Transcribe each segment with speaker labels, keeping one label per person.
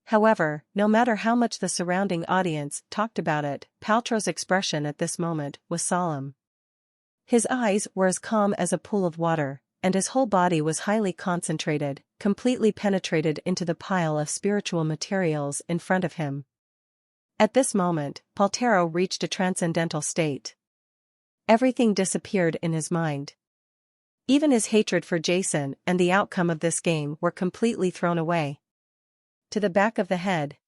Speaker 1: However, no matter how much the surrounding audience talked about it, Paltrow's expression at this moment was solemn. His eyes were as calm as a pool of water, and his whole body was highly concentrated, completely penetrated into the pile of spiritual materials in front of him. At this moment, Paltrow reached a transcendental state. Everything disappeared in his mind. Even his hatred for Jason and the outcome of this game were completely thrown away. To the back of the head.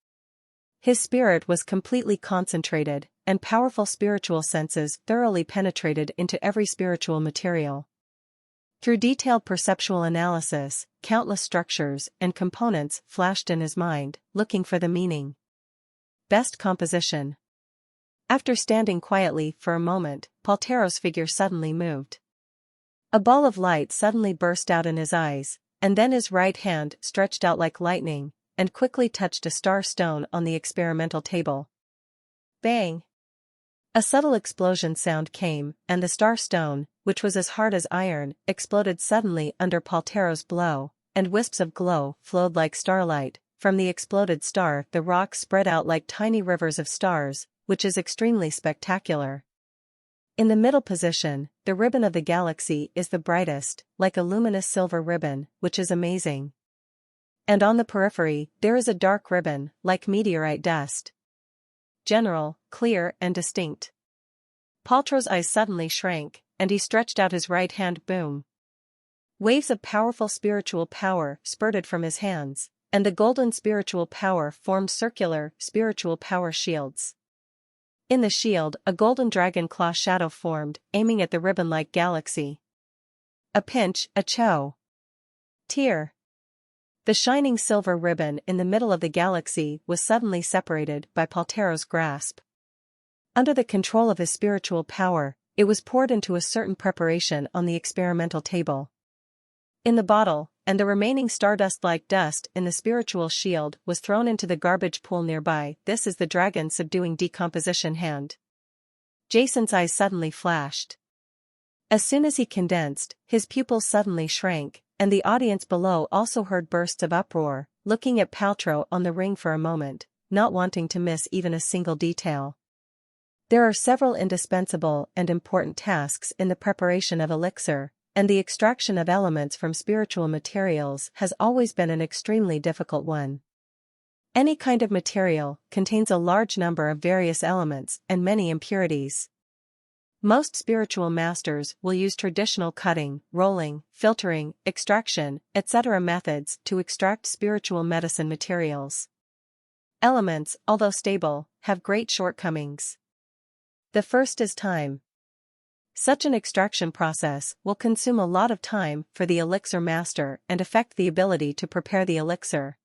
Speaker 1: His spirit was completely concentrated, and powerful spiritual senses thoroughly penetrated into every spiritual material. Through detailed perceptual analysis, countless structures and components flashed in his mind, looking for the meaning. Best composition. After standing quietly for a moment, Paltrow's figure suddenly moved. A ball of light suddenly burst out in his eyes, and then his right hand stretched out like lightning, and quickly touched a star stone on the experimental table. Bang! A subtle explosion sound came, and the star stone, which was as hard as iron, exploded suddenly under Paltrow's blow, and wisps of glow flowed like starlight. From the exploded star the rocks spread out like tiny rivers of stars, which is extremely spectacular. In the middle position, the ribbon of the galaxy is the brightest, like a luminous silver ribbon, which is amazing. And on the periphery, there is a dark ribbon, like meteorite dust. General, clear and distinct. Paltrow's eyes suddenly shrank, and he stretched out his right hand. Boom. Waves of powerful spiritual power spurted from his hands, and the golden spiritual power formed circular spiritual power shields. In the shield, a golden dragon claw shadow formed, aiming at the ribbon-like galaxy. A pinch, a chow. Tear. The shining silver ribbon in the middle of the galaxy was suddenly separated by Paltrow's grasp. Under the control of his spiritual power, it was poured into a certain preparation on the experimental table. In the bottle, and the remaining stardust-like dust in the spiritual shield was thrown into the garbage pool nearby. This is the dragon subduing decomposition hand. Jason's eyes suddenly flashed. As soon as he condensed, his pupils suddenly shrank, and the audience below also heard bursts of uproar, looking at Paltrow on the ring for a moment, not wanting to miss even a single detail. There are several indispensable and important tasks in the preparation of elixir, and the extraction of elements from spiritual materials has always been an extremely difficult one. Any kind of material contains a large number of various elements and many impurities. Most spiritual masters will use traditional cutting, rolling, filtering, extraction, etc. methods to extract spiritual medicine materials. Elements, although stable, have great shortcomings. The first is time. Such an extraction process will consume a lot of time for the elixir master and affect the ability to prepare the elixir.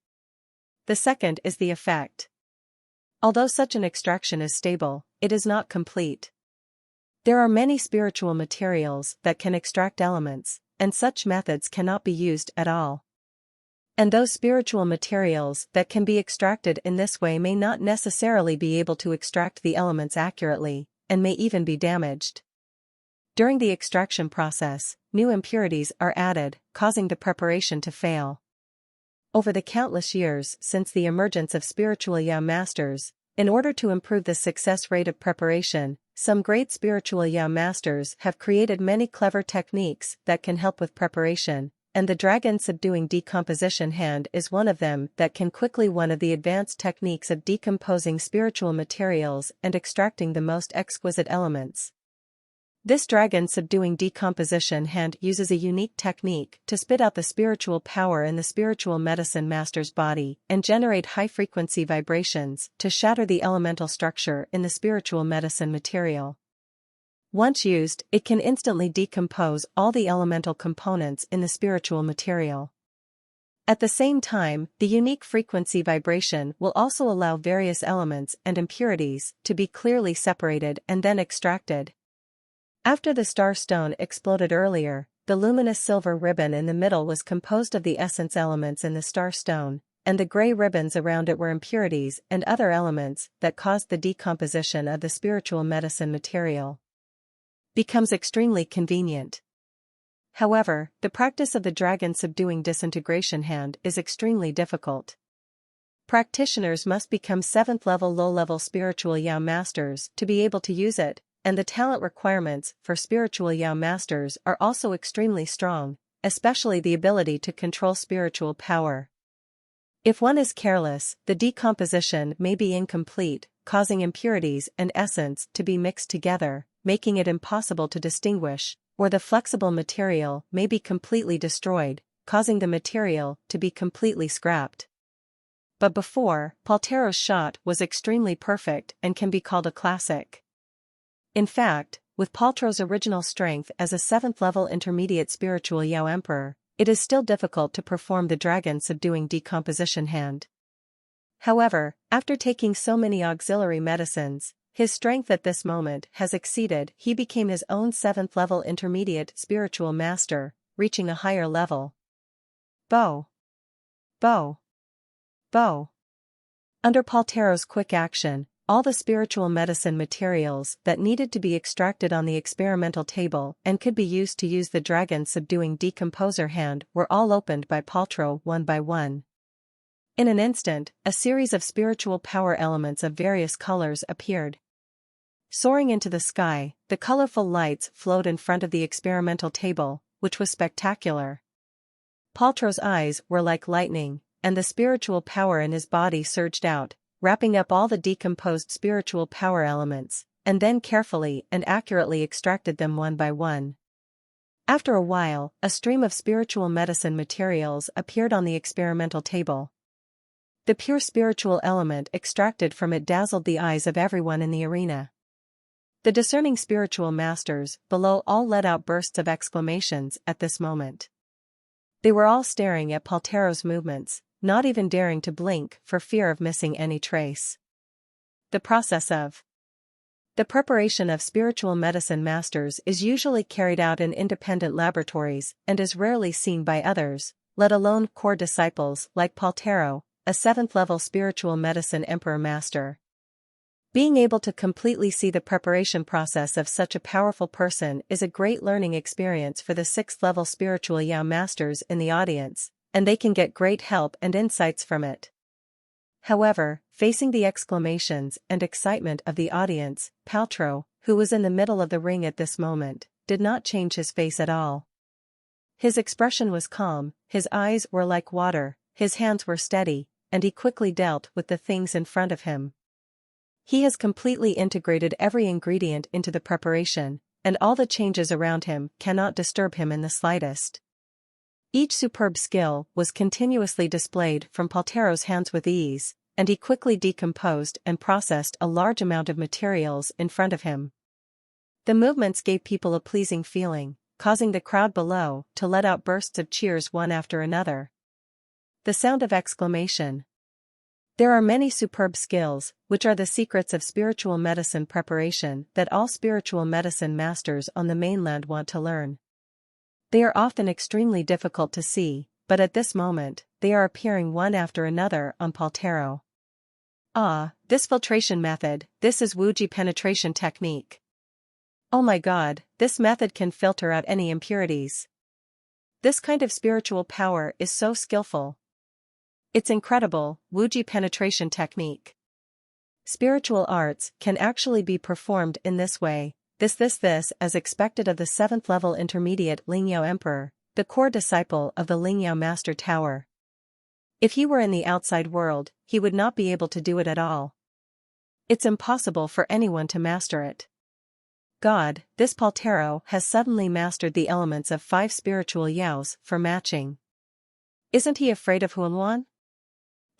Speaker 1: The second is the effect. Although such an extraction is stable, it is not complete. There are many spiritual materials that can extract elements, and such methods cannot be used at all. And those spiritual materials that can be extracted in this way may not necessarily be able to extract the elements accurately, and may even be damaged. During the extraction process, new impurities are added, causing the preparation to fail. Over the countless years since the emergence of spiritual masters, in order to improve the success rate of preparation, some great spiritual masters have created many clever techniques that can help with preparation, and the dragon subduing decomposition hand is one of them that can quickly one of the advanced techniques of decomposing spiritual materials and extracting the most exquisite elements. This dragon subduing decomposition hand uses a unique technique to spit out the spiritual power in the spiritual medicine master's body and generate high-frequency vibrations to shatter the elemental structure in the spiritual medicine material. Once used, it can instantly decompose all the elemental components in the spiritual material. At the same time, the unique frequency vibration will also allow various elements and impurities to be clearly separated and then extracted. After the star stone exploded earlier, the luminous silver ribbon in the middle was composed of the essence elements in the star stone, and the gray ribbons around it were impurities and other elements that caused the decomposition of the spiritual medicine material. Becomes extremely convenient. However, the practice of the dragon subduing disintegration hand is extremely difficult. Practitioners must become 7th level low-level spiritual Yao masters to be able to use it, and the talent requirements for spiritual Yao masters are also extremely strong, especially the ability to control spiritual power. If one is careless, the decomposition may be incomplete, causing impurities and essence to be mixed together, making it impossible to distinguish, or the flexible material may be completely destroyed, causing the material to be completely scrapped. But before, Paltero's shot was extremely perfect and can be called a classic. In fact, with Paltero's original strength as a 7th level intermediate spiritual Yao Emperor, it is still difficult to perform the dragon subduing decomposition hand. However, after taking so many auxiliary medicines, his strength at this moment has exceeded. He became his own 7th level intermediate spiritual master, reaching a higher level. Bow. Bow. Bow. Under Paltero's quick action, all the spiritual medicine materials that needed to be extracted on the experimental table and could be used to use the dragon subduing decomposer hand were all opened by Paltero one by one. In an instant, a series of spiritual power elements of various colors appeared. Soaring into the sky, the colorful lights flowed in front of the experimental table, which was spectacular. Paltero's eyes were like lightning, and the spiritual power in his body surged out, wrapping up all the decomposed spiritual power elements, and then carefully and accurately extracted them one by one. After a while, a stream of spiritual medicine materials appeared on the experimental table. The pure spiritual element extracted from it dazzled the eyes of everyone in the arena. The discerning spiritual masters below all let out bursts of exclamations at this moment. They were all staring at Paltero's movements, not even daring to blink for fear of missing any trace. The process of the preparation of spiritual medicine masters is usually carried out in independent laboratories and is rarely seen by others, let alone core disciples like Paltero, a 7th level spiritual medicine emperor master. Being able to completely see the preparation process of such a powerful person is a great learning experience for the 6th level spiritual Yao masters in the audience, and they can get great help and insights from it. However, facing the exclamations and excitement of the audience, Paltero, who was in the middle of the ring at this moment, did not change his face at all. His expression was calm, his eyes were like water, his hands were steady, and he quickly dealt with the things in front of him. He has completely integrated every ingredient into the preparation, and all the changes around him cannot disturb him in the slightest. Each superb skill was continuously displayed from Paltero's hands with ease, and he quickly decomposed and processed a large amount of materials in front of him. The movements gave people a pleasing feeling, causing the crowd below to let out bursts of cheers one after another. The sound of exclamation. There are many superb skills, which are the secrets of spiritual medicine preparation that all spiritual medicine masters on the mainland want to learn. They are often extremely difficult to see, but at this moment, they are appearing one after another on Paltero. Ah, this filtration method, this is Wuji penetration technique. Oh my God, this method can filter out any impurities. This kind of spiritual power is so skillful. It's incredible, Wuji penetration technique. Spiritual arts can actually be performed in this way, this as expected of the 7th level intermediate Lingyao Emperor, the core disciple of the Lingyao Master Tower. If he were in the outside world, he would not be able to do it at all. It's impossible for anyone to master it. God, this Paltero has suddenly mastered the elements of 5 spiritual Yaos for matching. Isn't he afraid of Huanwan?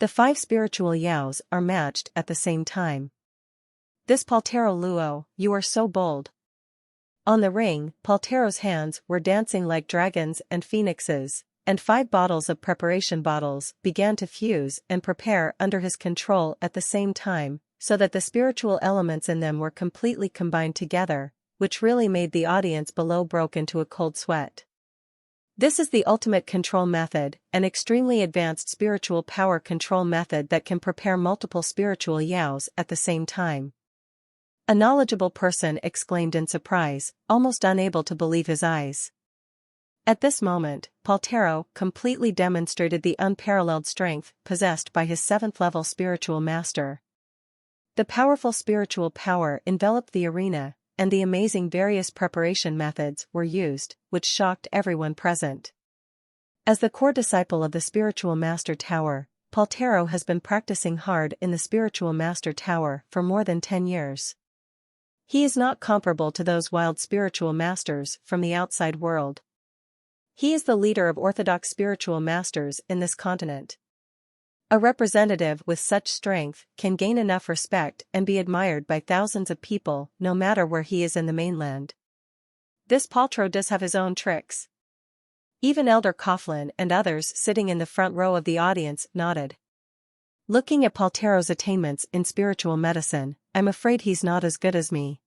Speaker 1: The 5 spiritual Yaos are matched at the same time. This Paltero Luo, you are so bold. On the ring, Paltero's hands were dancing like dragons and phoenixes, and 5 bottles of preparation bottles began to fuse and prepare under his control at the same time, so that the spiritual elements in them were completely combined together, which really made the audience below broke into a cold sweat. This is the ultimate control method, an extremely advanced spiritual power control method that can prepare multiple spiritual Yaos at the same time. A knowledgeable person exclaimed in surprise, almost unable to believe his eyes. At this moment, Paltero completely demonstrated the unparalleled strength possessed by his 7th-level spiritual master. The powerful spiritual power enveloped the arena, and the amazing various preparation methods were used, which shocked everyone present. As the core disciple of the Spiritual Master Tower, Paltero has been practicing hard in the Spiritual Master Tower for more than 10 years. He is not comparable to those wild spiritual masters from the outside world. He is the leader of orthodox spiritual masters in this continent. A representative with such strength can gain enough respect and be admired by thousands of people no matter where he is in the mainland. This Paltero does have his own tricks. Even Elder Coughlin and others sitting in the front row of the audience nodded. Looking at Paltero's attainments in spiritual medicine, I'm afraid he's not as good as me.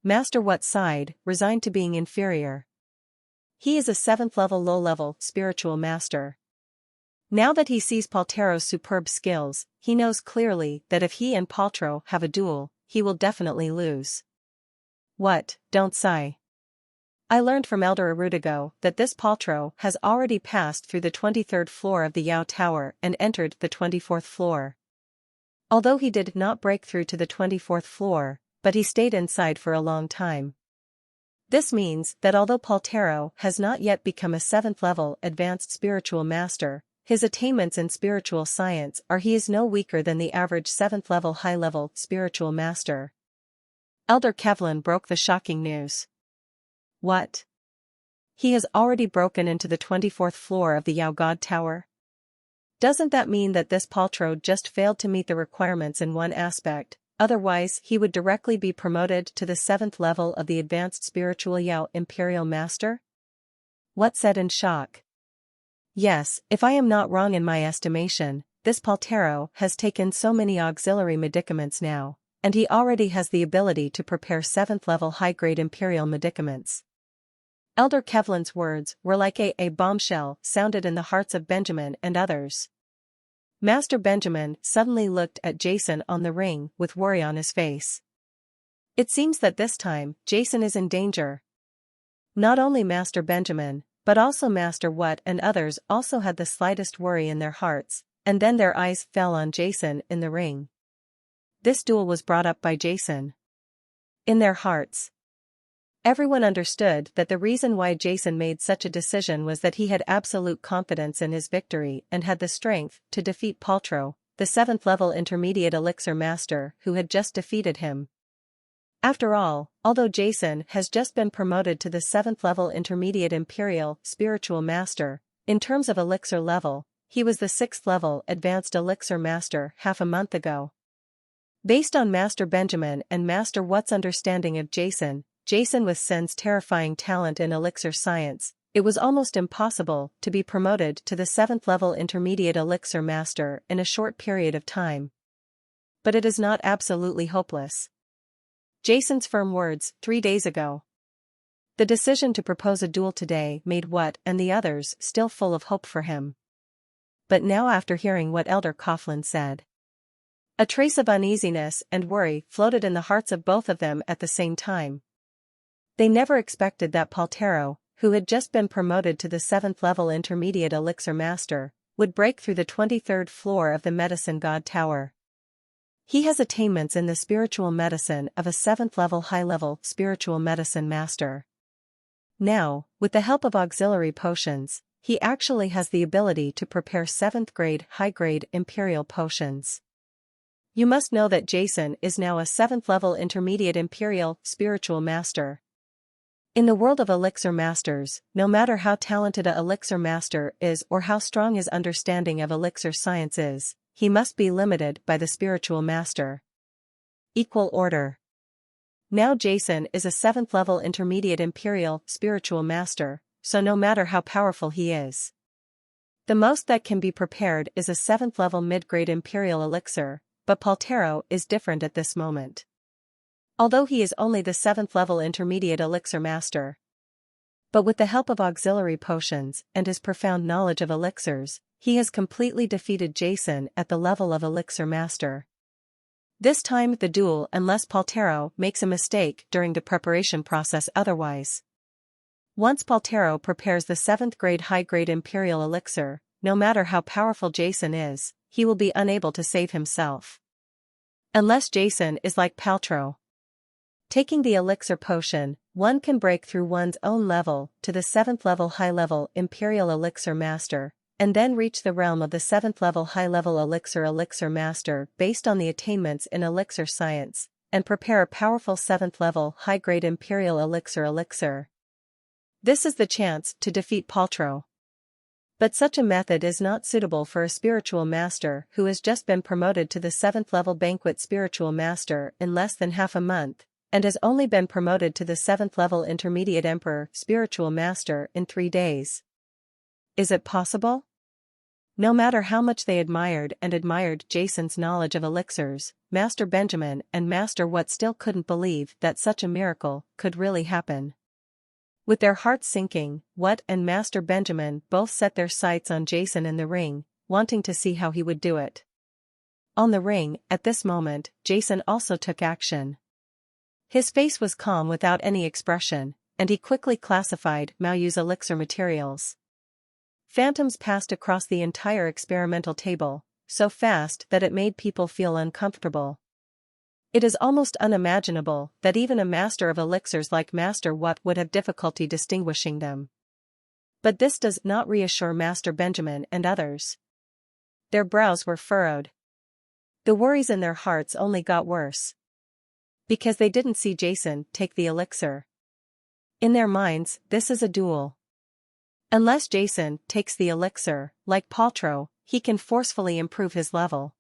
Speaker 1: Master What sighed, resigned to being inferior. He is a 7th-level low-level spiritual master. Now that he sees Paltero's superb skills, he knows clearly that if he and Paltero have a duel, he will definitely lose. What, don't sigh. I learned from Elder Erudigo that this Paltero has already passed through the 23rd floor of the Yao Tower and entered the 24th floor. Although he did not break through to the 24th floor, but he stayed inside for a long time. This means that although Paltero has not yet become a 7th-level advanced spiritual master, his attainments in spiritual science are he is no weaker than the average 7th-level high-level spiritual master. Elder Kevlin broke the shocking news. What? He has already broken into the 24th floor of the Yao God Tower? Doesn't that mean that this Paltero just failed to meet the requirements in one aspect? Otherwise he would directly be promoted to the 7th level of the advanced spiritual Yao Imperial Master? What said in shock? Yes, if I am not wrong in my estimation, this Paltero has taken so many auxiliary medicaments now, and he already has the ability to prepare 7th level high-grade Imperial medicaments. Elder Kevlin's words were like a bombshell sounded in the hearts of Benjamin and others. Master Benjamin suddenly looked at Jason on the ring with worry on his face. It seems that this time, Jason is in danger. Not only Master Benjamin, but also Master What and others also had the slightest worry in their hearts, and then their eyes fell on Jason in the ring. This duel was brought up by Jason. In their hearts. Everyone understood that the reason why Jason made such a decision was that he had absolute confidence in his victory and had the strength to defeat Paltero, the 7th level intermediate elixir master who had just defeated him. After all, although Jason has just been promoted to the 7th level intermediate imperial spiritual master, in terms of elixir level, he was the 6th level advanced elixir master half a month ago. Based on Master Benjamin and Master What's understanding of Jason with Sen's terrifying talent in elixir science, it was almost impossible to be promoted to the 7th level intermediate elixir master in a short period of time. But it is not absolutely hopeless. Jason's firm words 3 days ago. The decision to propose a duel today made What and the others still full of hope for him. But now after hearing what Elder Coughlin said, a trace of uneasiness and worry floated in the hearts of both of them at the same time. They never expected that Paltero, who had just been promoted to the 7th level intermediate elixir master, would break through the 23rd floor of the Medicine God Tower. He has attainments in the spiritual medicine of a 7th level high-level spiritual medicine master. Now, with the help of auxiliary potions, he actually has the ability to prepare 7th grade high-grade imperial potions. You must know that Jason is now a 7th level intermediate imperial spiritual master. In the world of elixir masters, no matter how talented a elixir master is or how strong his understanding of elixir science is, he must be limited by the spiritual master. Equal order. Now Jason is a 7th level intermediate imperial spiritual master, so no matter how powerful he is, the most that can be prepared is a 7th level mid-grade imperial elixir, but Paltero is different at this moment. Although he is only the 7th level intermediate elixir master. But with the help of auxiliary potions and his profound knowledge of elixirs, he has completely defeated Jason at the level of elixir master. This time the duel unless Paltero makes a mistake during the preparation process otherwise. Once Paltero prepares the 7th grade high-grade Imperial elixir, no matter how powerful Jason is, he will be unable to save himself. Unless Jason is like Paltrow. Taking the elixir potion, one can break through one's own level to the 7th level high-level Imperial elixir master, and then reach the realm of the 7th level high-level elixir master based on the attainments in elixir science, and prepare a powerful 7th level high-grade Imperial elixir. This is the chance to defeat Paltrow. But such a method is not suitable for a spiritual master who has just been promoted to the 7th level banquet spiritual master in less than half a month, and has only been promoted to the 7th level intermediate emperor spiritual master in 3 days. Is it possible? No matter how much they admired Jason's knowledge of elixirs, Master Benjamin and Master What still couldn't believe that such a miracle could really happen. With their hearts sinking, What and Master Benjamin both set their sights on Jason in the ring, wanting to see how he would do it. On the ring, at this moment, Jason also took action. His face was calm without any expression, and he quickly classified Maoyu's elixir materials. Phantoms passed across the entire experimental table, so fast that it made people feel uncomfortable. It is almost unimaginable that even a master of elixirs like Master What would have difficulty distinguishing them. But this does not reassure Master Benjamin and others. Their brows were furrowed. The worries in their hearts only got worse. Because they didn't see Jason take the elixir. In their minds, this is a duel. Unless Jason takes the elixir, like Paltrow, he can forcefully improve his level.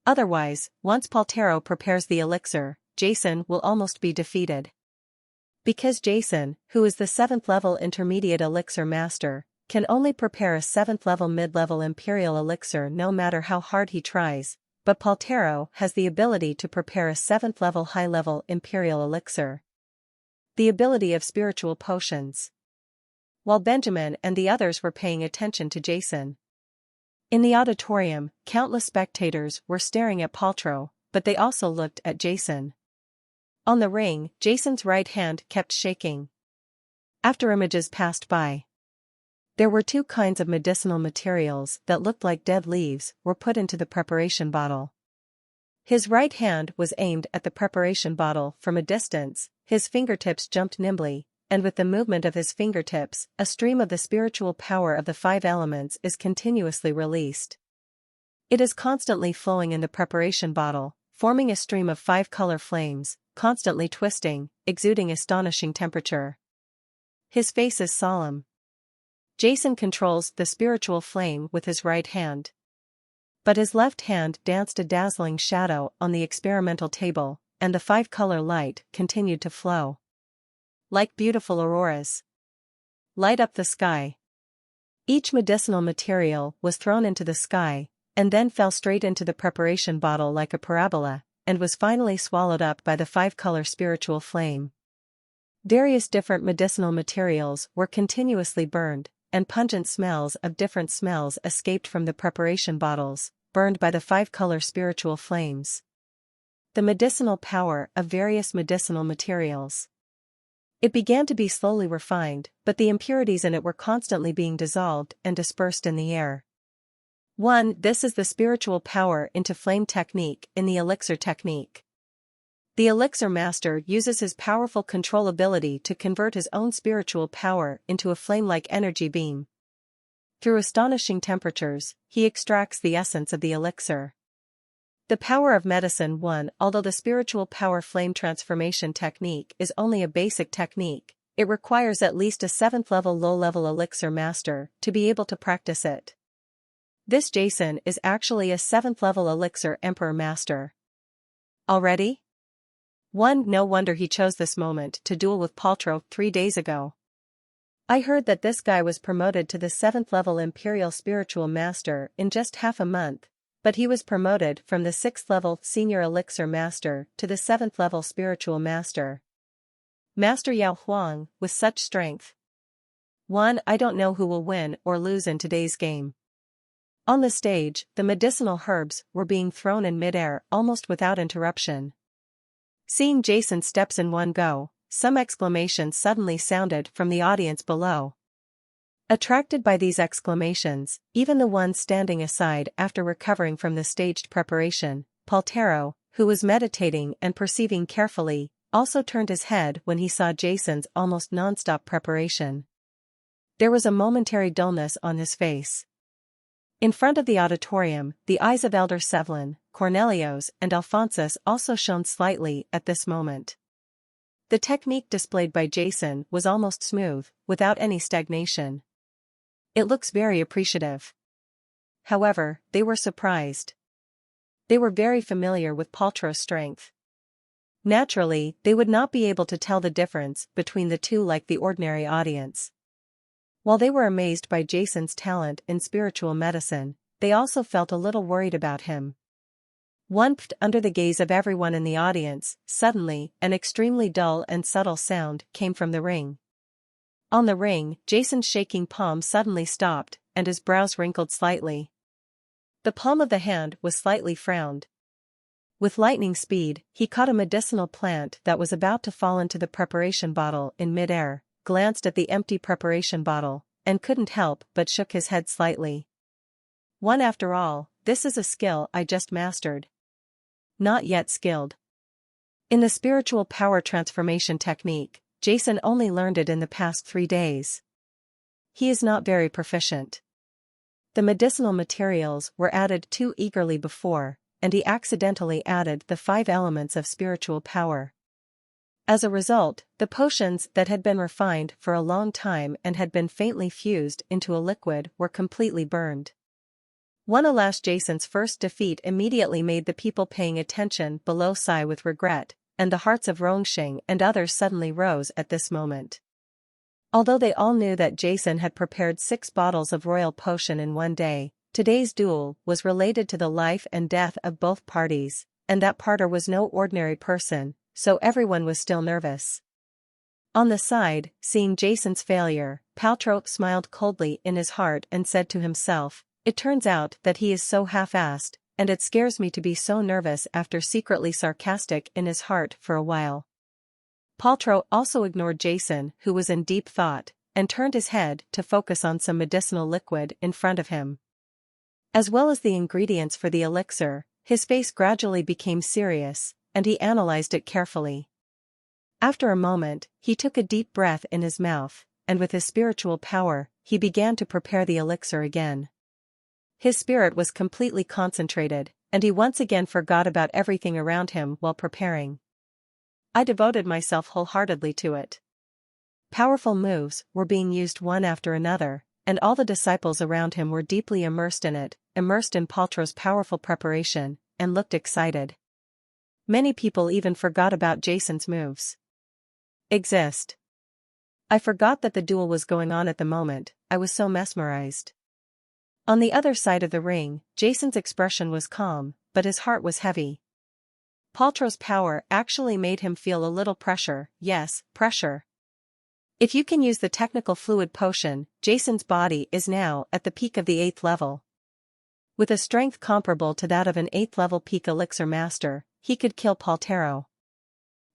Speaker 1: Otherwise, once Paltero prepares the elixir, Jason will almost be defeated. Because Jason, who is the 7th level intermediate elixir master, can only prepare a 7th level mid-level imperial elixir no matter how hard he tries, but Paltero has the ability to prepare a 7th level high-level imperial elixir. The ability of spiritual potions. While Benjamin and the others were paying attention to Jason. In the auditorium, countless spectators were staring at Paltrow, but they also looked at Jason. On the ring, Jason's right hand kept shaking. After images passed by, there were 2 kinds of medicinal materials that looked like dead leaves were put into the preparation bottle. His right hand was aimed at the preparation bottle from a distance, his fingertips jumped nimbly, and with the movement of his fingertips, a stream of the spiritual power of the 5 elements is continuously released. It is constantly flowing in the preparation bottle, forming a stream of 5 color flames, constantly twisting, exuding astonishing temperature. His face is solemn. Jason controls the spiritual flame with his right hand. But his left hand danced a dazzling shadow on the experimental table, and the 5-color light continued to flow. Like beautiful auroras. Light up the sky. Each medicinal material was thrown into the sky, and then fell straight into the preparation bottle like a parabola, and was finally swallowed up by the 5-color spiritual flame. Various different medicinal materials were continuously burned, and pungent smells of different smells escaped from the preparation bottles, burned by the 5-color spiritual flames. The medicinal power of various medicinal materials. It began to be slowly refined, but the impurities in it were constantly being dissolved and dispersed in the air. 1. This is the spiritual power into flame technique in the elixir technique. The elixir master uses his powerful control ability to convert his own spiritual power into a flame-like energy beam. Through astonishing temperatures, he extracts the essence of the elixir. The power of medicine 1. Although the spiritual power flame transformation technique is only a basic technique, it requires at least a 7th level low-level elixir master to be able to practice it. This Jason is actually a 7th level elixir emperor master. Already? 1. No wonder he chose this moment to duel with Paltrow 3 days ago. I heard that this guy was promoted to the 7th level Imperial Spiritual Master in just half a month, but he was promoted from the 6th level Senior Elixir Master to the 7th level Spiritual Master. Master Yao Huang, with such strength. 1. I don't know who will win or lose in today's game. On the stage, the medicinal herbs were being thrown in midair almost without interruption. Seeing Jason steps in one go, some exclamations suddenly sounded from the audience below. Attracted by these exclamations, even the ones standing aside after recovering from the staged preparation, Paltero, who was meditating and perceiving carefully, also turned his head when he saw Jason's almost non-stop preparation. There was a momentary dullness on his face. In front of the auditorium, the eyes of Elder Sevlin, Cornelius and Alphonsus also shone slightly at this moment. The technique displayed by Jason was almost smooth, without any stagnation. It looks very appreciative. However, they were surprised. They were very familiar with Paltro's strength. Naturally, they would not be able to tell the difference between the two like the ordinary audience. While they were amazed by Jason's talent in spiritual medicine, they also felt a little worried about him. Under the gaze of everyone in the audience, suddenly, an extremely dull and subtle sound came from the ring. On the ring, Jason's shaking palm suddenly stopped, and his brows wrinkled slightly. The palm of the hand was slightly frowned. With lightning speed, he caught a medicinal plant that was about to fall into the preparation bottle in mid-air, glanced at the empty preparation bottle, and couldn't help but shook his head slightly. After all, this is a skill I just mastered. Not yet skilled. In the spiritual power transformation technique, Jason only learned it in the past 3 days. He is not very proficient. The medicinal materials were added too eagerly before, and he accidentally added the 5 elements of spiritual power. As a result, the potions that had been refined for a long time and had been faintly fused into a liquid were completely burned. Alas, Jason's first defeat immediately made the people paying attention below sigh with regret, and the hearts of Rongsheng and others suddenly rose at this moment. Although they all knew that Jason had prepared 6 bottles of royal potion in one day, today's duel was related to the life and death of both parties, and that partner was no ordinary person, so everyone was still nervous. On the side, seeing Jason's failure, Paltrow smiled coldly in his heart and said to himself, "It turns out that he is so half-assed, and it scares me to be so nervous," after secretly sarcastic in his heart for a while. Paltrow also ignored Jason, who was in deep thought, and turned his head to focus on some medicinal liquid in front of him. As well as the ingredients for the elixir, his face gradually became serious, and he analyzed it carefully. After a moment, he took a deep breath in his mouth, and with his spiritual power, he began to prepare the elixir again. His spirit was completely concentrated, and he once again forgot about everything around him while preparing. I devoted myself wholeheartedly to it. Powerful moves were being used one after another, and all the disciples around him were deeply immersed in it, immersed in Paltrow's powerful preparation, and looked excited. Many people even forgot about Jason's moves. I forgot that the duel was going on at the moment, I was so mesmerized. On the other side of the ring, Jason's expression was calm, but his heart was heavy. Paltrow's power actually made him feel a little pressure, yes, pressure. If you can use the technical fluid potion, Jason's body is now at the peak of the 8th level. With a strength comparable to that of an 8th level peak elixir master, he could kill Paltero.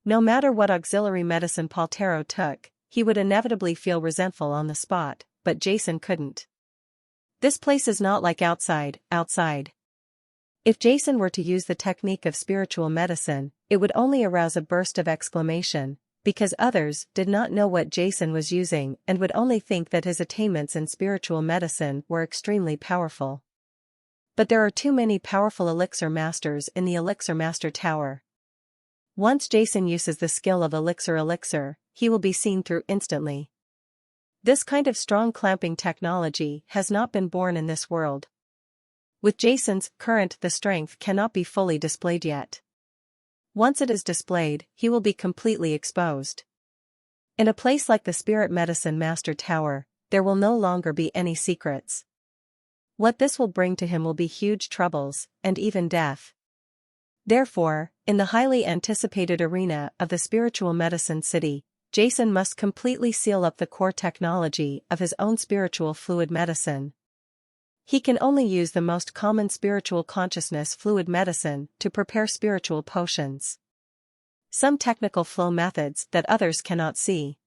Speaker 1: No matter what auxiliary medicine Paltero took, he would inevitably feel resentful on the spot, but Jason couldn't. This place is not like outside. If Jason were to use the technique of spiritual medicine, it would only arouse a burst of exclamation, because others did not know what Jason was using and would only think that his attainments in spiritual medicine were extremely powerful. But there are too many powerful elixir masters in the Elixir Master Tower. Once Jason uses the skill of elixir, he will be seen through instantly. This kind of strong clamping technology has not been born in this world. With Jason's current, the strength cannot be fully displayed yet. Once it is displayed, he will be completely exposed. In a place like the Spirit Medicine Master Tower, there will no longer be any secrets. What this will bring to him will be huge troubles, and even death. Therefore, in the highly anticipated arena of the spiritual medicine city, Jason must completely seal up the core technology of his own spiritual fluid medicine. He can only use the most common spiritual consciousness fluid medicine to prepare spiritual potions. some technical flow methods that others cannot see.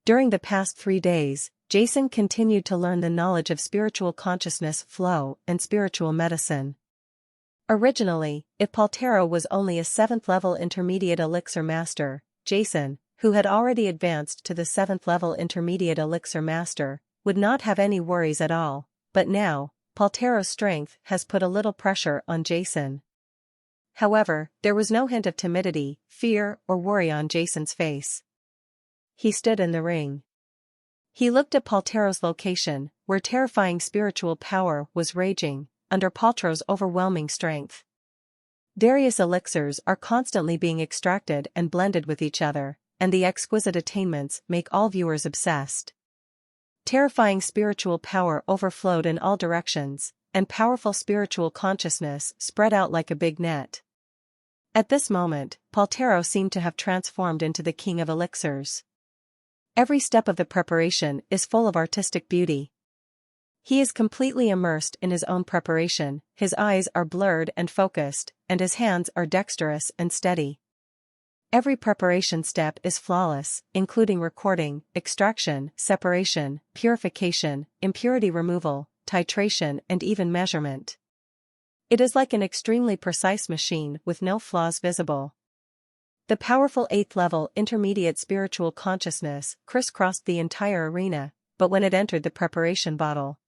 Speaker 1: During the past 3 days, Jason continued to learn the knowledge of spiritual consciousness flow and spiritual medicine. Originally, if Paltero was only a 7th level intermediate elixir master, Jason, who had already advanced to the 7th level intermediate elixir master, would not have any worries at all, but now, Paltero's strength has put a little pressure on Jason. However, there was no hint of timidity, fear, or worry on Jason's face. He stood in the ring. He looked at Paltero's location, where terrifying spiritual power was raging, under Paltero's overwhelming strength. Various elixirs are constantly being extracted and blended with each other, and the exquisite attainments make all viewers obsessed. Terrifying spiritual power overflowed in all directions, and powerful spiritual consciousness spread out like a big net. At this moment, Paltero seemed to have transformed into the king of elixirs. Every step of the preparation is full of artistic beauty. He is completely immersed in his own preparation, his eyes are blurred and focused, and his hands are dexterous and steady. Every preparation step is flawless, including recording, extraction, separation, purification, impurity removal, titration, and even measurement. It is like an extremely precise machine with no flaws visible. The powerful 8th level intermediate spiritual consciousness crisscrossed the entire arena, but when it entered the preparation bottle.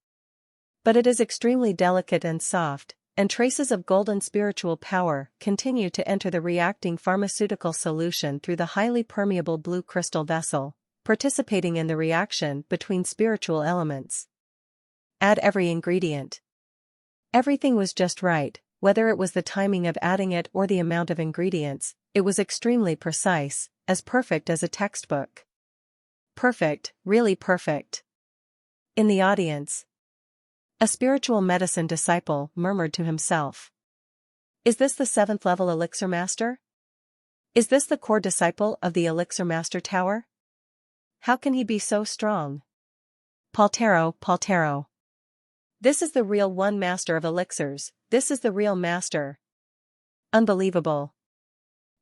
Speaker 1: But it is extremely delicate and soft, and traces of golden spiritual power continue to enter the reacting pharmaceutical solution through the highly permeable blue crystal vessel, participating in the reaction between spiritual elements. Add every ingredient. Everything was just right, whether it was the timing of adding it or the amount of ingredients, it was extremely precise, as perfect as a textbook. Perfect, really perfect. In the audience, a spiritual medicine disciple murmured to himself. Is this the 7th level elixir master? Is this the core disciple of the elixir master tower? How can he be so strong? Paltero. This is the real one master of elixirs, this is the real master. Unbelievable.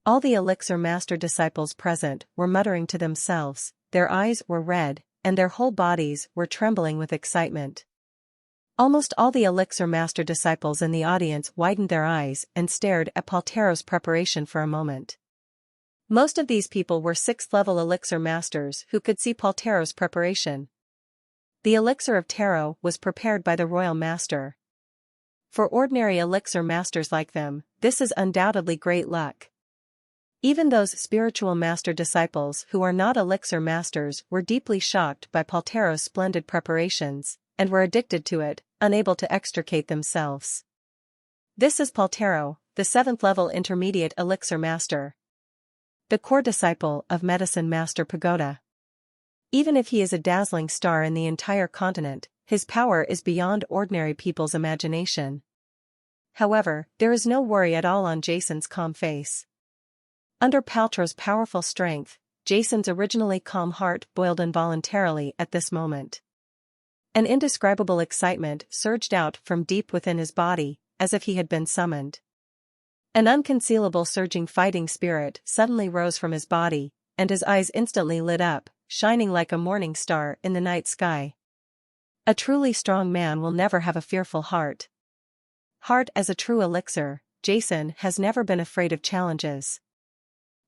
Speaker 1: All the elixir master disciples present were muttering to themselves, their eyes were red, and their whole bodies were trembling with excitement. Almost all the elixir master disciples in the audience widened their eyes and stared at Paltero's preparation for a moment. Most of these people were 6th level elixir masters who could see Paltero's preparation. The elixir of tarot was prepared by the royal master. For ordinary elixir masters like them, this is undoubtedly great luck. Even those spiritual master disciples who are not elixir masters were deeply shocked by Paltero's splendid preparations, and were addicted to it, unable to extricate themselves. This is Paltero, the 7th level intermediate elixir master. The core disciple of medicine master Pagoda. Even if he is a dazzling star in the entire continent, his power is beyond ordinary people's imagination. However, there is no worry at all on Jason's calm face. Under Paltero's powerful strength, Jason's originally calm heart boiled involuntarily at this moment. An indescribable excitement surged out from deep within his body, as if he had been summoned. An unconcealable surging fighting spirit suddenly rose from his body, and his eyes instantly lit up, shining like a morning star in the night sky. A truly strong man will never have a fearful heart. Heart as a true elixir, Jason has never been afraid of challenges.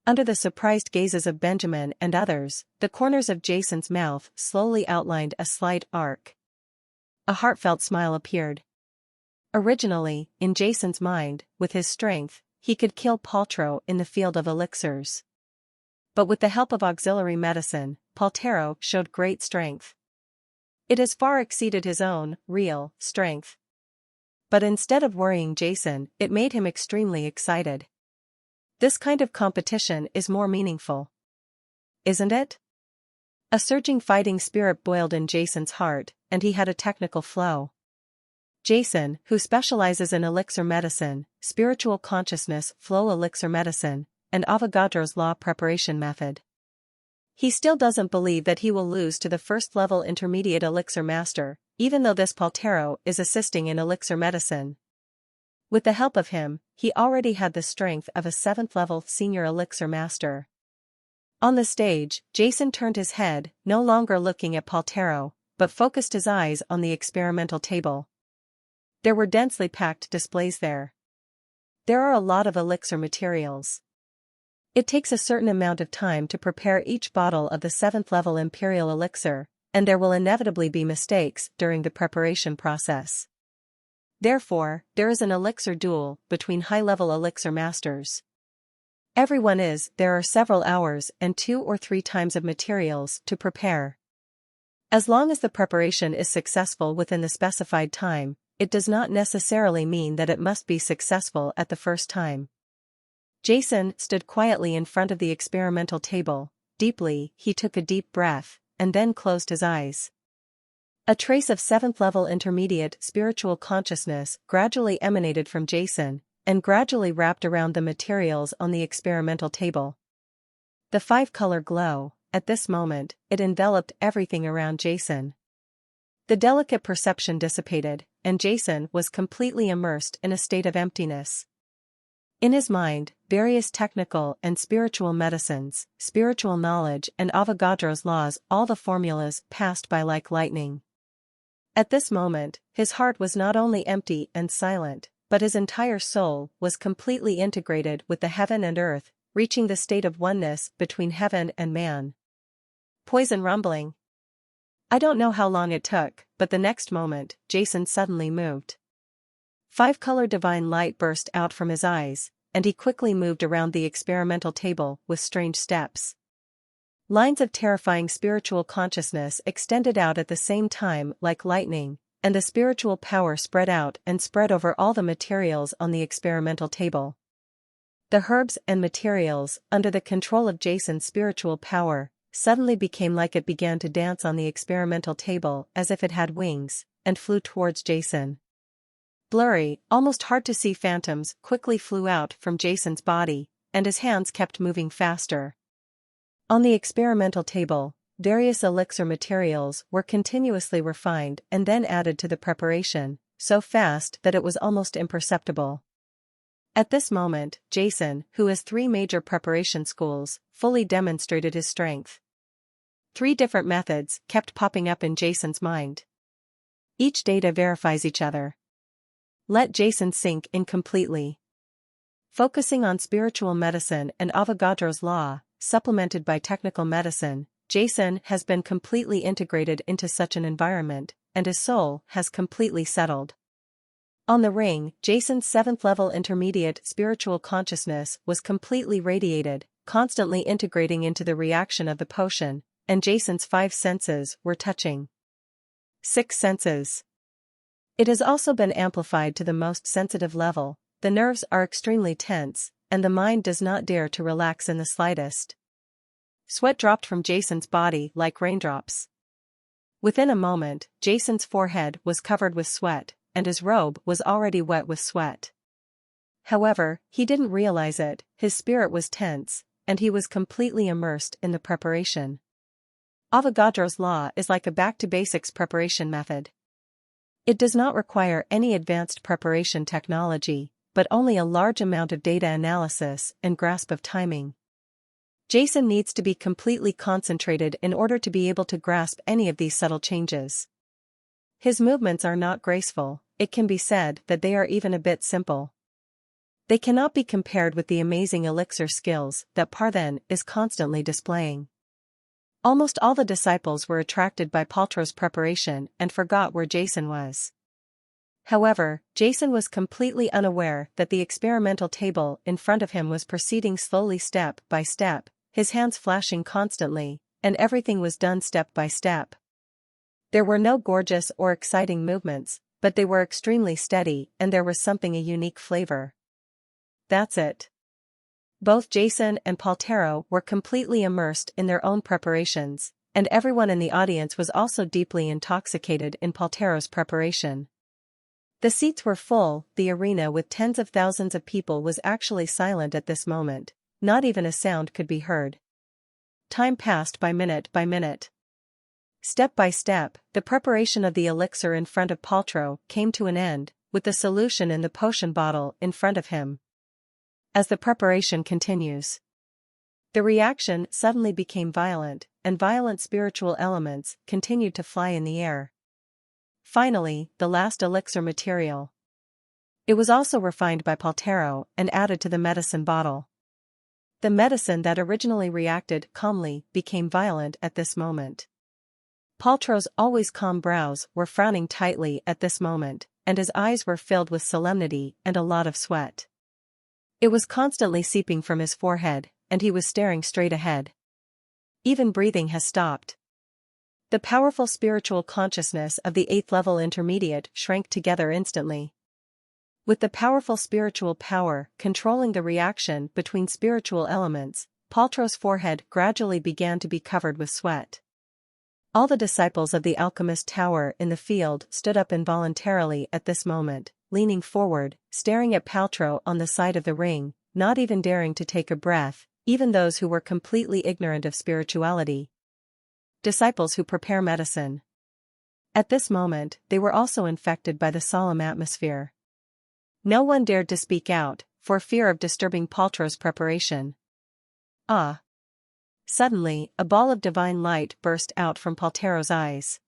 Speaker 1: Under the surprised gazes of Benjamin and others, the corners of Jason's mouth slowly outlined a slight arc. A heartfelt smile appeared. Originally, in Jason's mind, with his strength, he could kill Paltero in the field of elixirs. But with the help of auxiliary medicine, Paltero showed great strength. It has far exceeded his own, real, strength. But instead of worrying Jason, it made him extremely excited. This kind of competition is more meaningful. Isn't it? A surging fighting spirit boiled in Jason's heart, and he had a technical flow. Jason, who specializes in elixir medicine, spiritual consciousness flow elixir medicine, and Avogadro's law preparation method. He still doesn't believe that he will lose to the 1st level intermediate elixir master, even though this Paltero is assisting in elixir medicine. With the help of him, he already had the strength of a 7th-level senior elixir master. On the stage, Jason turned his head, no longer looking at Paltero, but focused his eyes on the experimental table. There were densely packed displays there. There are a lot of elixir materials. It takes a certain amount of time to prepare each bottle of the 7th-level Imperial elixir, and there will inevitably be mistakes during the preparation process. Therefore, there is an elixir duel between high-level elixir masters. There are several hours and 2 or 3 times of materials to prepare. As long as the preparation is successful within the specified time, it does not necessarily mean that it must be successful at the first time. Jason stood quietly in front of the experimental table. Deeply, he took a deep breath, and then closed his eyes. A trace of 7th-level intermediate spiritual consciousness gradually emanated from Jason, and gradually wrapped around the materials on the experimental table. The 5-color glow, at this moment, it enveloped everything around Jason. The delicate perception dissipated, and Jason was completely immersed in a state of emptiness. In his mind, various technical and spiritual medicines, spiritual knowledge and Avogadro's laws, all the formulas passed by like lightning. At this moment, his heart was not only empty and silent, but his entire soul was completely integrated with the heaven and earth, reaching the state of oneness between heaven and man. Poison rumbling. I don't know how long it took, but the next moment, Jason suddenly moved. 5-color divine light burst out from his eyes, and he quickly moved around the experimental table with strange steps. Lines of terrifying spiritual consciousness extended out at the same time like lightning, and the spiritual power spread out and spread over all the materials on the experimental table. The herbs and materials, under the control of Jason's spiritual power, suddenly became like it began to dance on the experimental table as if it had wings, and flew towards Jason. Blurry, almost hard-to-see phantoms quickly flew out from Jason's body, and his hands kept moving faster. On the experimental table, various elixir materials were continuously refined and then added to the preparation, so fast that it was almost imperceptible. At this moment, Jason, who has 3 major preparation schools, fully demonstrated his strength. 3 different methods kept popping up in Jason's mind. Each data verifies each other. Let Jason sink in completely. Focusing on spiritual medicine and Avogadro's law, supplemented by technical medicine, Jason has been completely integrated into such an environment, and his soul has completely settled. On the ring, Jason's 7th-level intermediate spiritual consciousness was completely radiated, constantly integrating into the reaction of the potion, and Jason's 5 senses were touching. 6 senses. It has also been amplified to the most sensitive level. The nerves are extremely tense, and the mind does not dare to relax in the slightest. Sweat dropped from Jason's body like raindrops. Within a moment, Jason's forehead was covered with sweat, and his robe was already wet with sweat. However, he didn't realize it, his spirit was tense, and he was completely immersed in the preparation. Avogadro's law is like a back-to-basics preparation method. It does not require any advanced preparation technology, but only a large amount of data analysis and grasp of timing. Jason needs to be completely concentrated in order to be able to grasp any of these subtle changes. His movements are not graceful, it can be said that they are even a bit simple. They cannot be compared with the amazing elixir skills that Parthen is constantly displaying. Almost all the disciples were attracted by Paltro's preparation and forgot where Jason was. However, Jason was completely unaware that the experimental table in front of him was proceeding slowly step by step, his hands flashing constantly, and everything was done step by step. There were no gorgeous or exciting movements, but they were extremely steady and there was something a unique flavor. That's it. Both Jason and Paltero were completely immersed in their own preparations, and everyone in the audience was also deeply intoxicated in Paltero's preparation. The seats were full, the arena with tens of thousands of people was actually silent at this moment, not even a sound could be heard. Time passed by minute by minute. Step by step, the preparation of the elixir in front of Paltro came to an end, with the solution in the potion bottle in front of him. As the preparation continues, the reaction suddenly became violent, and violent spiritual elements continued to fly in the air. Finally, the last elixir material. It was also refined by Paltero and added to the medicine bottle. The medicine that originally reacted calmly became violent at this moment. Paltro's always calm brows were frowning tightly at this moment, and his eyes were filled with solemnity and a lot of sweat. It was constantly seeping from his forehead, and he was staring straight ahead. Even breathing has stopped. The powerful spiritual consciousness of the 8th level intermediate shrank together instantly. With the powerful spiritual power controlling the reaction between spiritual elements, Paltro's forehead gradually began to be covered with sweat. All the disciples of the alchemist tower in the field stood up involuntarily at this moment, leaning forward, staring at Paltro on the side of the ring, not even daring to take a breath, even those who were completely ignorant of spirituality. Disciples who prepare medicine. At this moment, they were also infected by the solemn atmosphere. No one dared to speak out, for fear of disturbing Paltro's preparation. Ah! Suddenly, a ball of divine light burst out from Paltero's eyes.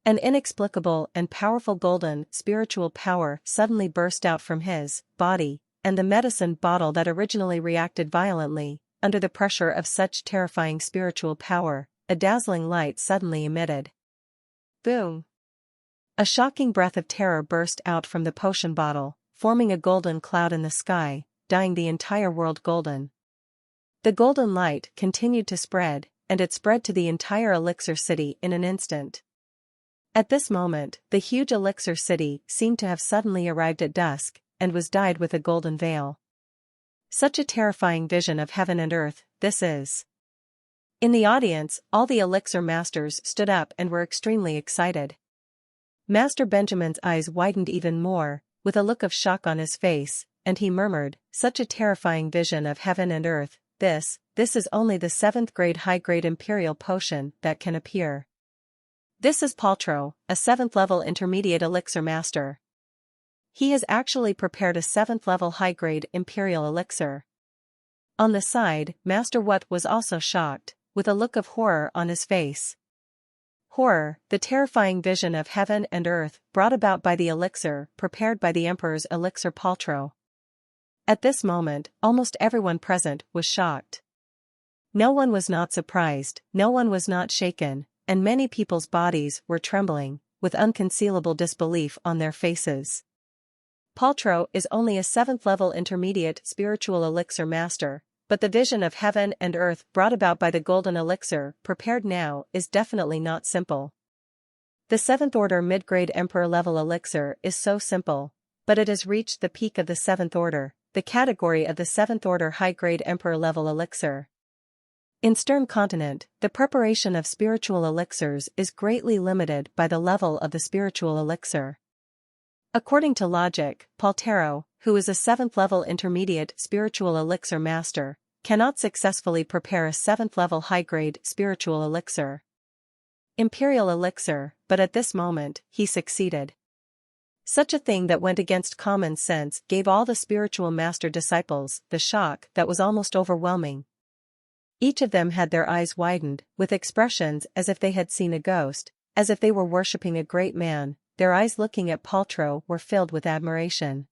Speaker 1: An inexplicable and powerful golden spiritual power suddenly burst out from his body, and the medicine bottle that originally reacted violently, under the pressure of such terrifying spiritual power, a dazzling light suddenly emitted. Boom! A shocking breath of terror burst out from the potion bottle, forming a golden cloud in the sky, dyeing the entire world golden. The golden light continued to spread, and it spread to the entire elixir city in an instant. At this moment, the huge elixir city seemed to have suddenly arrived at dusk, and was dyed with a golden veil. Such a terrifying vision of heaven and earth, this is. In the audience, all the elixir masters stood up and were extremely excited. Master Benjamin's eyes widened even more, with a look of shock on his face, and he murmured, "Such a terrifying vision of heaven and earth, this is only the 7th grade high-grade imperial potion that can appear. This is Paltro, a 7th level intermediate elixir master. He has actually prepared a 7th level high-grade imperial elixir." On the side, Master What was also shocked, with a look of horror on his face. Horror, the terrifying vision of heaven and earth brought about by the elixir prepared by the Emperor's elixir Paltro. At this moment, almost everyone present was shocked. No one was not surprised, no one was not shaken, and many people's bodies were trembling, with unconcealable disbelief on their faces. Paltro is only a 7th level intermediate spiritual elixir master, but the vision of heaven and earth brought about by the golden elixir prepared now is definitely not simple. The 7th order mid-grade emperor level elixir is so simple, but it has reached the peak of the 7th order, the category of the 7th order high-grade emperor level elixir. In Stern Continent, the preparation of spiritual elixirs is greatly limited by the level of the spiritual elixir. According to logic, Paltero, who is a 7th level intermediate spiritual elixir master, cannot successfully prepare a 7th level high-grade spiritual elixir. Imperial elixir, but at this moment, he succeeded. Such a thing that went against common sense gave all the spiritual master disciples the shock that was almost overwhelming. Each of them had their eyes widened, with expressions as if they had seen a ghost, as if they were worshipping a great man. Their eyes looking at Paltro were filled with admiration.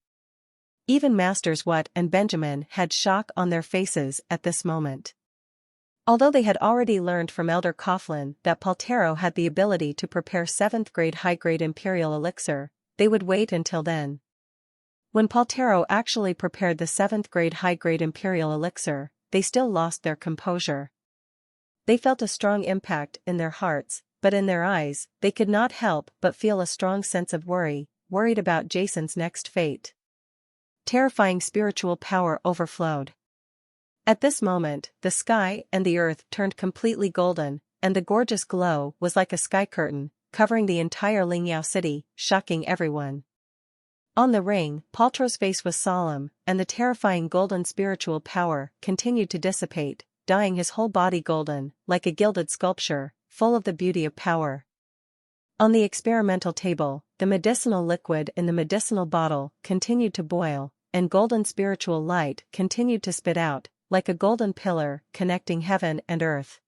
Speaker 1: Even Masters What and Benjamin had shock on their faces at this moment. Although they had already learned from Elder Coughlin that Paltero had the ability to prepare 7th grade high-grade imperial elixir, they would wait until then. When Paltero actually prepared the 7th grade high-grade imperial elixir, they still lost their composure. They felt a strong impact in their hearts, but in their eyes, they could not help but feel a strong sense of worried about Jason's next fate. Terrifying spiritual power overflowed. At this moment, the sky and the earth turned completely golden, and the gorgeous glow was like a sky curtain, covering the entire Lingyao city, shocking everyone. On the ring, Paltro's face was solemn, and the terrifying golden spiritual power continued to dissipate, dyeing his whole body golden, like a gilded sculpture, full of the beauty of power. On the experimental table, the medicinal liquid in the medicinal bottle continued to boil, and golden spiritual light continued to spit out, like a golden pillar connecting heaven and earth.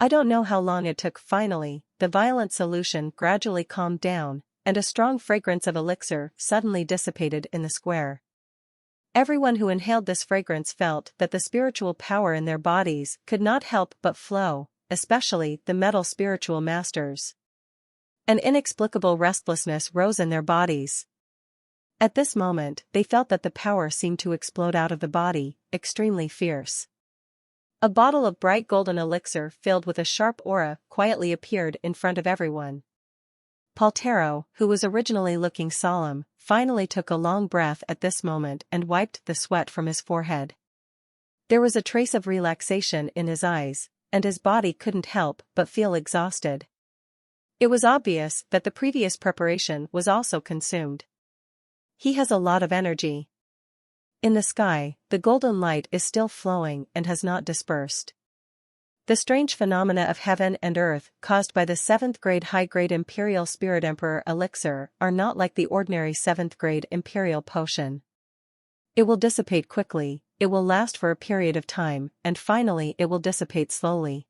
Speaker 1: I don't know how long it took. Finally, the violent solution gradually calmed down, and a strong fragrance of elixir suddenly dissipated in the square. Everyone who inhaled this fragrance felt that the spiritual power in their bodies could not help but flow, especially the metal spiritual masters. An inexplicable restlessness rose in their bodies. At this moment, they felt that the power seemed to explode out of the body, extremely fierce. A bottle of bright golden elixir filled with a sharp aura quietly appeared in front of everyone. Paltero, who was originally looking solemn, finally took a long breath at this moment and wiped the sweat from his forehead. There was a trace of relaxation in his eyes, and his body couldn't help but feel exhausted. It was obvious that the previous preparation was also consumed. He has a lot of energy. In the sky, the golden light is still flowing and has not dispersed. The strange phenomena of heaven and earth caused by the 7th grade high-grade Imperial Spirit Emperor elixir are not like the ordinary 7th grade Imperial potion. It will dissipate quickly, it will last for a period of time, and finally it will dissipate slowly.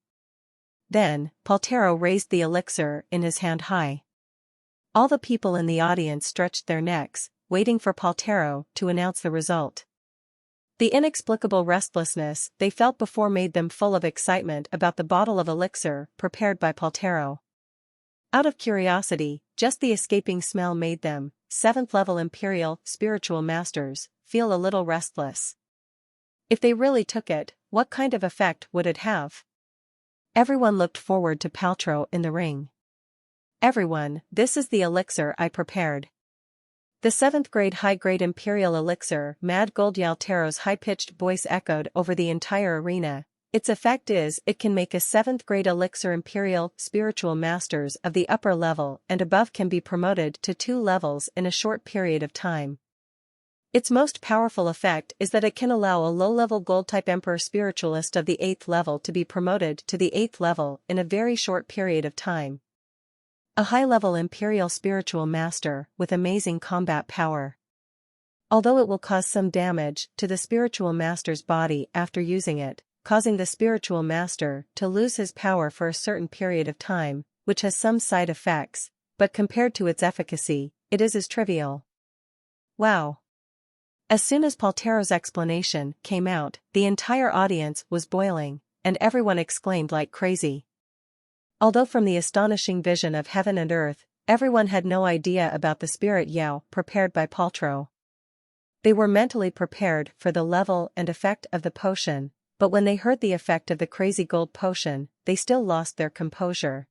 Speaker 1: Then, Paltero raised the elixir in his hand high. All the people in the audience stretched their necks, waiting for Paltero to announce the result. The inexplicable restlessness they felt before made them full of excitement about the bottle of elixir prepared by Paltero. Out of curiosity, just the escaping smell made them, 7th level Imperial spiritual masters, feel a little restless. If they really took it, what kind of effect would it have? Everyone looked forward to Paltero in the ring. Everyone, this is the elixir I prepared. The 7th grade high-grade Imperial elixir, Mad Gold Yaltero's high-pitched voice echoed over the entire arena. Its effect is, it can make a 7th grade elixir Imperial spiritual masters of the upper level and above can be promoted to 2 levels in a short period of time. Its most powerful effect is that it can allow a low-level gold-type Emperor spiritualist of the 8th level to be promoted to the 8th level in a very short period of time. A high-level Imperial spiritual master with amazing combat power. Although it will cause some damage to the spiritual master's body after using it, causing the spiritual master to lose his power for a certain period of time, which has some side effects, but compared to its efficacy, it is as trivial. Wow! As soon as Paltero's explanation came out, the entire audience was boiling, and everyone exclaimed like crazy. Although from the astonishing vision of heaven and earth, everyone had no idea about the spirit Yao prepared by Paltero. They were mentally prepared for the level and effect of the potion, but when they heard the effect of the crazy gold potion, they still lost their composure.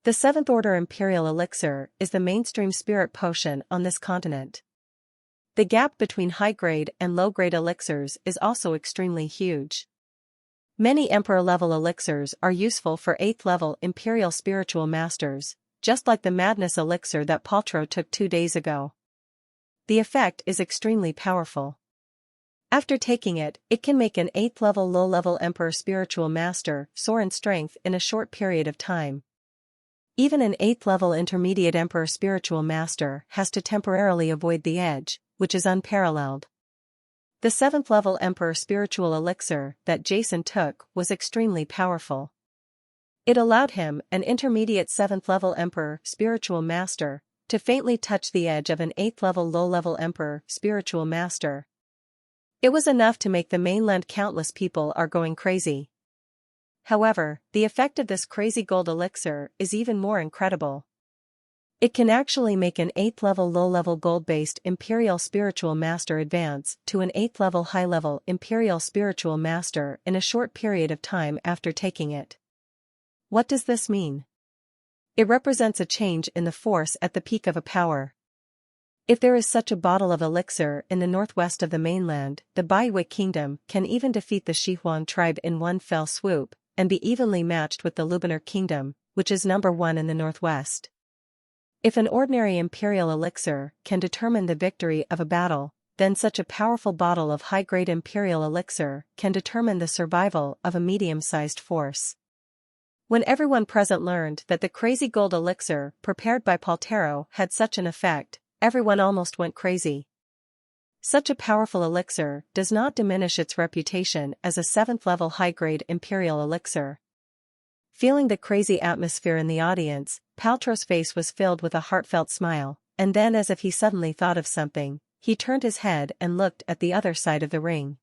Speaker 1: The 7th Order Imperial Elixir is the mainstream spirit potion on this continent. The gap between high-grade and low-grade elixirs is also extremely huge. Many Emperor-level elixirs are useful for 8th-level Imperial spiritual masters, just like the Madness elixir that Paltero took 2 days ago. The effect is extremely powerful. After taking it, it can make an 8th-level low-level Emperor spiritual master soar in strength in a short period of time. Even an 8th-level intermediate Emperor spiritual master has to temporarily avoid the edge, which is unparalleled. The 7th level Emperor spiritual elixir that Jason took was extremely powerful. It allowed him, an intermediate 7th level Emperor spiritual master, to faintly touch the edge of an 8th level low-level Emperor spiritual master. It was enough to make the mainland countless people are going crazy. However, the effect of this crazy gold elixir is even more incredible. It can actually make an 8th level low-level gold-based Imperial spiritual master advance to an 8th level high-level Imperial spiritual master in a short period of time after taking it. What does this mean? It represents a change in the force at the peak of a power. If there is such a bottle of elixir in the northwest of the mainland, the Baihui kingdom can even defeat the Shihuan tribe in one fell swoop, and be evenly matched with the Lubanar kingdom, which is number 1 in the northwest. If an ordinary Imperial elixir can determine the victory of a battle, then such a powerful bottle of high-grade Imperial elixir can determine the survival of a medium-sized force. When everyone present learned that the crazy gold elixir prepared by Paltero had such an effect, everyone almost went crazy. Such a powerful elixir does not diminish its reputation as a 7th-level high-grade imperial elixir. Feeling the crazy atmosphere in the audience, Paltrow's face was filled with a heartfelt smile, and then as if he suddenly thought of something, he turned his head and looked at the other side of the ring.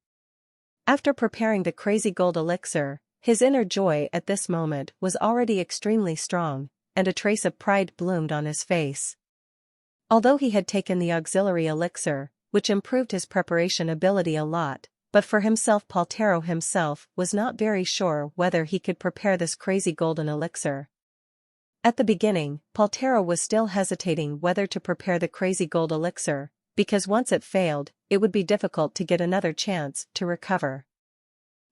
Speaker 1: After preparing the crazy gold elixir, his inner joy at this moment was already extremely strong, and a trace of pride bloomed on his face. Although he had taken the auxiliary elixir, which improved his preparation ability a lot, but for himself Paltero himself was not very sure whether he could prepare this crazy golden elixir. At the beginning, Paltero was still hesitating whether to prepare the crazy gold elixir, because once it failed, it would be difficult to get another chance to recover.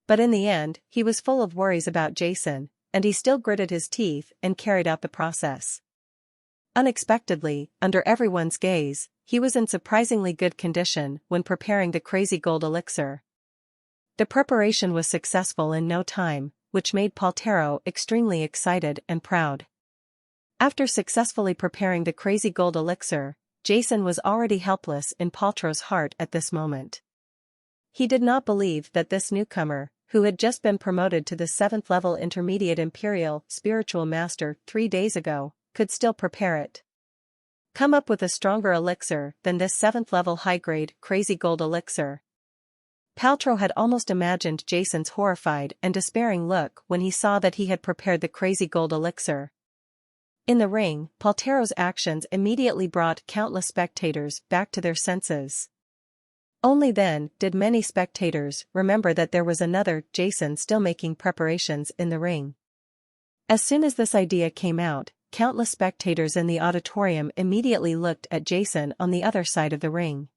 Speaker 1: But in the end, he was full of worries about Jason, and he still gritted his teeth and carried out the process. Unexpectedly, under everyone's gaze, he was in surprisingly good condition when preparing the crazy gold elixir. The preparation was successful in no time, which made Paltero extremely excited and proud. After successfully preparing the crazy gold elixir, Jason was already helpless in Paltrow's heart at this moment. He did not believe that this newcomer, who had just been promoted to the 7th-level intermediate imperial spiritual master 3 days ago, could still prepare it. Come up with a stronger elixir than this 7th-level high-grade crazy gold elixir. Paltrow had almost imagined Jason's horrified and despairing look when he saw that he had prepared the crazy gold elixir. In the ring, Paltero's actions immediately brought countless spectators back to their senses. Only then did many spectators remember that there was another Jason still making preparations in the ring. As soon as this idea came out, countless spectators in the auditorium immediately looked at Jason on the other side of the ring.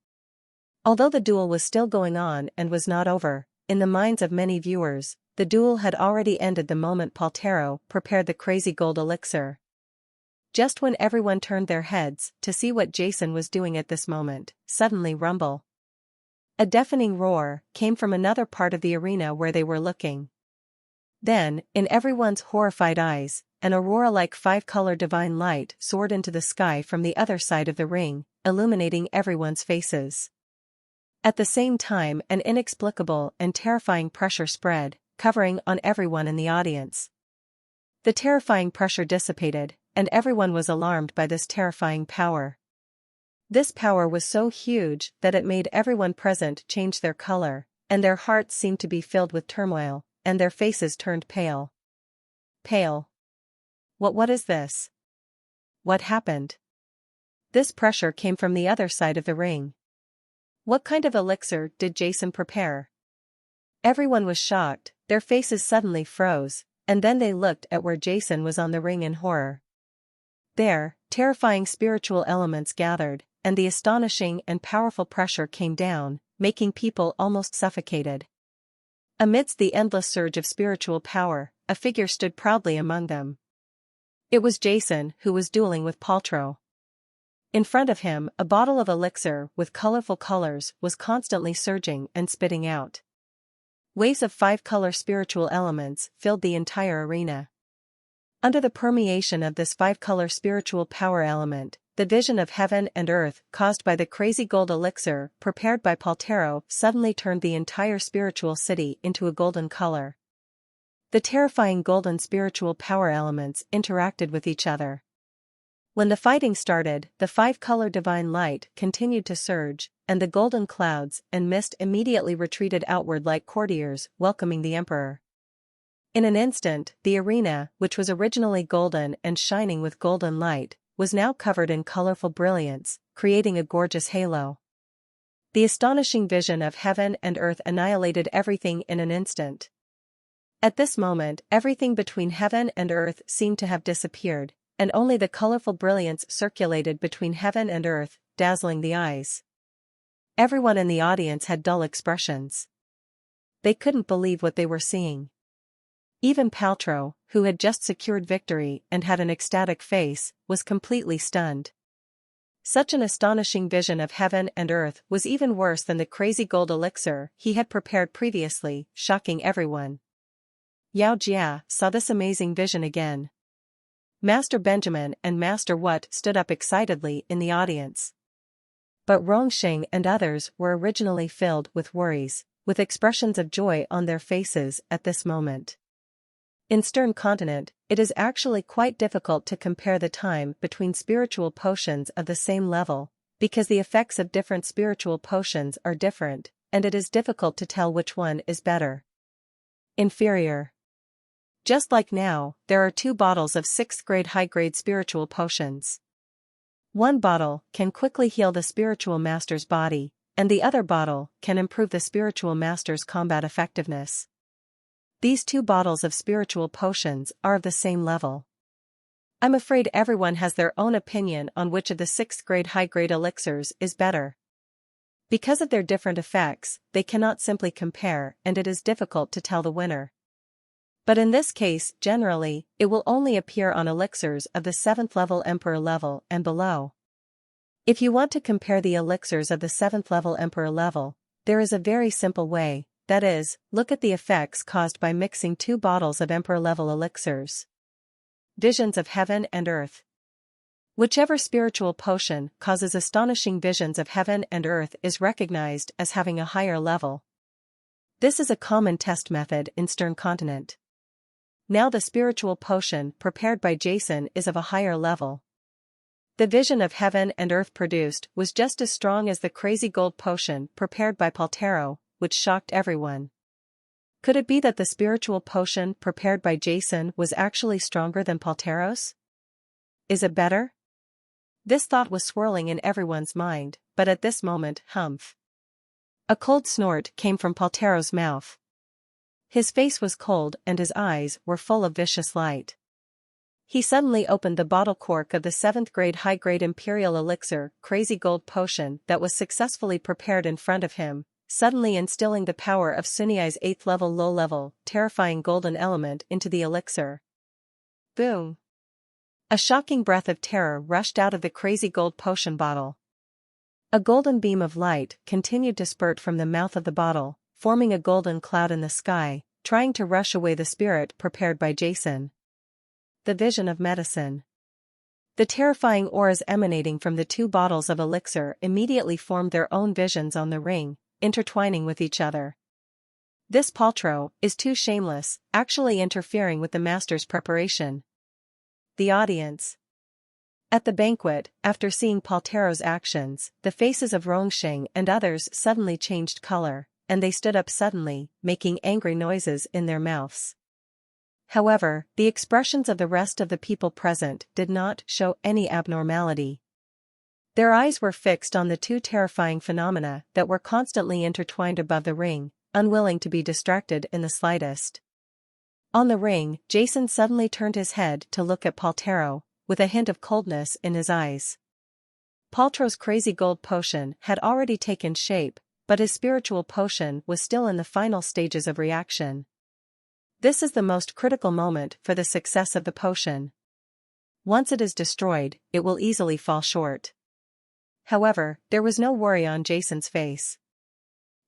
Speaker 1: Although the duel was still going on and was not over, in the minds of many viewers, the duel had already ended the moment Paltero prepared the crazy gold elixir. Just when everyone turned their heads to see what Jason was doing at this moment, suddenly rumble. A deafening roar came from another part of the arena where they were looking. Then, in everyone's horrified eyes, an aurora-like 5-color divine light soared into the sky from the other side of the ring, illuminating everyone's faces. At the same time, an inexplicable and terrifying pressure spread, covering on everyone in the audience. The terrifying pressure dissipated, and everyone was alarmed by this terrifying power. This power was so huge that it made everyone present change their color, and their hearts seemed to be filled with turmoil, and their faces turned pale. Pale. What is this? What happened? This pressure came from the other side of the ring. What kind of elixir did Jason prepare? Everyone was shocked, their faces suddenly froze, and then they looked at where Jason was on the ring in horror. There, terrifying spiritual elements gathered, and the astonishing and powerful pressure came down, making people almost suffocated. Amidst the endless surge of spiritual power, a figure stood proudly among them. It was Jason who was dueling with Paltrow. In front of him, a bottle of elixir with colorful colors was constantly surging and spitting out. Waves of 5-color spiritual elements filled the entire arena. Under the permeation of this 5-color spiritual power element, the vision of heaven and earth caused by the crazy gold elixir prepared by Paltero suddenly turned the entire spiritual city into a golden color. The terrifying golden spiritual power elements interacted with each other. When the fighting started, the 5-color divine light continued to surge, and the golden clouds and mist immediately retreated outward like courtiers welcoming the emperor. In an instant, the arena, which was originally golden and shining with golden light, was now covered in colorful brilliance, creating a gorgeous halo. The astonishing vision of heaven and earth annihilated everything in an instant. At this moment, everything between heaven and earth seemed to have disappeared, and only the colorful brilliance circulated between heaven and earth, dazzling the eyes. Everyone in the audience had dull expressions. They couldn't believe what they were seeing. Even Paltrow, who had just secured victory and had an ecstatic face, was completely stunned. Such an astonishing vision of heaven and earth was even worse than the crazy gold elixir he had prepared previously, shocking everyone. Yao Jia saw this amazing vision again. Master Benjamin and Master Wat stood up excitedly in the audience. But Rongsheng and others were originally filled with worries, with expressions of joy on their faces at this moment. In Stern Continent, it is actually quite difficult to compare the time between spiritual potions of the same level, because the effects of different spiritual potions are different, and it is difficult to tell which one is better. Inferior. Just like now, there are 2 bottles of 6th grade high-grade spiritual potions. One bottle can quickly heal the spiritual master's body, and the other bottle can improve the spiritual master's combat effectiveness. These 2 bottles of spiritual potions are of the same level. I'm afraid everyone has their own opinion on which of the 6th grade high-grade elixirs is better. Because of their different effects, they cannot simply compare, and it is difficult to tell the winner. But in this case, generally, it will only appear on elixirs of the 7th level Emperor level and below. If you want to compare the elixirs of the 7th level Emperor level, there is a very simple way, that is, look at the effects caused by mixing 2 bottles of Emperor level elixirs. Visions of heaven and earth. Whichever spiritual potion causes astonishing visions of heaven and earth is recognized as having a higher level. This is a common test method in Stern Continent. Now the spiritual potion prepared by Jason is of a higher level. The vision of heaven and earth produced was just as strong as the crazy gold potion prepared by Paltero, which shocked everyone. Could it be that the spiritual potion prepared by Jason was actually stronger than Paltero's? Is it better? This thought was swirling in everyone's mind, but at this moment, humph. A cold snort came from Paltero's mouth. His face was cold and his eyes were full of vicious light. He suddenly opened the bottle cork of the 7th grade high-grade Imperial Elixir crazy gold potion that was successfully prepared in front of him, suddenly instilling the power of Suniai's 8th level low-level, terrifying golden element into the elixir. Boom! A shocking breath of terror rushed out of the crazy gold potion bottle. A golden beam of light continued to spurt from the mouth of the bottle, forming a golden cloud in the sky, trying to rush away the spirit prepared by Jason. The vision of medicine. The terrifying auras emanating from the 2 bottles of elixir immediately formed their own visions on the ring, intertwining with each other. This Paltro is too shameless, actually interfering with the master's preparation. The audience. At the banquet, after seeing Paltero's actions, the faces of Rongsheng and others suddenly changed color, and they stood up suddenly, making angry noises in their mouths. However, the expressions of the rest of the people present did not show any abnormality. Their eyes were fixed on the 2 terrifying phenomena that were constantly intertwined above the ring, unwilling to be distracted in the slightest. On the ring, Jason suddenly turned his head to look at Paltero, with a hint of coldness in his eyes. Paltero's crazy gold potion had already taken shape, but his spiritual potion was still in the final stages of reaction. This is the most critical moment for the success of the potion. Once it is destroyed, it will easily fall short. However, there was no worry on Jason's face.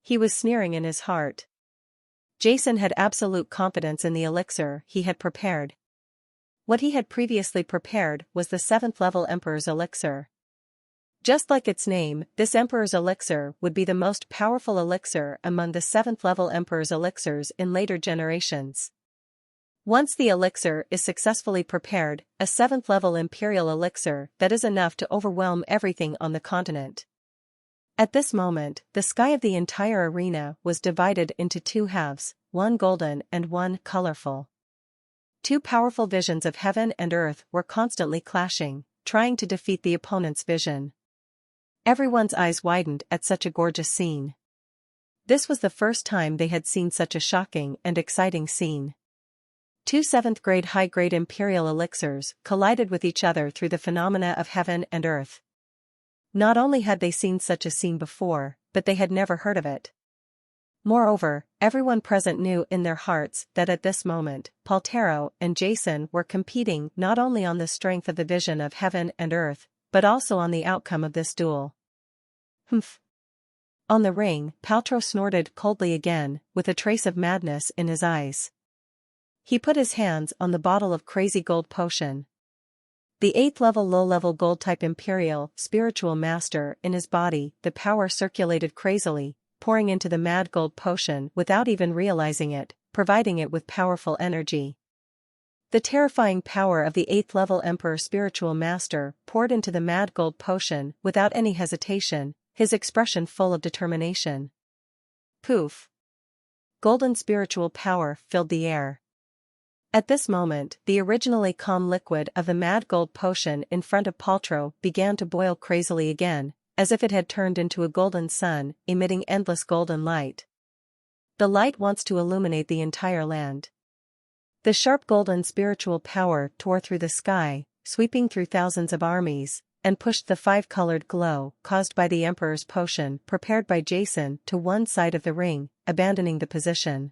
Speaker 1: He was sneering in his heart. Jason had absolute confidence in the elixir he had prepared. What he had previously prepared was the 7th level Emperor's elixir. Just like its name, this Emperor's elixir would be the most powerful elixir among the 7th level Emperor's elixirs in later generations. Once the elixir is successfully prepared, a 7th level Imperial elixir that is enough to overwhelm everything on the continent. At this moment, the sky of the entire arena was divided into 2 halves, one golden and one colorful. 2 powerful visions of heaven and earth were constantly clashing, trying to defeat the opponent's vision. Everyone's eyes widened at such a gorgeous scene. This was the first time they had seen such a shocking and exciting scene. 2 7th grade high-grade Imperial elixirs collided with each other through the phenomena of heaven and earth. Not only had they seen such a scene before, but they had never heard of it. Moreover, everyone present knew in their hearts that at this moment, Paltero and Jason were competing not only on the strength of the vision of heaven and earth, but also on the outcome of this duel. Humph. On the ring, Paltero snorted coldly again, with a trace of madness in his eyes. He put his hands on the bottle of crazy gold potion. The 8th level low-level gold-type imperial, spiritual master in his body, the power circulated crazily, pouring into the mad gold potion without even realizing it, providing it with powerful energy. The terrifying power of the 8th level Emperor spiritual master poured into the mad gold potion without any hesitation, his expression full of determination. Poof! Golden spiritual power filled the air. At this moment, the originally calm liquid of the mad gold potion in front of Paltrow began to boil crazily again, as if it had turned into a golden sun, emitting endless golden light. The light wants to illuminate the entire land. The sharp golden spiritual power tore through the sky, sweeping through thousands of armies, and pushed the 5-colored glow caused by the Emperor's potion prepared by Jason to one side of the ring, abandoning the position.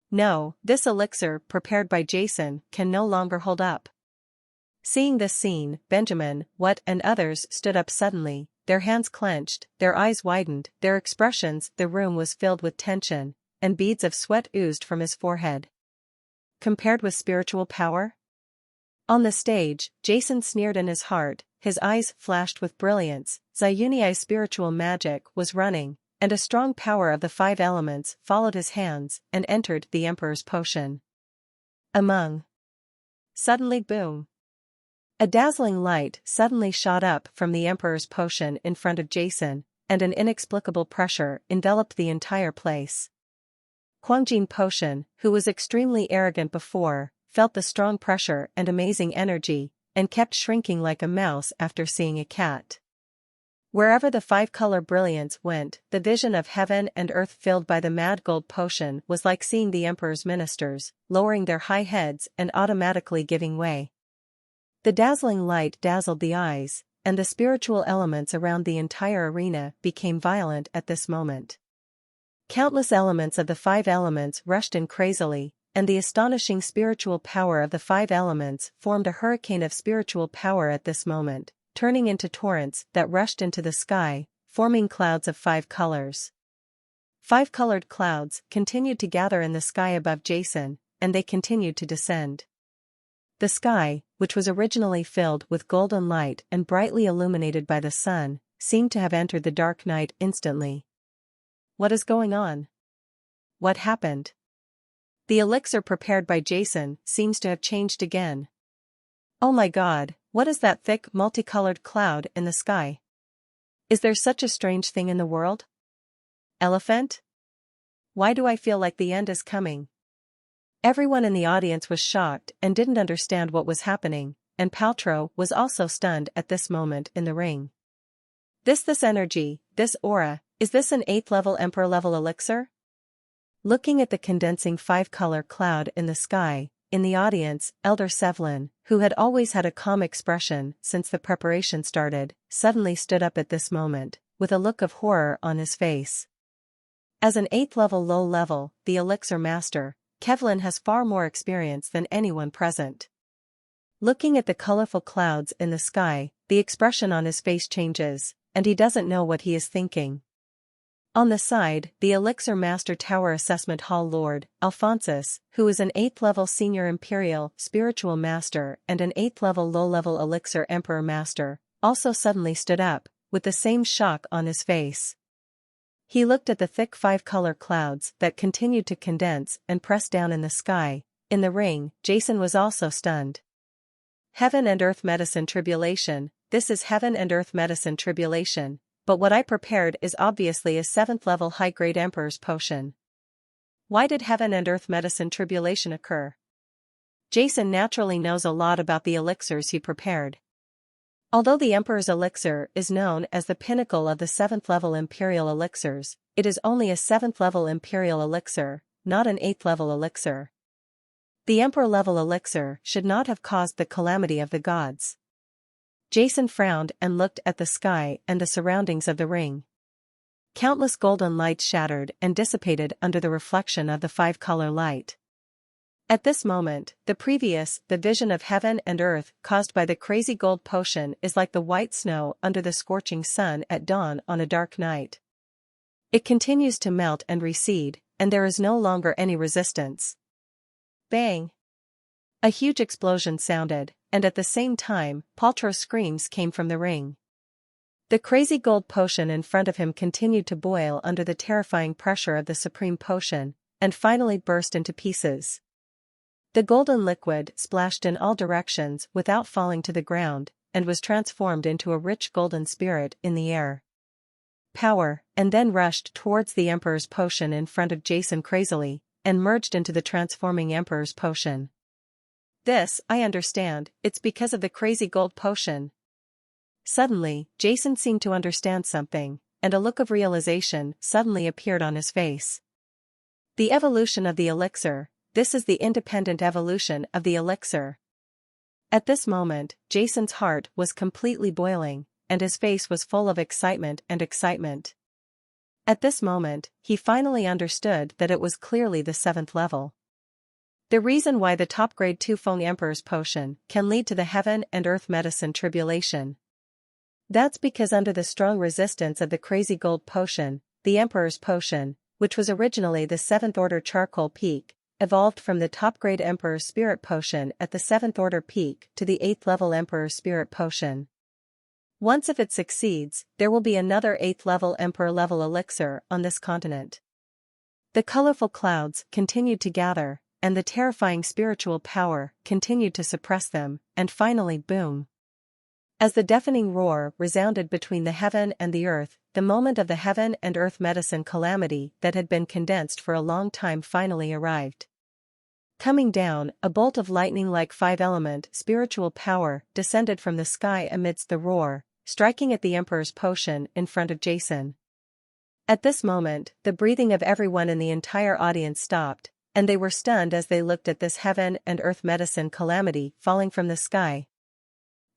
Speaker 1: No, this elixir prepared by Jason can no longer hold up. Seeing this scene, Benjamin, What and others stood up suddenly, their hands clenched, their eyes widened, their expressions. The room was filled with tension, and beads of sweat oozed from his forehead. Compared with spiritual power? On the stage, Jason sneered in his heart, his eyes flashed with brilliance. Zayuniai's spiritual magic was running, and a strong power of the 5 elements followed his hands and entered the Emperor's potion. Suddenly boom! A dazzling light suddenly shot up from the Emperor's potion in front of Jason, and an inexplicable pressure enveloped the entire place. Huangjin Potion, who was extremely arrogant before, felt the strong pressure and amazing energy, and kept shrinking like a mouse after seeing a cat. Wherever the 5-color brilliance went, the vision of heaven and earth filled by the mad gold potion was like seeing the Emperor's ministers, lowering their high heads and automatically giving way. The dazzling light dazzled the eyes, and the spiritual elements around the entire arena became violent at this moment. Countless elements of the 5 elements rushed in crazily, and the astonishing spiritual power of the 5 elements formed a hurricane of spiritual power at this moment, turning into torrents that rushed into the sky, forming clouds of 5 colors. 5-colored clouds continued to gather in the sky above Jason, and they continued to descend. The sky, which was originally filled with golden light and brightly illuminated by the sun, seemed to have entered the dark night instantly. What is going on? What happened? The elixir prepared by Jason seems to have changed again. Oh my God, what is that thick, multicolored cloud in the sky? Is there such a strange thing in the world? Elephant? Why do I feel like the end is coming? Everyone in the audience was shocked and didn't understand what was happening, and Paltrow was also stunned at this moment in the ring. This energy, this aura, is this an 8th level Emperor level elixir? Looking at the condensing 5-color cloud in the sky, in the audience, Elder Sevlin, who had always had a calm expression since the preparation started, suddenly stood up at this moment, with a look of horror on his face. As an 8th level low level, the elixir master, Kevlin has far more experience than anyone present. Looking at the colorful clouds in the sky, the expression on his face changes, and he doesn't know what he is thinking. On the side, the Elixir Master Tower Assessment Hall Lord, Alphonsus, who is an 8th level Senior Imperial Spiritual Master and an 8th level low-level Elixir Emperor Master, also suddenly stood up, with the same shock on his face. He looked at the thick 5-color clouds that continued to condense and press down in the sky. In the ring, Jason was also stunned. Heaven and Earth Medicine Tribulation. This is Heaven and Earth Medicine Tribulation, but what I prepared is obviously a 7th level high-grade Emperor's Potion. Why did Heaven and Earth Medicine Tribulation occur? Jason naturally knows a lot about the elixirs he prepared. Although the Emperor's Elixir is known as the pinnacle of the 7th level Imperial Elixirs, it is only a 7th level Imperial Elixir, not an 8th level Elixir. The Emperor level Elixir should not have caused the calamity of the gods. Jason frowned and looked at the sky and the surroundings of the ring. Countless golden lights shattered and dissipated under the reflection of the 5-color light. At this moment, the vision of heaven and earth caused by the crazy gold potion is like the white snow under the scorching sun at dawn on a dark night. It continues to melt and recede, and there is no longer any resistance. Bang! A huge explosion sounded, and at the same time, Paltrow's screams came from the ring. The crazy gold potion in front of him continued to boil under the terrifying pressure of the supreme potion, and finally burst into pieces. The golden liquid splashed in all directions without falling to the ground, and was transformed into a rich golden spirit in the air. Power, and then rushed towards the Emperor's potion in front of Jason crazily, and merged into the transforming Emperor's potion. This, I understand, it's because of the crazy gold potion. Suddenly, Jason seemed to understand something, and a look of realization suddenly appeared on his face. The evolution of the elixir, this is the independent evolution of the elixir. At this moment, Jason's heart was completely boiling, and his face was full of excitement and excitement. At this moment, he finally understood that it was clearly the 7th level. The reason why the top-grade 2-phone Emperor's potion can lead to the heaven and earth medicine tribulation. That's because under the strong resistance of the crazy gold potion, the Emperor's potion, which was originally the 7th order charcoal peak, evolved from the top-grade Emperor's spirit potion at the 7th order peak to the 8th level Emperor's spirit potion. Once if it succeeds, there will be another 8th level Emperor level elixir on this continent. The colorful clouds continued to gather, and the terrifying spiritual power continued to suppress them, and finally boom. As the deafening roar resounded between the heaven and the earth, the moment of the heaven and earth medicine calamity that had been condensed for a long time finally arrived. Coming down, a bolt of lightning like 5-element spiritual power descended from the sky amidst the roar, striking at the Emperor's potion in front of Jason. At this moment, the breathing of everyone in the entire audience stopped, and they were stunned as they looked at this heaven and earth medicine calamity falling from the sky.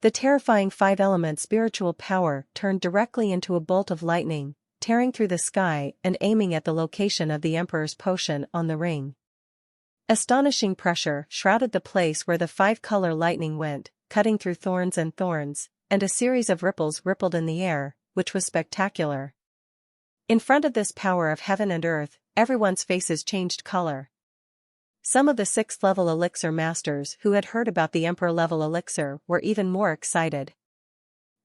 Speaker 1: The terrifying 5-element spiritual power turned directly into a bolt of lightning, tearing through the sky and aiming at the location of the Emperor's potion on the ring. Astonishing pressure shrouded the place where the 5-color lightning went, cutting through thorns, and a series of ripples rippled in the air, which was spectacular. In front of this power of heaven and earth, everyone's faces changed color. Some of the 6th level elixir masters who had heard about the Emperor level elixir were even more excited.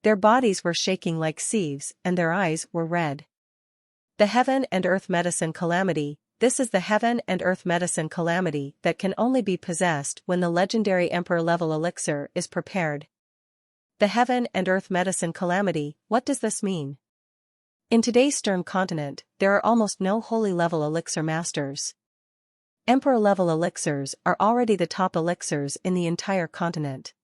Speaker 1: Their bodies were shaking like sieves and their eyes were red. The heaven and earth medicine calamity, this is the heaven and earth medicine calamity that can only be possessed when the legendary Emperor level elixir is prepared. The heaven and earth medicine calamity, what does this mean? In today's stern continent, there are almost no holy level elixir masters. Emperor-level elixirs are already the top elixirs in the entire continent.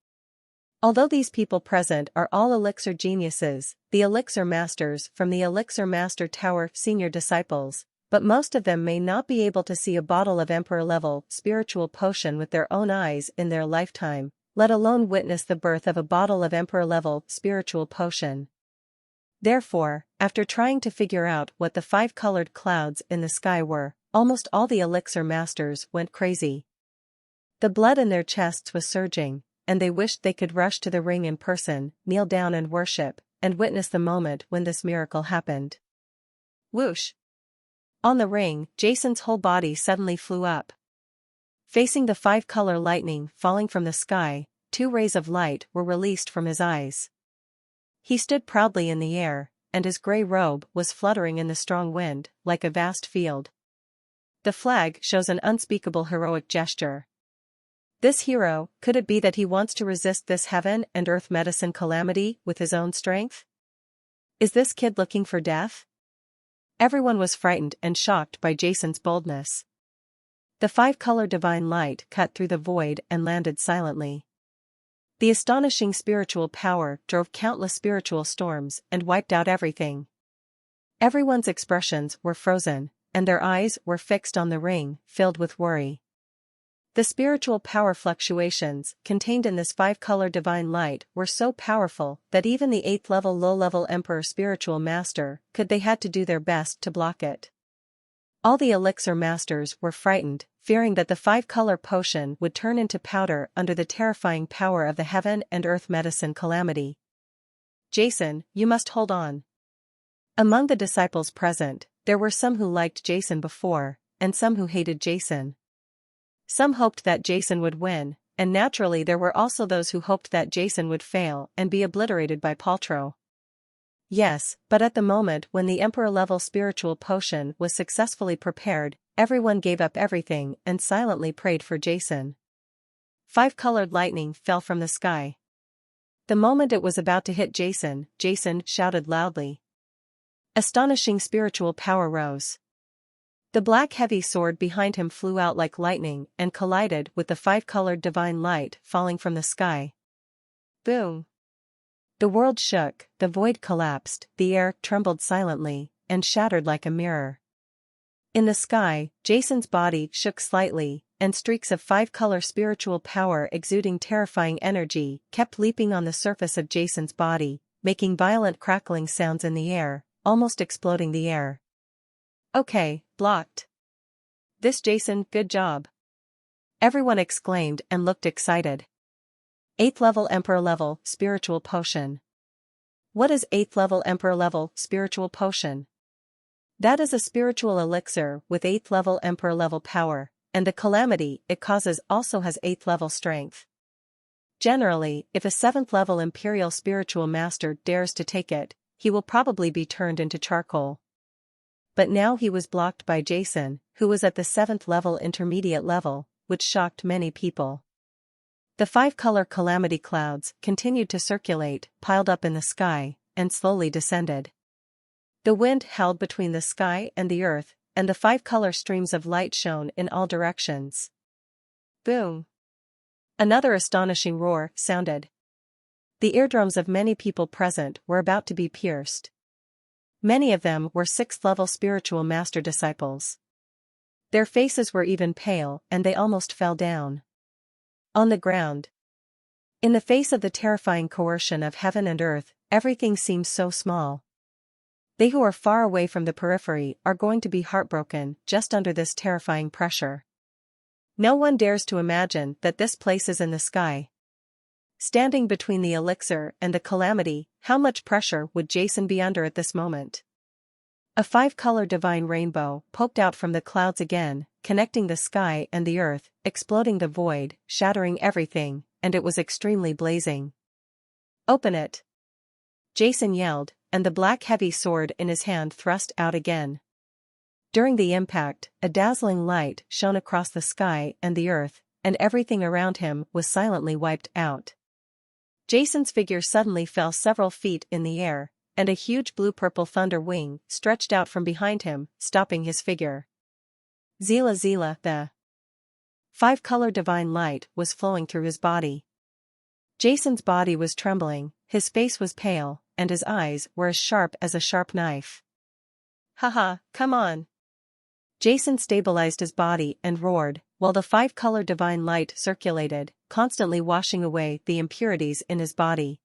Speaker 1: Although these people present are all elixir geniuses, the elixir masters from the Elixir Master Tower senior disciples, but most of them may not be able to see a bottle of Emperor-level spiritual potion with their own eyes in their lifetime, let alone witness the birth of a bottle of Emperor-level spiritual potion. Therefore, after trying to figure out what the 5-colored clouds in the sky were, almost all the elixir masters went crazy. The blood in their chests was surging, and they wished they could rush to the ring in person, kneel down and worship, and witness the moment when this miracle happened. Whoosh! On the ring, Jason's whole body suddenly flew up. Facing the 5-color lightning falling from the sky, 2 rays of light were released from his eyes. He stood proudly in the air, and his gray robe was fluttering in the strong wind, like a vast field. The flag shows an unspeakable heroic gesture. This hero, could it be that he wants to resist this heaven and earth medicine calamity with his own strength? Is this kid looking for death? Everyone was frightened and shocked by Jason's boldness. The 5-color divine light cut through the void and landed silently. The astonishing spiritual power drove countless spiritual storms and wiped out everything. Everyone's expressions were frozen, and their eyes were fixed on the ring, filled with worry. The spiritual power fluctuations contained in this 5-color divine light were so powerful that even the 8th-level low-level Emperor spiritual master they had to do their best to block it. All the elixir masters were frightened, fearing that the 5-color potion would turn into powder under the terrifying power of the heaven and earth medicine calamity. Jason, you must hold on. Among the disciples present, there were some who liked Jason before, and some who hated Jason. Some hoped that Jason would win, and naturally there were also those who hoped that Jason would fail and be obliterated by Paltrow. Yes, but at the moment when the Emperor-level spiritual potion was successfully prepared, everyone gave up everything and silently prayed for Jason. 5-colored lightning fell from the sky. The moment it was about to hit Jason, Jason shouted loudly. Astonishing spiritual power rose. The black heavy sword behind him flew out like lightning and collided with the 5-colored divine light falling from the sky. Boom! The world shook, the void collapsed, the air trembled silently, and shattered like a mirror. In the sky, Jason's body shook slightly, and streaks of 5-color spiritual power exuding terrifying energy kept leaping on the surface of Jason's body, making violent crackling sounds in the air, almost exploding the air. Okay, blocked. This Jason, good job. Everyone exclaimed and looked excited. 8th level Emperor level spiritual potion. What is 8th level Emperor level spiritual potion? That is a spiritual elixir with 8th level Emperor level power, and the calamity it causes also has 8th level strength. Generally, if a 7th level Imperial spiritual master dares to take it, he will probably be turned into charcoal. But now he was blocked by Jason, who was at the 7th level intermediate level, which shocked many people. The 5-color calamity clouds continued to circulate, piled up in the sky, and slowly descended. The wind howled between the sky and the earth, and the 5-color streams of light shone in all directions. Boom! Another astonishing roar sounded. The eardrums of many people present were about to be pierced. Many of them were 6th level spiritual master disciples. Their faces were even pale and they almost fell down. On the ground. In the face of the terrifying coercion of heaven and earth, everything seems so small. They who are far away from the periphery are going to be heartbroken just under this terrifying pressure. No one dares to imagine that this place is in the sky. Standing between the elixir and the calamity, how much pressure would Jason be under at this moment? A 5-color divine rainbow poked out from the clouds again, connecting the sky and the earth, exploding the void, shattering everything, and it was extremely blazing. Open it! Jason yelled, and the black heavy sword in his hand thrust out again. During the impact, a dazzling light shone across the sky and the earth, and everything around him was silently wiped out. Jason's figure suddenly fell several feet in the air, and a huge blue-purple thunder wing stretched out from behind him, stopping his figure. Zila Zila, the 5-color divine light was flowing through his body. Jason's body was trembling, his face was pale, and his eyes were as sharp as a sharp knife. Haha, come on! Jason stabilized his body and roared, while the 5-color divine light circulated, constantly washing away the impurities in his body.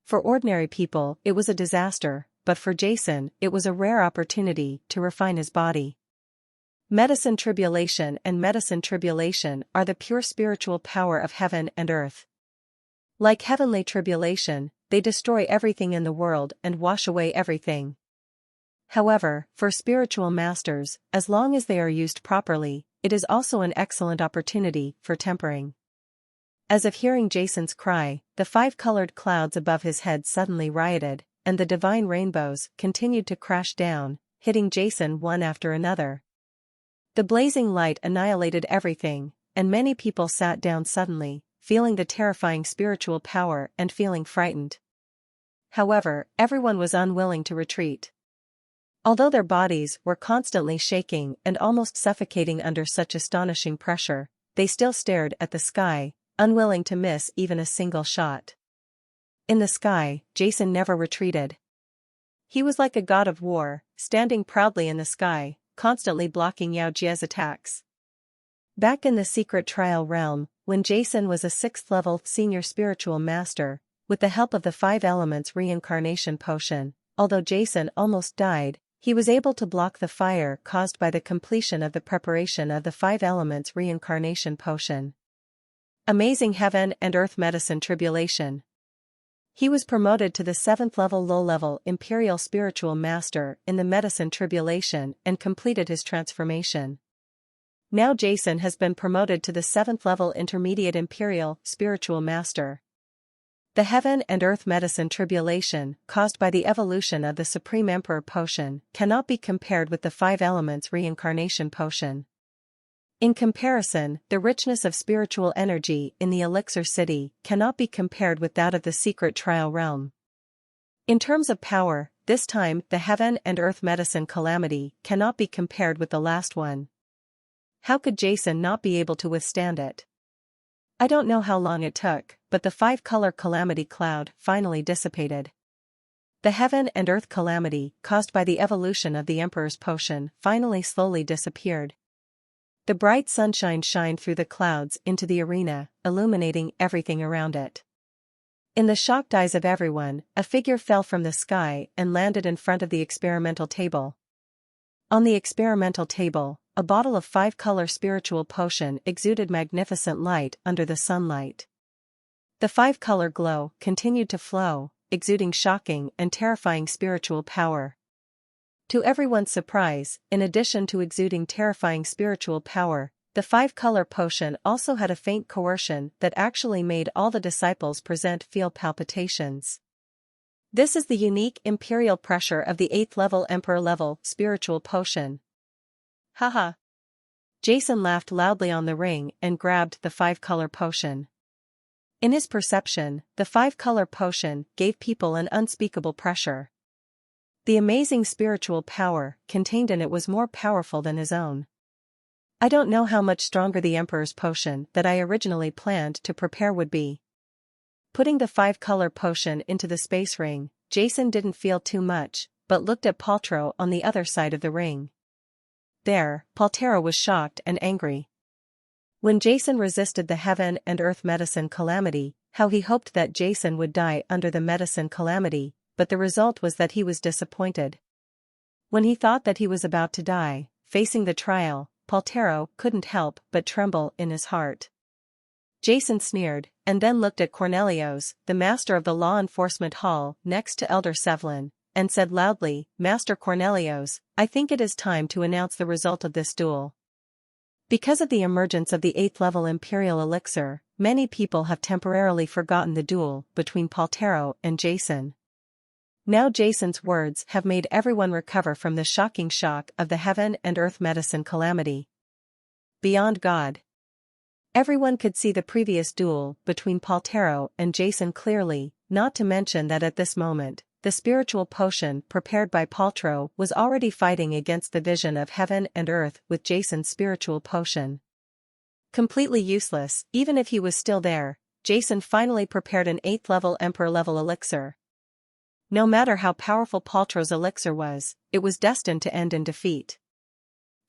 Speaker 1: For ordinary people, it was a disaster, but for Jason, it was a rare opportunity to refine his body. Medicine tribulation and medicine tribulation are the pure spiritual power of heaven and earth. Like heavenly tribulation, they destroy everything in the world and wash away everything. However, for spiritual masters, as long as they are used properly, it is also an excellent opportunity for tempering. As if hearing Jason's cry, the 5-colored clouds above his head suddenly rioted, and the divine rainbows continued to crash down, hitting Jason one after another. The blazing light annihilated everything, and many people sat down suddenly, feeling the terrifying spiritual power and feeling frightened. However, everyone was unwilling to retreat. Although their bodies were constantly shaking and almost suffocating under such astonishing pressure, they still stared at the sky, unwilling to miss even a single shot. In the sky, Jason never retreated. He was like a god of war, standing proudly in the sky, constantly blocking Yao Jie's attacks. Back in the secret trial realm, when Jason was a 6th level senior spiritual master, with the help of the 5 elements reincarnation potion, although Jason almost died, he was able to block the fire caused by the completion of the preparation of the 5 elements reincarnation potion. Amazing heaven and earth medicine tribulation. He was promoted to the 7th level low-level Imperial Spiritual Master in the medicine tribulation and completed his transformation. Now Jason has been promoted to the 7th level intermediate imperial spiritual master. The heaven and earth medicine tribulation, caused by the evolution of the Supreme Emperor potion, cannot be compared with the 5 elements reincarnation potion. In comparison, the richness of spiritual energy in the elixir city cannot be compared with that of the secret trial realm. In terms of power, this time the heaven and earth medicine calamity cannot be compared with the last one. How could Jason not be able to withstand it? I don't know how long it took, but the 5-color calamity cloud finally dissipated. The heaven and earth calamity, caused by the evolution of the Emperor's potion, finally slowly disappeared. The bright sunshine shined through the clouds into the arena, illuminating everything around it. In the shocked eyes of everyone, a figure fell from the sky and landed in front of the experimental table. On the experimental table, a bottle of 5-color spiritual potion exuded magnificent light under the sunlight. The 5-color glow continued to flow, exuding shocking and terrifying spiritual power. To everyone's surprise, in addition to exuding terrifying spiritual power, the 5-color potion also had a faint coercion that actually made all the disciples present feel palpitations. This is the unique imperial pressure of the 8th level emperor level spiritual potion. Haha. Jason laughed loudly on the ring and grabbed the 5-color potion. In his perception, the 5-color potion gave people an unspeakable pressure. The amazing spiritual power contained in it was more powerful than his own. I don't know how much stronger the Emperor's potion that I originally planned to prepare would be. Putting the 5-color potion into the space ring, Jason didn't feel too much, but looked at Paltrow on the other side of the ring. There, Paltrow was shocked and angry. When Jason resisted the heaven and earth medicine calamity, how he hoped that Jason would die under the medicine calamity, but the result was that he was disappointed. When he thought that he was about to die, facing the trial, Paltrow couldn't help but tremble in his heart. Jason sneered, and then looked at Cornelius, the master of the law enforcement hall next to Elder Sevlin, and said loudly, "Master Cornelius, I think it is time to announce the result of this duel." Because of the emergence of the 8th level Imperial elixir, many people have temporarily forgotten the duel between Paltrow and Jason. Now Jason's words have made everyone recover from the shocking shock of the heaven and earth medicine calamity. Beyond God. Everyone could see the previous duel between Paltrow and Jason clearly, not to mention that at this moment, the spiritual potion prepared by Paltrow was already fighting against the vision of heaven and earth with Jason's spiritual potion. Completely useless, even if he was still there, Jason finally prepared an 8th level emperor level elixir. No matter how powerful Paltrow's elixir was, it was destined to end in defeat.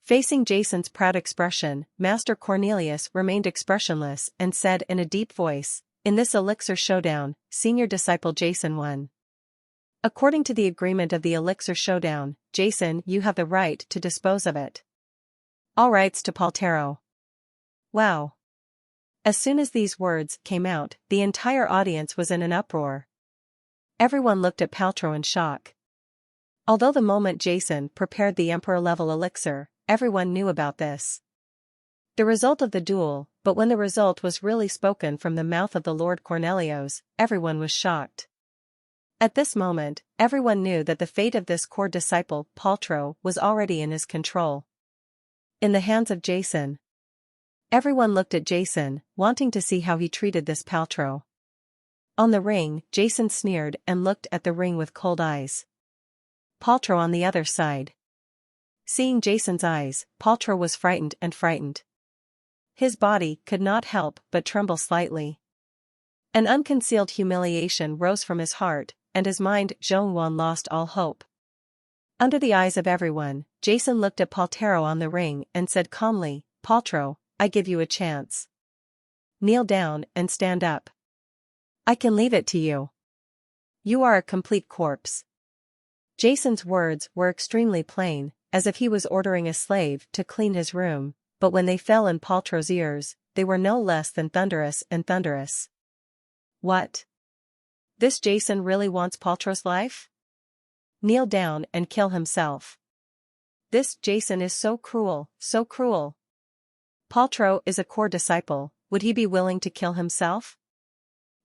Speaker 1: Facing Jason's proud expression, Master Cornelius remained expressionless and said in a deep voice, "In this elixir showdown, senior disciple Jason won. According to the agreement of the elixir showdown, Jason, you have the right to dispose of it." All rights to Paltrow. Wow. As soon as these words came out, the entire audience was in an uproar. Everyone looked at Paltrow in shock. Although the moment Jason prepared the emperor-level elixir, everyone knew about this. The result of the duel, but when the result was really spoken from the mouth of the Lord Cornelius, everyone was shocked. At this moment, everyone knew that the fate of this core disciple, Paltrow, was already in his control. In the hands of Jason. Everyone looked at Jason, wanting to see how he treated this Paltrow. On the ring, Jason sneered and looked at the ring with cold eyes. Paltrow on the other side. Seeing Jason's eyes, Paltrow was frightened. His body could not help but tremble slightly. An unconcealed humiliation rose from his heart, and his mind Zhongwan lost all hope. Under the eyes of everyone, Jason looked at Paltrow on the ring and said calmly, "Paltrow, I give you a chance. Kneel down and stand up. I can leave it to you. You are a complete corpse." Jason's words were extremely plain, as if he was ordering a slave to clean his room, but when they fell in Paltrow's ears, they were no less than thunderous and thunderous. What? This Jason really wants Paltrow's life? Kneel down and kill himself. This Jason is so cruel, so cruel. Paltrow is a core disciple, would he be willing to kill himself?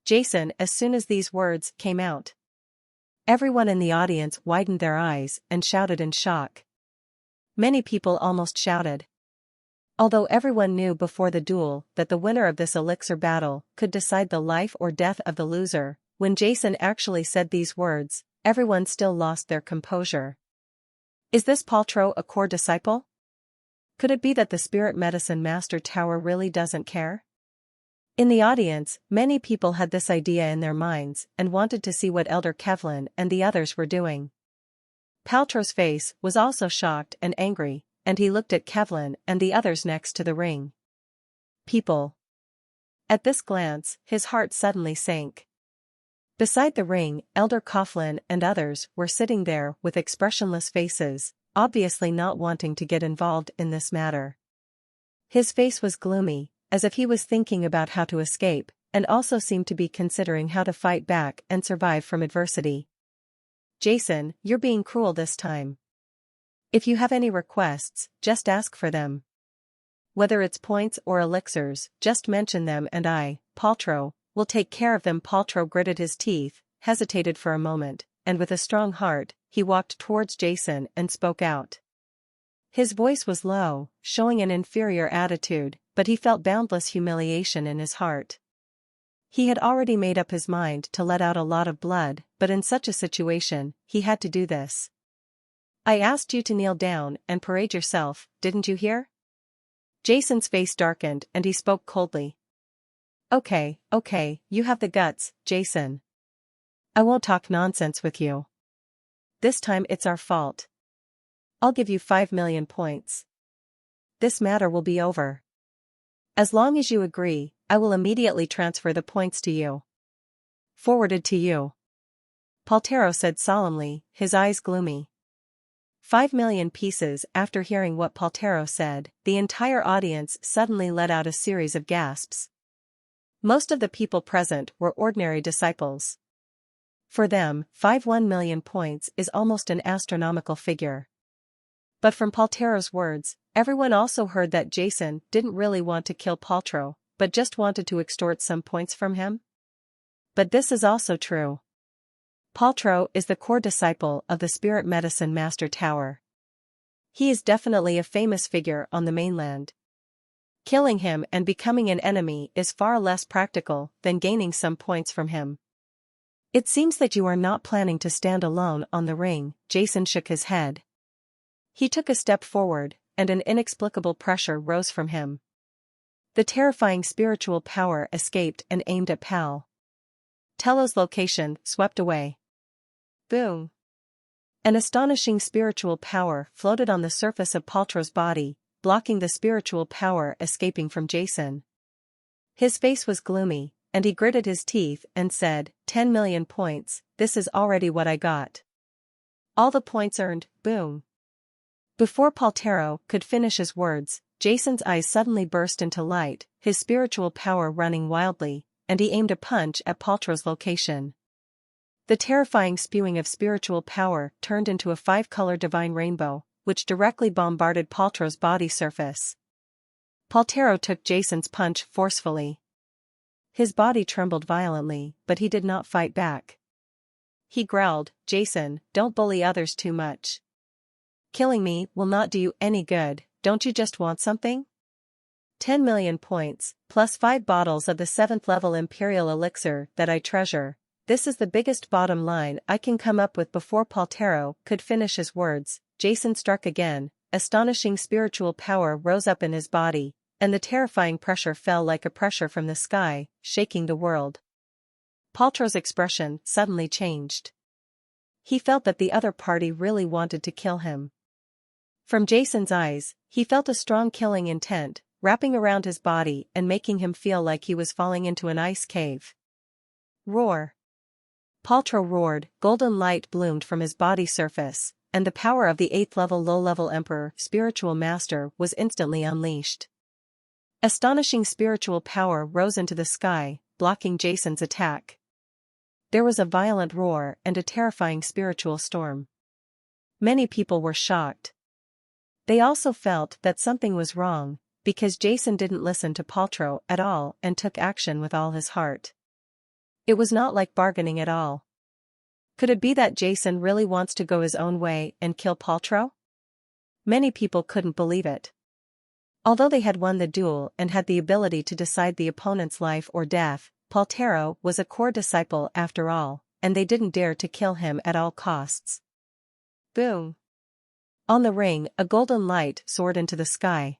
Speaker 1: Jason, as soon as these words came out. Everyone in the audience widened their eyes and shouted in shock. Many people almost shouted. Although everyone knew before the duel that the winner of this elixir battle could decide the life or death of the loser, when Jason actually said these words, everyone still lost their composure. Is this Paltrow a core disciple? Could it be that the spirit medicine master tower really doesn't care? In the audience, many people had this idea in their minds and wanted to see what Elder Kevlin and the others were doing. Paltrow's face was also shocked and angry, and he looked at Kevlin and the others next to the ring. People. At this glance, his heart suddenly sank. Beside the ring, Elder Coughlin and others were sitting there with expressionless faces, obviously not wanting to get involved in this matter. His face was gloomy, as if he was thinking about how to escape, and also seemed to be considering how to fight back and survive from adversity. Jason, you're being cruel this time. If you have any requests, just ask for them. Whether it's points or elixirs, just mention them and I, Paltrow, will take care of them. Paltrow gritted his teeth, hesitated for a moment, and with a strong heart, he walked towards Jason and spoke out. His voice was low, showing an inferior attitude, but he felt boundless humiliation in his heart. He had already made up his mind to let out a lot of blood, but in such a situation, he had to do this. I asked you to kneel down and parade yourself, didn't you hear? Jason's face darkened and he spoke coldly. Okay, you have the guts, Jason. I won't talk nonsense with you. This time it's our fault. I'll give you 5 million points. This matter will be over. As long as you agree, I will immediately transfer the points to you. Forwarded to you. Paltrow said solemnly, his eyes gloomy. 5 million pieces. After hearing what Paltrow said, the entire audience suddenly let out a series of gasps. Most of the people present were ordinary disciples. For them, 1 million points is almost an astronomical figure. But from Paltrow's words, everyone also heard that Jason didn't really want to kill Paltrow, but just wanted to extort some points from him. But this is also true. Paltrow is the core disciple of the Spirit Medicine Master Tower. He is definitely a famous figure on the mainland. Killing him and becoming an enemy is far less practical than gaining some points from him. It seems that you are not planning to stand alone on the ring. Jason shook his head. He took a step forward, and an inexplicable pressure rose from him. The terrifying spiritual power escaped and aimed at Pal. Tello's location swept away. Boom! An astonishing spiritual power floated on the surface of Paltrow's body, blocking the spiritual power escaping from Jason. His face was gloomy, and he gritted his teeth and said, 10 million points, this is already what I got. All the points earned, boom. Before Paltrow could finish his words, Jason's eyes suddenly burst into light, his spiritual power running wildly, and he aimed a punch at Paltrow's location. The terrifying spewing of spiritual power turned into a 5-color divine rainbow, which directly bombarded Paltrow's body surface. Paltrow took Jason's punch forcefully. His body trembled violently, but he did not fight back. He growled, Jason, don't bully others too much. Killing me will not do you any good, don't you just want something? 10 million points, plus 5 bottles of the 7th level Imperial elixir that I treasure. This is the biggest bottom line I can come up with. Before Paltrow could finish his words, Jason struck again. Astonishing spiritual power rose up in his body, and the terrifying pressure fell like a pressure from the sky, shaking the world. Paltrow's expression suddenly changed. He felt that the other party really wanted to kill him. From Jason's eyes, he felt a strong killing intent, wrapping around his body and making him feel like he was falling into an ice cave. Roar! Paltrow roared, golden light bloomed from his body surface, and the power of the 8th level low-level Emperor spiritual master was instantly unleashed. Astonishing spiritual power rose into the sky, blocking Jason's attack. There was a violent roar and a terrifying spiritual storm. Many people were shocked. They also felt that something was wrong, because Jason didn't listen to Paltrow at all and took action with all his heart. It was not like bargaining at all. Could it be that Jason really wants to go his own way and kill Paltrow? Many people couldn't believe it. Although they had won the duel and had the ability to decide the opponent's life or death, Paltrow was a core disciple after all, and they didn't dare to kill him at all costs. Boom! On the ring, a golden light soared into the sky.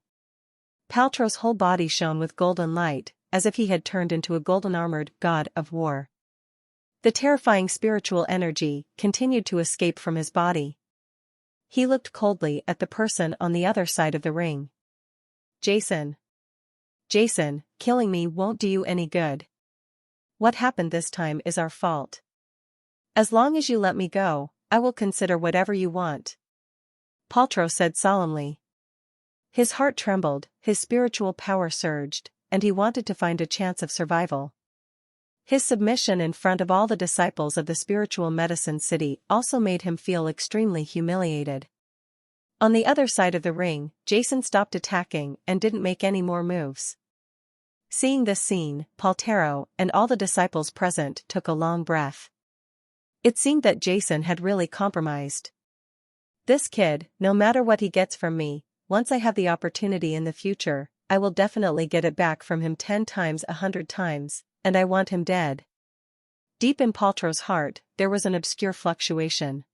Speaker 1: Paltrow's whole body shone with golden light, as if he had turned into a golden-armored god of war. The terrifying spiritual energy continued to escape from his body. He looked coldly at the person on the other side of the ring. Jason. Jason, killing me won't do you any good. What happened this time is our fault. As long as you let me go, I will consider whatever you want. Paltrow said solemnly. His heart trembled, his spiritual power surged, and he wanted to find a chance of survival. His submission in front of all the disciples of the spiritual medicine city also made him feel extremely humiliated. On the other side of the ring, Jason stopped attacking and didn't make any more moves. Seeing this scene, Paltrow and all the disciples present took a long breath. It seemed that Jason had really compromised. This kid, no matter what he gets from me, once I have the opportunity in the future, I will definitely get it back from him 10 times 100 times, and I want him dead. Deep in Paltrow's heart, there was an obscure fluctuation.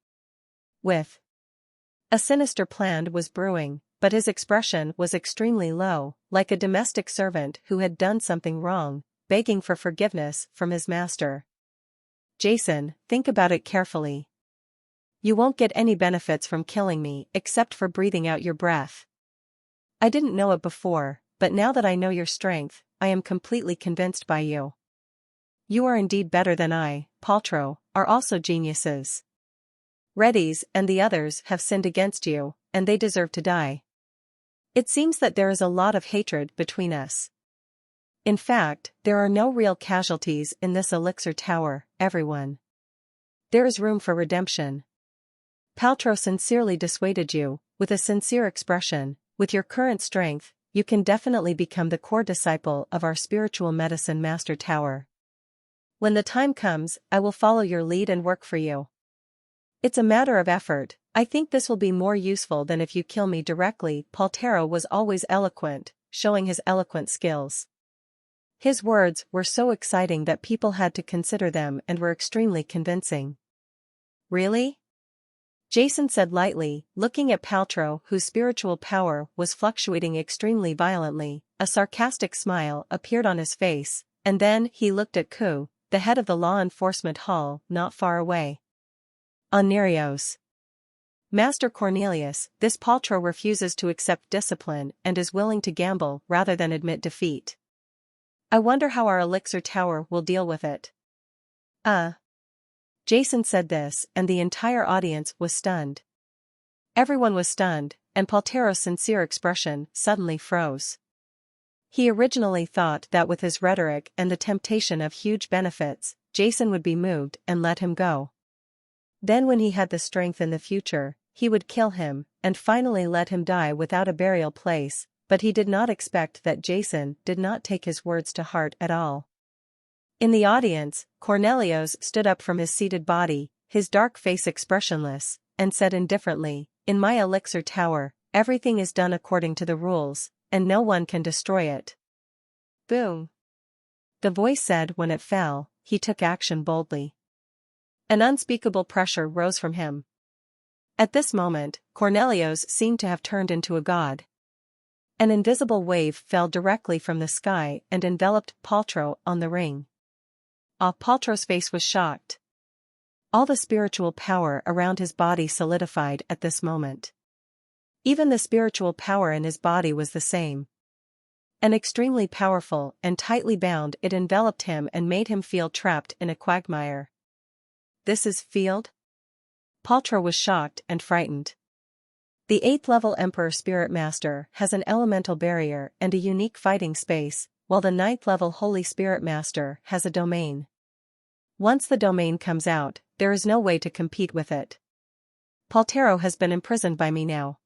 Speaker 1: With a sinister plan was brewing, but his expression was extremely low, like a domestic servant who had done something wrong, begging for forgiveness from his master. Jason, think about it carefully. You won't get any benefits from killing me except for breathing out your breath. I didn't know it before, but now that I know your strength, I am completely convinced by you. You are indeed better than I, Paltrow, are also geniuses. Reddies and the others have sinned against you, and they deserve to die. It seems that there is a lot of hatred between us. In fact, there are no real casualties in this elixir tower, everyone. There is room for redemption. Paltrow sincerely dissuaded you, with a sincere expression, with your current strength, you can definitely become the core disciple of our spiritual medicine master tower. When the time comes, I will follow your lead and work for you. It's a matter of effort. I think this will be more useful than if you kill me directly. Paltrow was always eloquent, showing his eloquent skills. His words were so exciting that people had to consider them and were extremely convincing. Really? Jason said lightly, looking at Paltrow, whose spiritual power was fluctuating extremely violently. A sarcastic smile appeared on his face, and then he looked at Ku, the head of the law enforcement hall, not far away. Onerios. Master Cornelius, this Paltrow refuses to accept discipline and is willing to gamble rather than admit defeat. I wonder how our elixir tower will deal with it. Jason said this, and the entire audience was stunned. Everyone was stunned, and Paltrow's sincere expression suddenly froze. He originally thought that with his rhetoric and the temptation of huge benefits, Jason would be moved and let him go. Then when he had the strength in the future, he would kill him, and finally let him die without a burial place, but he did not expect that Jason did not take his words to heart at all. In the audience, Cornelius stood up from his seated body, his dark face expressionless, and said indifferently, "In my elixir tower, everything is done according to the rules, and no one can destroy it." Boom! The voice said when it fell, he took action boldly. An unspeakable pressure rose from him. At this moment, Cornelius seemed to have turned into a god. An invisible wave fell directly from the sky and enveloped Paltrow on the ring. Paltrow's face was shocked. All the spiritual power around his body solidified at this moment. Even the spiritual power in his body was the same. And extremely powerful and tightly bound, it enveloped him and made him feel trapped in a quagmire. This is field? Paltrow was shocked and frightened. The 8th level Emperor Spirit Master has an elemental barrier and a unique fighting space, while the 9th level Holy Spirit Master has a domain. Once the domain comes out, there is no way to compete with it. Paltrow has been imprisoned by me now.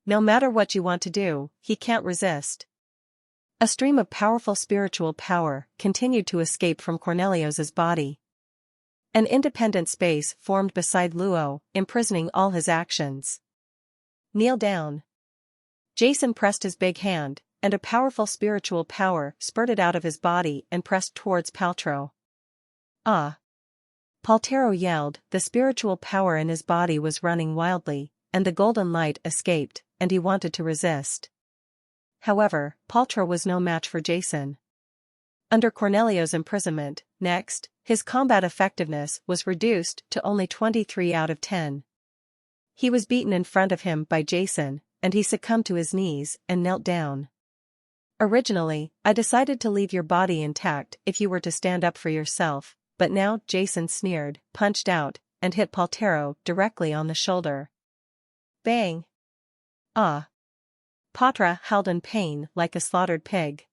Speaker 1: No matter what you want to do, he can't resist. A stream of powerful spiritual power continued to escape from Cornelius's body. An independent space formed beside Luo, imprisoning all his actions. Kneel down. Jason pressed his big hand, and a powerful spiritual power spurted out of his body and pressed towards Paltrow. Ah! Paltrow yelled. The spiritual power in his body was running wildly, and the golden light escaped, and he wanted to resist. However, Paltrow was no match for Jason. Under Cornelius's imprisonment, next, his combat effectiveness was reduced to only 23 out of 10. He was beaten in front of him by Jason, and he succumbed to his knees and knelt down. Originally, I decided to leave your body intact if you were to stand up for yourself, but now, Jason sneered, punched out, and hit Paltrow directly on the shoulder. Bang! Ah! Patra howled in pain like a slaughtered pig.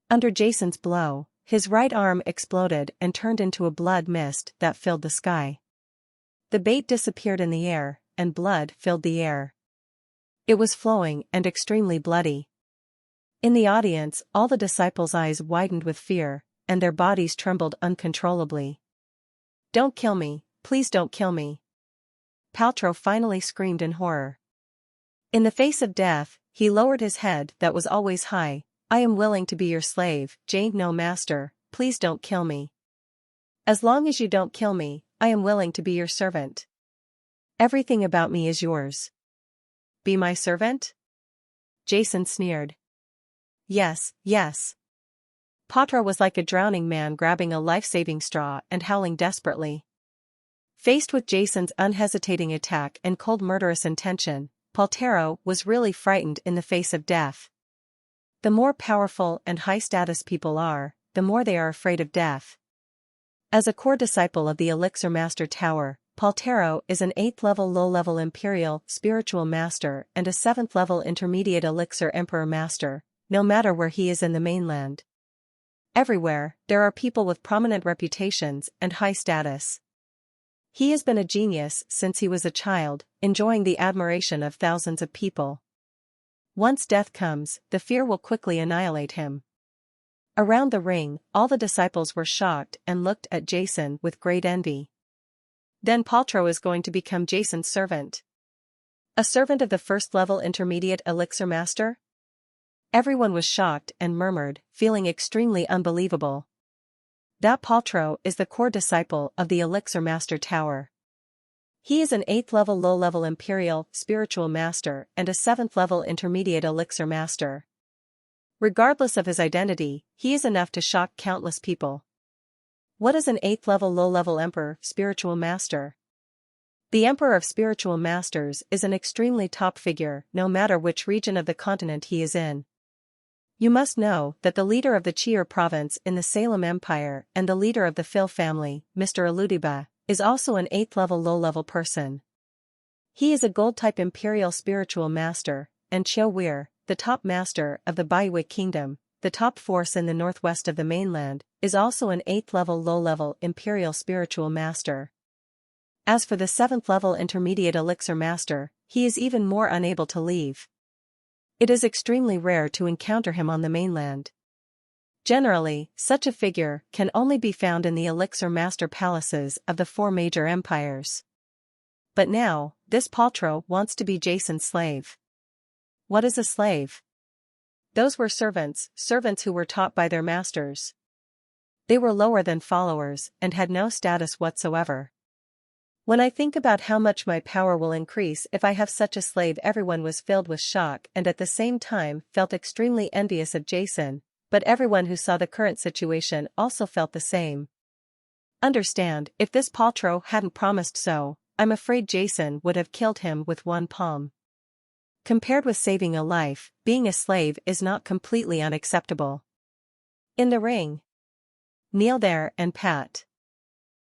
Speaker 1: Under Jason's blow, his right arm exploded and turned into a blood mist that filled the sky. The bait disappeared in the air, and blood filled the air. It was flowing and extremely bloody. In the audience, all the disciples' eyes widened with fear, and their bodies trembled uncontrollably. Don't kill me, please don't kill me. Paltrow finally screamed in horror. In the face of death, he lowered his head that was always high. I am willing to be your slave, Jane. No, master, please don't kill me. As long as you don't kill me, I am willing to be your servant. Everything about me is yours. Be my servant? Jason sneered. Yes, yes. Patra was like a drowning man grabbing a life-saving straw and howling desperately. Faced with Jason's unhesitating attack and cold murderous intention, Paltrow was really frightened in the face of death. The more powerful and high-status people are, the more they are afraid of death. As a core disciple of the Elixir Master Tower, Paltrow is an 8th-level low-level Imperial Spiritual Master and a 7th-level Intermediate Elixir Emperor Master, no matter where he is in the mainland. Everywhere, there are people with prominent reputations and high status. He has been a genius since he was a child, enjoying the admiration of thousands of people. Once death comes, the fear will quickly annihilate him. Around the ring, all the disciples were shocked and looked at Jason with great envy. Then Paltrow is going to become Jason's servant. A servant of the 1st-level Intermediate Elixir Master? Everyone was shocked and murmured, feeling extremely unbelievable. That Paltrow is the core disciple of the Elixir Master Tower. He is an 8th-level low-level Imperial Spiritual Master and a 7th-level Intermediate Elixir Master. Regardless of his identity, he is enough to shock countless people. What is an 8th-level low-level Emperor Spiritual Master? The Emperor of Spiritual Masters is an extremely top figure, no matter which region of the continent he is in. You must know that the leader of the Chi'er province in the Salem Empire and the leader of the Phil family, Mr. Eludiba, is also an 8th-level low-level person. He is a gold-type Imperial Spiritual Master, and Qiu Weir, the top master of the Baihui Kingdom, the top force in the northwest of the mainland, is also an 8th-level low-level Imperial Spiritual Master. As for the 7th-level Intermediate Elixir Master, he is even more unable to leave. It is extremely rare to encounter him on the mainland. Generally, such a figure can only be found in the Elixir Master palaces of the 4 major empires. But now, this Paltrow wants to be Jason's slave. What is a slave? Those were servants who were taught by their masters. They were lower than followers and had no status whatsoever. When I think about how much my power will increase if I have such a slave, everyone was filled with shock and at the same time felt extremely envious of Jason, but everyone who saw the current situation also felt the same. Understand, if this Paltrow hadn't promised so, I'm afraid Jason would have killed him with one palm. Compared with saving a life, being a slave is not completely unacceptable. In the ring. Kneel there and pat.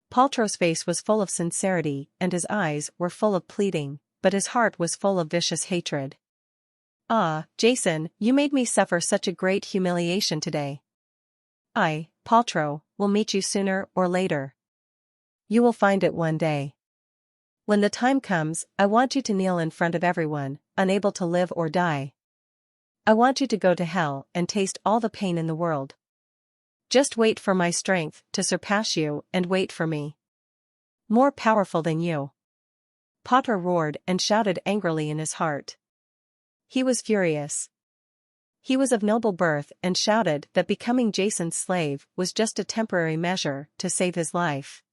Speaker 1: Paltrow's face was full of sincerity and his eyes were full of pleading, but his heart was full of vicious hatred. Ah, Jason, you made me suffer such a great humiliation today. I, Paltrow, will meet you sooner or later. You will find it one day. When the time comes, I want you to kneel in front of everyone, unable to live or die. I want you to go to hell and taste all the pain in the world. Just wait for my strength to surpass you and wait for me. More powerful than you. Potter roared and shouted angrily in his heart. He was furious. He was of noble birth and shouted that becoming Jason's slave was just a temporary measure to save his life.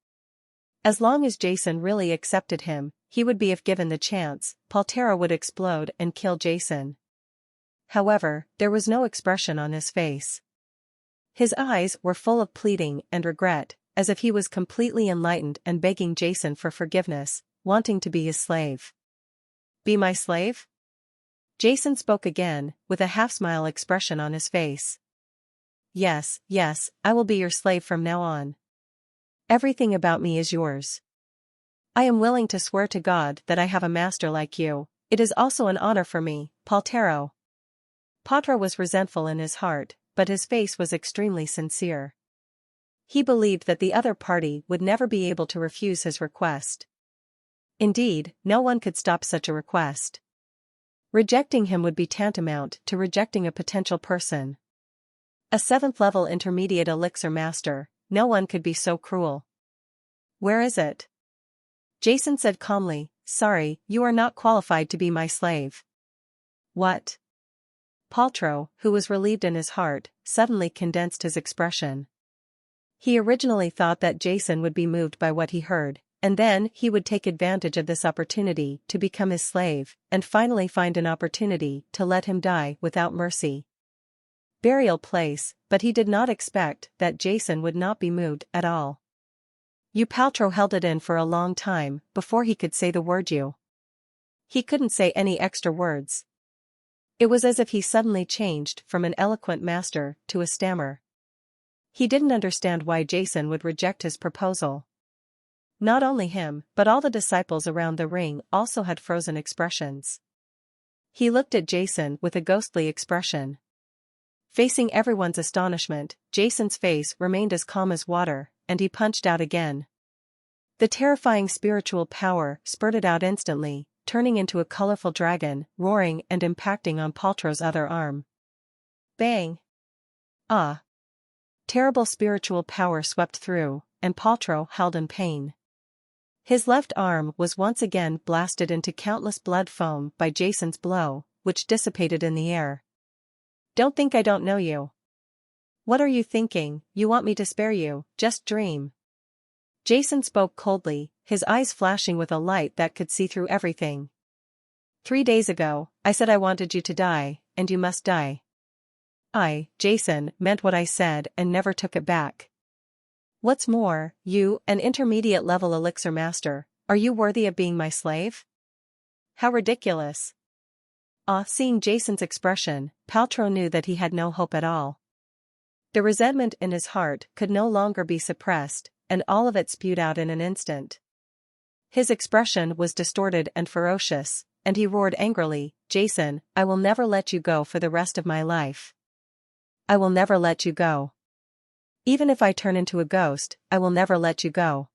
Speaker 1: As long as Jason really accepted him, he would be if given the chance. Paltero would explode and kill Jason. However, there was no expression on his face. His eyes were full of pleading and regret, as if he was completely enlightened and begging Jason for forgiveness, wanting to be his slave. Be my slave? Jason spoke again, with a half-smile expression on his face. Yes, yes, I will be your slave from now on. Everything about me is yours. I am willing to swear to God that I have a master like you. It is also an honor for me, Paltero. Potter was resentful in his heart, but his face was extremely sincere. He believed that the other party would never be able to refuse his request. Indeed, no one could stop such a request. Rejecting him would be tantamount to rejecting a potential person. A 7th-level intermediate elixir master, no one could be so cruel. Where is it? Jason said calmly, sorry, you are not qualified to be my slave. What? Paltero, who was relieved in his heart, suddenly condensed his expression. He originally thought that Jason would be moved by what he heard, and then he would take advantage of this opportunity to become his slave, and finally find an opportunity to let him die without mercy. Burial place, but he did not expect that Jason would not be moved at all. Paltero held it in for a long time before he could say the word you. He couldn't say any extra words. It was as if he suddenly changed from an eloquent master to a stammer. He didn't understand why Jason would reject his proposal. Not only him, but all the disciples around the ring also had frozen expressions. He looked at Jason with a ghostly expression. Facing everyone's astonishment, Jason's face remained as calm as water, and he punched out again. The terrifying spiritual power spurted out instantly, turning into a colorful dragon, roaring and impacting on Paltero's other arm. Bang! Ah! Terrible spiritual power swept through, and Paltero howled in pain. His left arm was once again blasted into countless blood foam by Jason's blow, which dissipated in the air. Don't think I don't know you. What are you thinking? You want me to spare you? Just dream. Jason spoke coldly, his eyes flashing with a light that could see through everything. 3 days ago, I said I wanted you to die, and you must die. I, Jason, meant what I said and never took it back. What's more, you, an intermediate-level elixir master, are you worthy of being my slave? How ridiculous. Seeing Jason's expression, Paltero knew that he had no hope at all. The resentment in his heart could no longer be suppressed, and all of it spewed out in an instant. His expression was distorted and ferocious, and he roared angrily, Jason, I will never let you go for the rest of my life. I will never let you go. Even if I turn into a ghost, I will never let you go.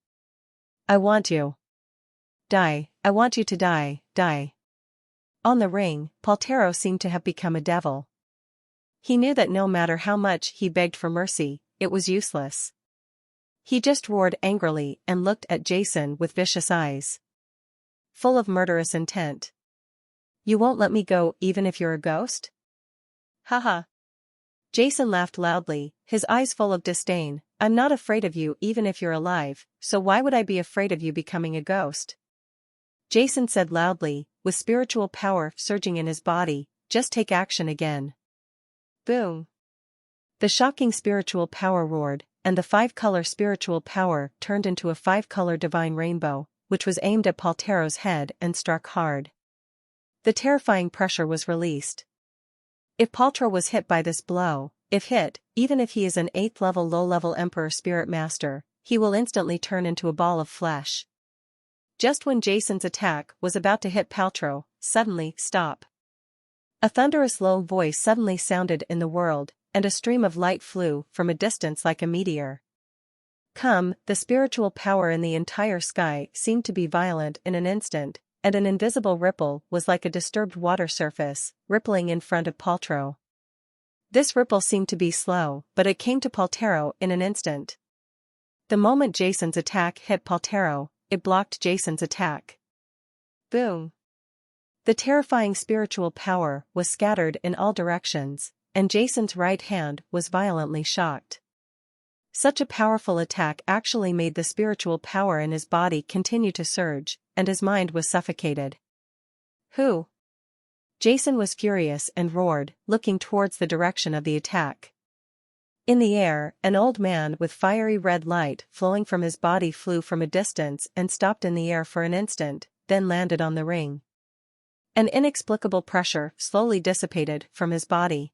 Speaker 1: I want you. Die, I want you to die, die. On the ring, Paltero seemed to have become a devil. He knew that no matter how much he begged for mercy, it was useless. He just roared angrily and looked at Jason with vicious eyes, full of murderous intent. You won't let me go even if you're a ghost? Haha. Jason laughed loudly, his eyes full of disdain. I'm not afraid of you even if you're alive, so why would I be afraid of you becoming a ghost? Jason said loudly, with spiritual power surging in his body, just take action again. Boom. The shocking spiritual power roared, and the 5-color spiritual power turned into a 5-color divine rainbow, which was aimed at Paltero's head and struck hard. The terrifying pressure was released. If Paltero was hit by this blow, if hit, even if he is an 8th-level low-level Emperor Spirit Master, he will instantly turn into a ball of flesh. Just when Jason's attack was about to hit Paltero, suddenly, stop. A thunderous low voice suddenly sounded in the world, and a stream of light flew from a distance like a meteor. The spiritual power in the entire sky seemed to be violent in an instant, and an invisible ripple was like a disturbed water surface, rippling in front of Paltrow. This ripple seemed to be slow, but it came to Paltrow in an instant. The moment Jason's attack hit Paltrow, it blocked Jason's attack. Boom! The terrifying spiritual power was scattered in all directions, and Jason's right hand was violently shocked. Such a powerful attack actually made the spiritual power in his body continue to surge, and his mind was suffocated. Who? Jason was furious and roared, looking towards the direction of the attack. In the air, an old man with fiery red light flowing from his body flew from a distance and stopped in the air for an instant, then landed on the ring. An inexplicable pressure slowly dissipated from his body.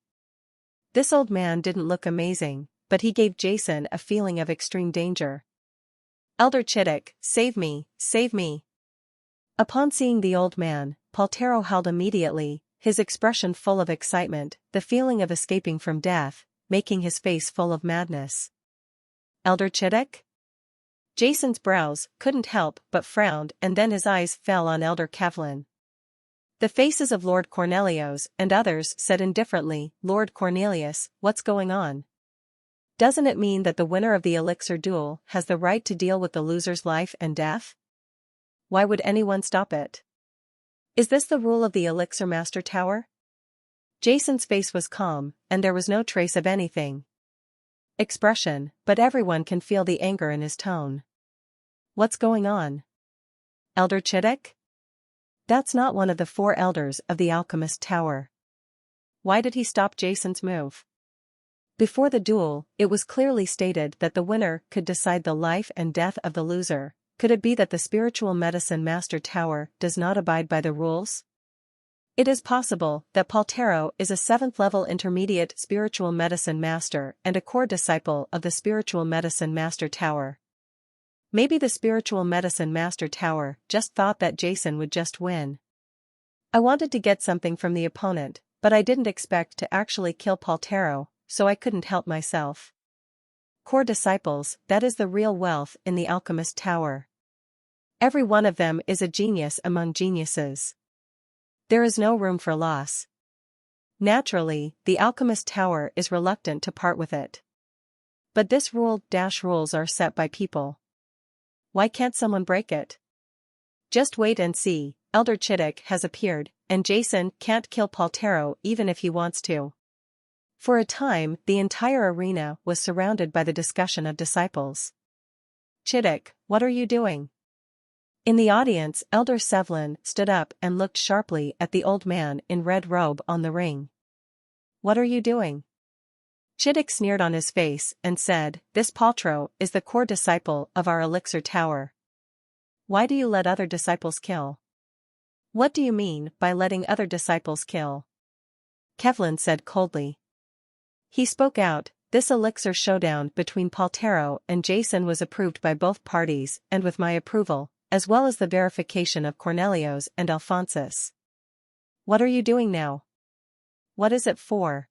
Speaker 1: This old man didn't look amazing, but he gave Jason a feeling of extreme danger. "Elder Chittick, save me, save me." Upon seeing the old man, Paltrow howled immediately, his expression full of excitement, the feeling of escaping from death, making his face full of madness. "Elder Chittick?" Jason's brows couldn't help but frowned, and then his eyes fell on Elder Kevlin. The faces of Lord Cornelius and others said indifferently, "Lord Cornelius, what's going on? Doesn't it mean that the winner of the elixir duel has the right to deal with the loser's life and death? Why would anyone stop it? Is this the rule of the elixir master tower?" Jason's face was calm, and there was no trace of anything expression, but everyone can feel the anger in his tone. "What's going on? Elder Chittick? That's not one of the 4 elders of the alchemist tower. Why did he stop Jason's move? Before the duel, it was clearly stated that the winner could decide the life and death of the loser. Could it be that the spiritual medicine master tower does not abide by the rules? It is possible that Paltrow is a 7th-level intermediate spiritual medicine master and a core disciple of the spiritual medicine master tower. Maybe the spiritual medicine master tower just thought that Jason would just win. "I wanted to get something from the opponent, but I didn't expect to actually kill Paltrow, so I couldn't help myself." Core disciples, that is the real wealth in the alchemist tower. Every one of them is a genius among geniuses. There is no room for loss. Naturally, the alchemist tower is reluctant to part with it. But this rules are set by people. Why can't someone break it? Just wait and see, Elder Chittick has appeared, and Jason can't kill Paltrow even if he wants to. For a time, the entire arena was surrounded by the discussion of disciples. "Chittick, what are you doing?" In the audience, Elder Sevlin stood up and looked sharply at the old man in red robe on the ring. "What are you doing?" Chittick sneered on his face and said, "This Paltrow is the core disciple of our elixir tower. Why do you let other disciples kill?" "What do you mean by letting other disciples kill?" Kevlin said coldly. He spoke out, "This elixir showdown between Paltrow and Jason was approved by both parties and with my approval, as well as the verification of Cornelius and Alphonsus. What are you doing now? What is it for?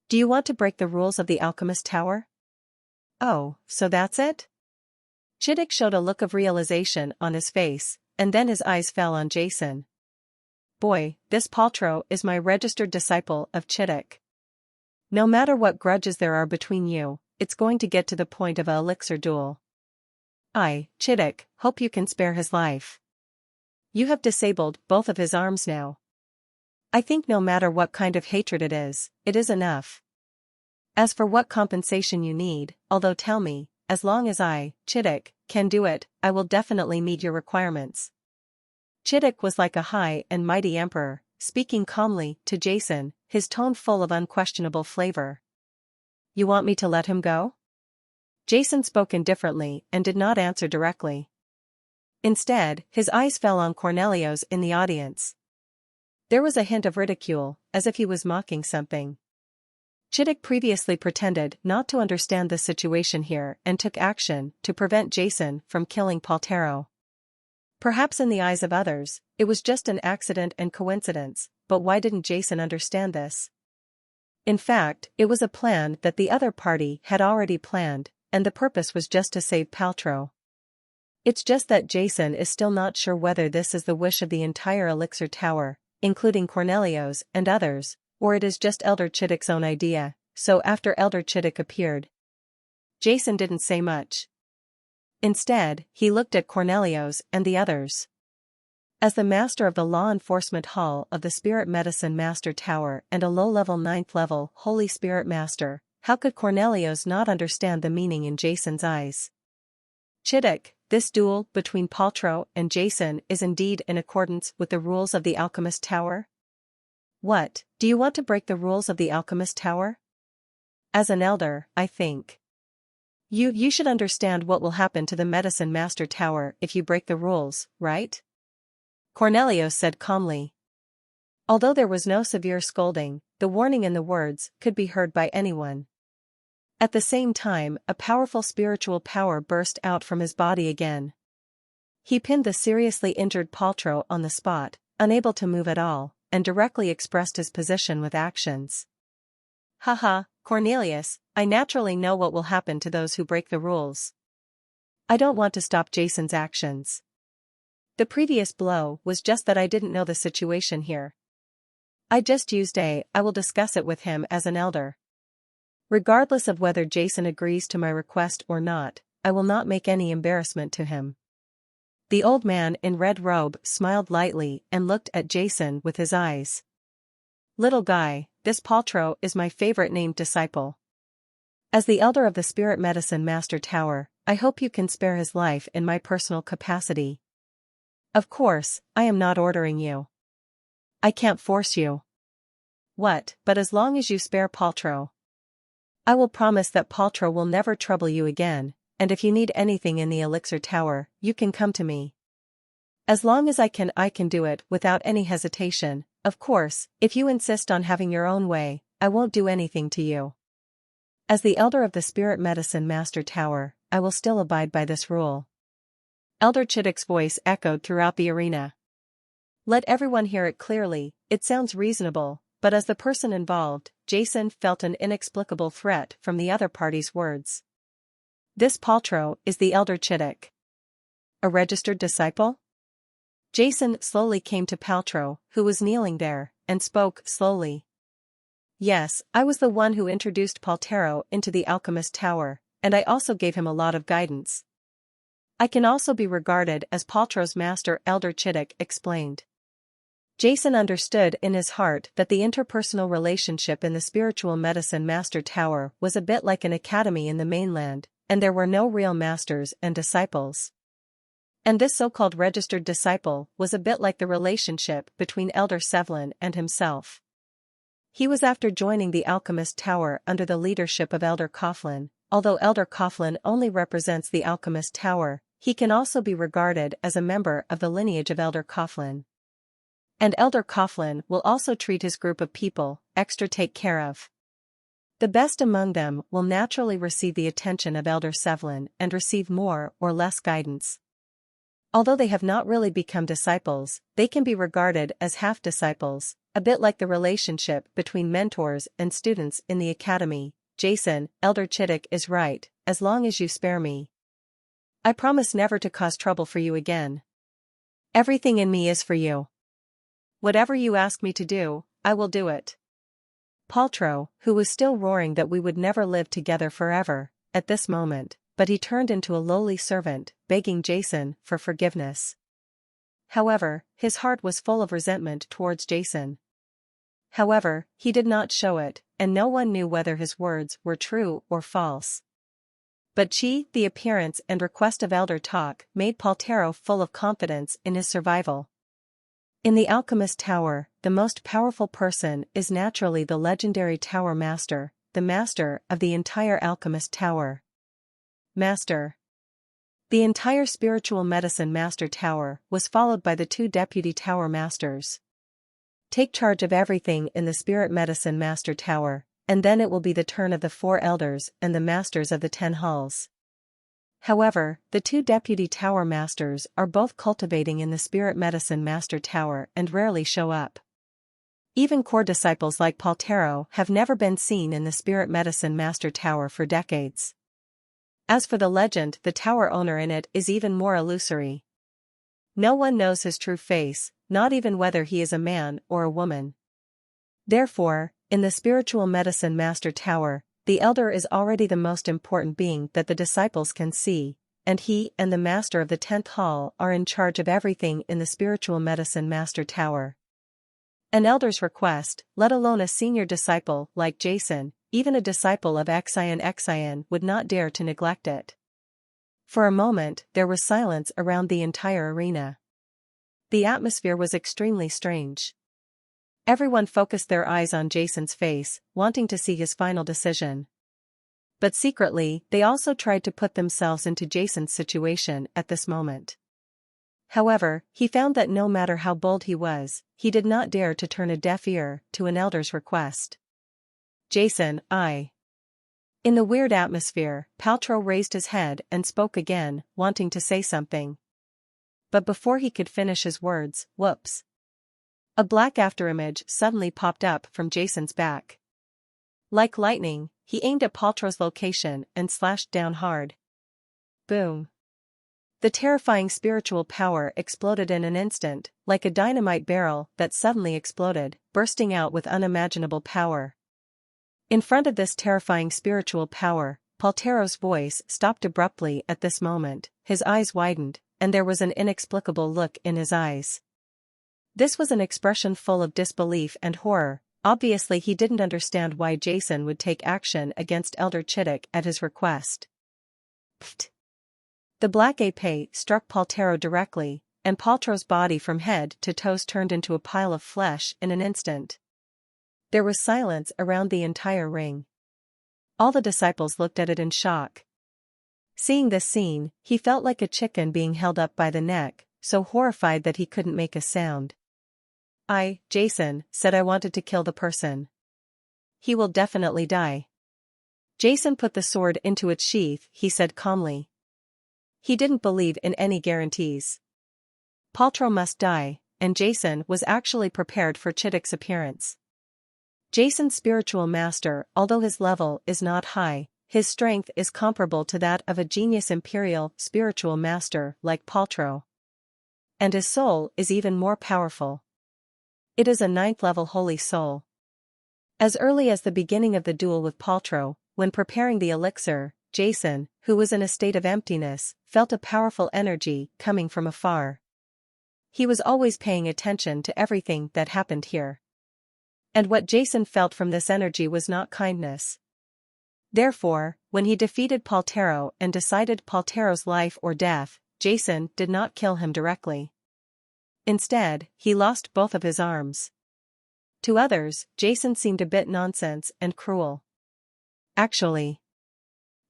Speaker 1: Do you want to break the rules of the alchemist tower? Oh, so that's it?" Chittick showed a look of realization on his face, and then his eyes fell on Jason. "Boy, this Paltrow is my registered disciple of Chittick. No matter what grudges there are between you, it's going to get to the point of an elixir duel. I, Chittick, hope you can spare his life. You have disabled both of his arms now. I think no matter what kind of hatred it is enough. As for what compensation you need, although tell me, as long as I, Chittick, can do it, I will definitely meet your requirements." Chittick was like a high and mighty emperor, speaking calmly to Jason, his tone full of unquestionable flavor. "You want me to let him go?" Jason spoke indifferently and did not answer directly. Instead, his eyes fell on Cornelius in the audience. There was a hint of ridicule, as if he was mocking something. Chittick previously pretended not to understand the situation here and took action to prevent Jason from killing Paltrow. Perhaps in the eyes of others, it was just an accident and coincidence, but why didn't Jason understand this? In fact, it was a plan that the other party had already planned, and the purpose was just to save Paltrow. It's just that Jason is still not sure whether this is the wish of the entire Elixir Tower, including Cornelio's and others, or it is just Elder Chittick's own idea. So after Elder Chittick appeared, Jason didn't say much. Instead, he looked at Cornelio's and the others. As the master of the law enforcement hall of the Spirit Medicine Master Tower and a low-level 9th level Holy Spirit Master, how could Cornelius not understand the meaning in Jason's eyes? Chittick, this duel between Paltrow and Jason is indeed in accordance with the rules of the Alchemist Tower? What, do you want to break the rules of the Alchemist Tower? As an elder, I think you should understand what will happen to the Medicine Master Tower if you break the rules, right? Cornelius said calmly. Although there was no severe scolding, the warning in the words could be heard by anyone. At the same time, a powerful spiritual power burst out from his body again. He pinned the seriously injured Paltrow on the spot, unable to move at all, and directly expressed his position with actions. Haha, Cornelius, I naturally know what will happen to those who break the rules. I don't want to stop Jason's actions. The previous blow was just that I didn't know the situation here. I just used I will discuss it with him as an elder. Regardless of whether Jason agrees to my request or not, I will not make any embarrassment to him. The old man in red robe smiled lightly and looked at Jason with his eyes. Little guy, this Paltrow is my favorite named disciple. As the elder of the Spirit Medicine Master Tower, I hope you can spare his life in my personal capacity. Of course, I am not ordering you. I can't force you. What, but as long as you spare Paltrow. I will promise that Paltrow will never trouble you again, and if you need anything in the Elixir Tower, you can come to me. As long as I can do it without any hesitation. Of course, if you insist on having your own way, I won't do anything to you. As the elder of the Spirit Medicine Master Tower, I will still abide by this rule. Elder Chittick's voice echoed throughout the arena. Let everyone hear it clearly, it sounds reasonable, but as the person involved, Jason felt an inexplicable threat from the other party's words. This Paltrow is the Elder Chittick. A registered disciple? Jason slowly came to Paltrow, who was kneeling there, and spoke slowly. Yes, I was the one who introduced Paltrow into the Alchemist Tower, and I also gave him a lot of guidance. I can also be regarded as Paltrow's master, Elder Chittick explained. Jason understood in his heart that the interpersonal relationship in the Spiritual Medicine Master Tower was a bit like an academy in the mainland, and there were no real masters and disciples. And this so-called registered disciple was a bit like the relationship between Elder Sevlin and himself. He was after joining the Alchemist Tower under the leadership of Elder Coughlin. Although Elder Coughlin only represents the Alchemist Tower, he can also be regarded as a member of the lineage of Elder Coughlin. And Elder Coughlin will also treat his group of people extra take care of. The best among them will naturally receive the attention of Elder Sevlin and receive more or less guidance. Although they have not really become disciples, they can be regarded as half-disciples, a bit like the relationship between mentors and students in the academy. Jason, Elder Chittick is right, as long as you spare me. I promise never to cause trouble for you again. Everything in me is for you. Whatever you ask me to do, I will do it. Paltrow, who was still roaring that we would never live together forever, at this moment, but he turned into a lowly servant, begging Jason for forgiveness. However, his heart was full of resentment towards Jason. However, he did not show it, and no one knew whether his words were true or false. But the appearance and request of Elder Talk made Paltrow full of confidence in his survival. In the Alchemist Tower, the most powerful person is naturally the legendary Tower Master, the master of the entire Alchemist Tower. Master. The entire Spiritual Medicine Master Tower was followed by the 2 deputy Tower Masters. Take charge of everything in the Spirit Medicine Master Tower, and then it will be the turn of the 4 elders and the masters of the 10 halls. However, the 2 deputy Tower Masters are both cultivating in the Spirit Medicine Master Tower and rarely show up. Even core disciples like Paltrow have never been seen in the Spirit Medicine Master Tower for decades. As for the legend, the tower owner in it is even more illusory. No one knows his true face, not even whether he is a man or a woman. Therefore, in the spiritual medicine master tower, the elder is already the most important being that the disciples can see, and he and the master of the 10th hall are in charge of everything in the spiritual medicine master tower. An elder's request, let alone a senior disciple like Jason, even a disciple of Xian would not dare to neglect it. For a moment there was silence around the entire arena. The atmosphere was extremely strange. Everyone focused their eyes on Jason's face, wanting to see his final decision. But secretly, they also tried to put themselves into Jason's situation at this moment. However, he found that no matter how bold he was, he did not dare to turn a deaf ear to an elder's request. Jason, In the weird atmosphere, Paltrow raised his head and spoke again, wanting to say something. But before he could finish his words, whoops! A black afterimage suddenly popped up from Jason's back. Like lightning, he aimed at Paltrow's location and slashed down hard. Boom! The terrifying spiritual power exploded in an instant, like a dynamite barrel that suddenly exploded, bursting out with unimaginable power. In front of this terrifying spiritual power, Paltrow's voice stopped abruptly at this moment, his eyes widened, and there was an inexplicable look in his eyes. This was an expression full of disbelief and horror. Obviously he didn't understand why Jason would take action against Elder Chittick at his request. Pfft! The black épée struck Paltrow directly, and Paltrow's body from head to toes turned into a pile of flesh in an instant. There was silence around the entire ring. All the disciples looked at it in shock. Seeing this scene, he felt like a chicken being held up by the neck, so horrified that he couldn't make a sound. Jason, said I wanted to kill the person. He will definitely die. Jason put the sword into its sheath, he said calmly. He didn't believe in any guarantees. Paltrow must die, and Jason was actually prepared for Chittick's appearance. Jason's spiritual master, although his level is not high, his strength is comparable to that of a genius imperial spiritual master like Paltrow. And his soul is even more powerful. It is a 9th-level holy soul. As early as the beginning of the duel with Paltrow, when preparing the elixir, Jason, who was in a state of emptiness, felt a powerful energy coming from afar. He was always paying attention to everything that happened here. And what Jason felt from this energy was not kindness. Therefore, when he defeated Paltrow and decided Paltrow's life or death, Jason did not kill him directly. Instead, he lost both of his arms. To others, Jason seemed a bit nonsense and cruel. Actually.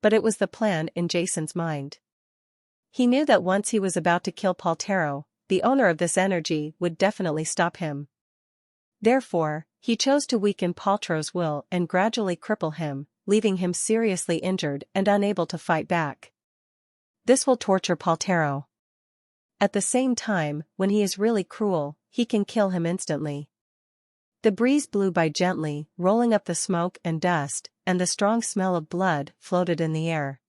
Speaker 1: But it was the plan in Jason's mind. He knew that once he was about to kill Paltrow, the owner of this energy would definitely stop him. Therefore, he chose to weaken Paltrow's will and gradually cripple him, leaving him seriously injured and unable to fight back. This will torture Paltrow. At the same time, when he is really cruel, he can kill him instantly. The breeze blew by gently, rolling up the smoke and dust, and the strong smell of blood floated in the air.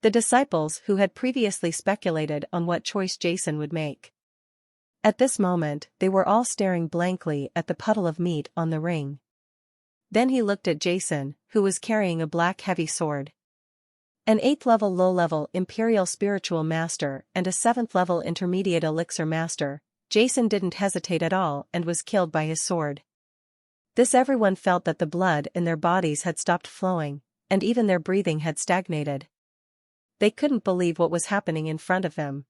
Speaker 1: The disciples who had previously speculated on what choice Jason would make. At this moment, they were all staring blankly at the puddle of meat on the ring. Then he looked at Jason, who was carrying a black heavy sword. An 8th-level low-level Imperial Spiritual Master and a 7th-level Intermediate Elixir Master, Jason didn't hesitate at all and was killed by his sword. This everyone felt that the blood in their bodies had stopped flowing, and even their breathing had stagnated. They couldn't believe what was happening in front of them.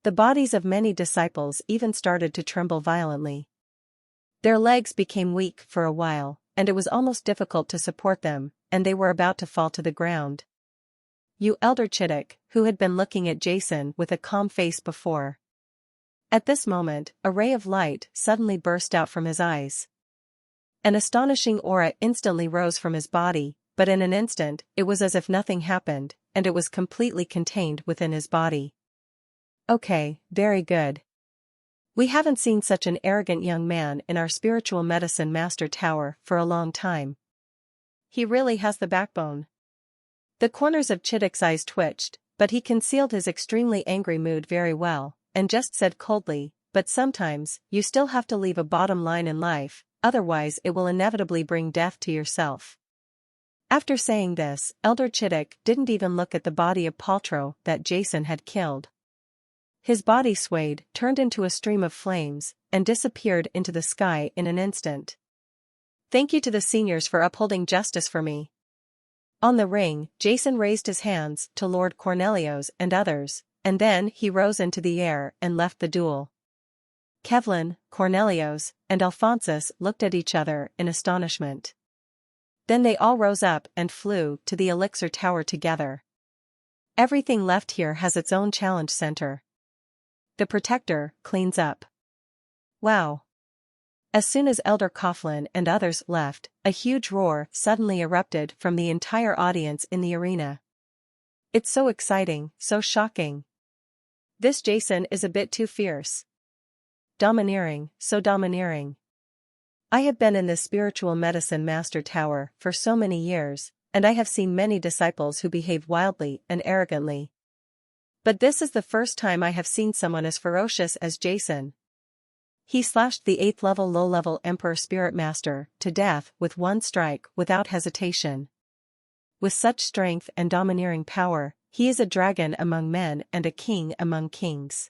Speaker 1: The bodies of many disciples even started to tremble violently. Their legs became weak for a while, and it was almost difficult to support them, and they were about to fall to the ground. You Elder Chittick, who had been looking at Jason with a calm face before. At this moment, a ray of light suddenly burst out from his eyes. An astonishing aura instantly rose from his body, but in an instant, it was as if nothing happened, and it was completely contained within his body. Okay, very good. We haven't seen such an arrogant young man in our spiritual medicine master tower for a long time. He really has the backbone. The corners of Chittick's eyes twitched, but he concealed his extremely angry mood very well, and just said coldly, "But sometimes, you still have to leave a bottom line in life, otherwise it will inevitably bring death to yourself." After saying this, Elder Chittick didn't even look at the body of Paltrow that Jason had killed. His body swayed, turned into a stream of flames, and disappeared into the sky in an instant. "Thank you to the seniors for upholding justice for me." On the ring, Jason raised his hands to Lord Cornelius and others, and then he rose into the air and left the duel. Kevlin, Cornelius, and Alphonsus looked at each other in astonishment. Then they all rose up and flew to the elixir tower together. Everything left here has its own challenge center. The Protector cleans up. Wow. As soon as Elder Coughlin and others left, a huge roar suddenly erupted from the entire audience in the arena. "It's so exciting, so shocking. This Jason is a bit too fierce. Domineering, so domineering. I have been in this spiritual medicine master tower for so many years, and I have seen many disciples who behave wildly and arrogantly. But this is the first time I have seen someone as ferocious as Jason. He slashed the 8th level low-level Emperor Spirit Master to death with one strike without hesitation. With such strength and domineering power, he is a dragon among men and a king among kings.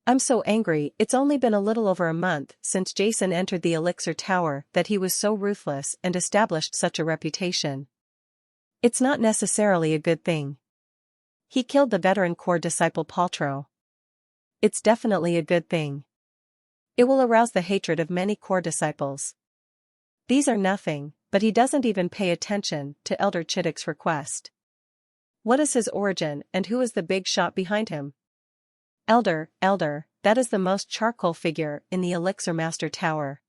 Speaker 1: I'm so angry. It's only been a little over a month since Jason entered the elixir tower that he was so ruthless and established such a reputation. It's not necessarily a good thing. He killed the veteran core disciple Paltrow. It's definitely a good thing. It will arouse the hatred of many core disciples. These are nothing, but he doesn't even pay attention to Elder Chittick's request. What is his origin and who is the big shot behind him? Elder, that is the most charcoal figure in the Elixir Master Tower.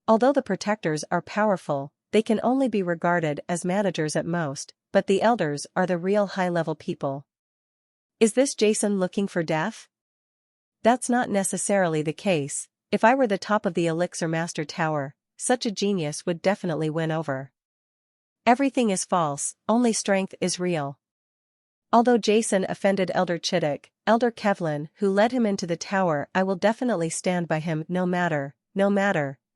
Speaker 1: Although the Protectors are powerful, they can only be regarded as managers at most, but the Elders are the real high-level people. Is this Jason looking for death? That's not necessarily the case. If I were the top of the Elixir Master Tower, such a genius would definitely win over. Everything is false, only strength is real. Although Jason offended Elder Chittick, Elder Kevlin, who led him into the tower, I will definitely stand by him no matter,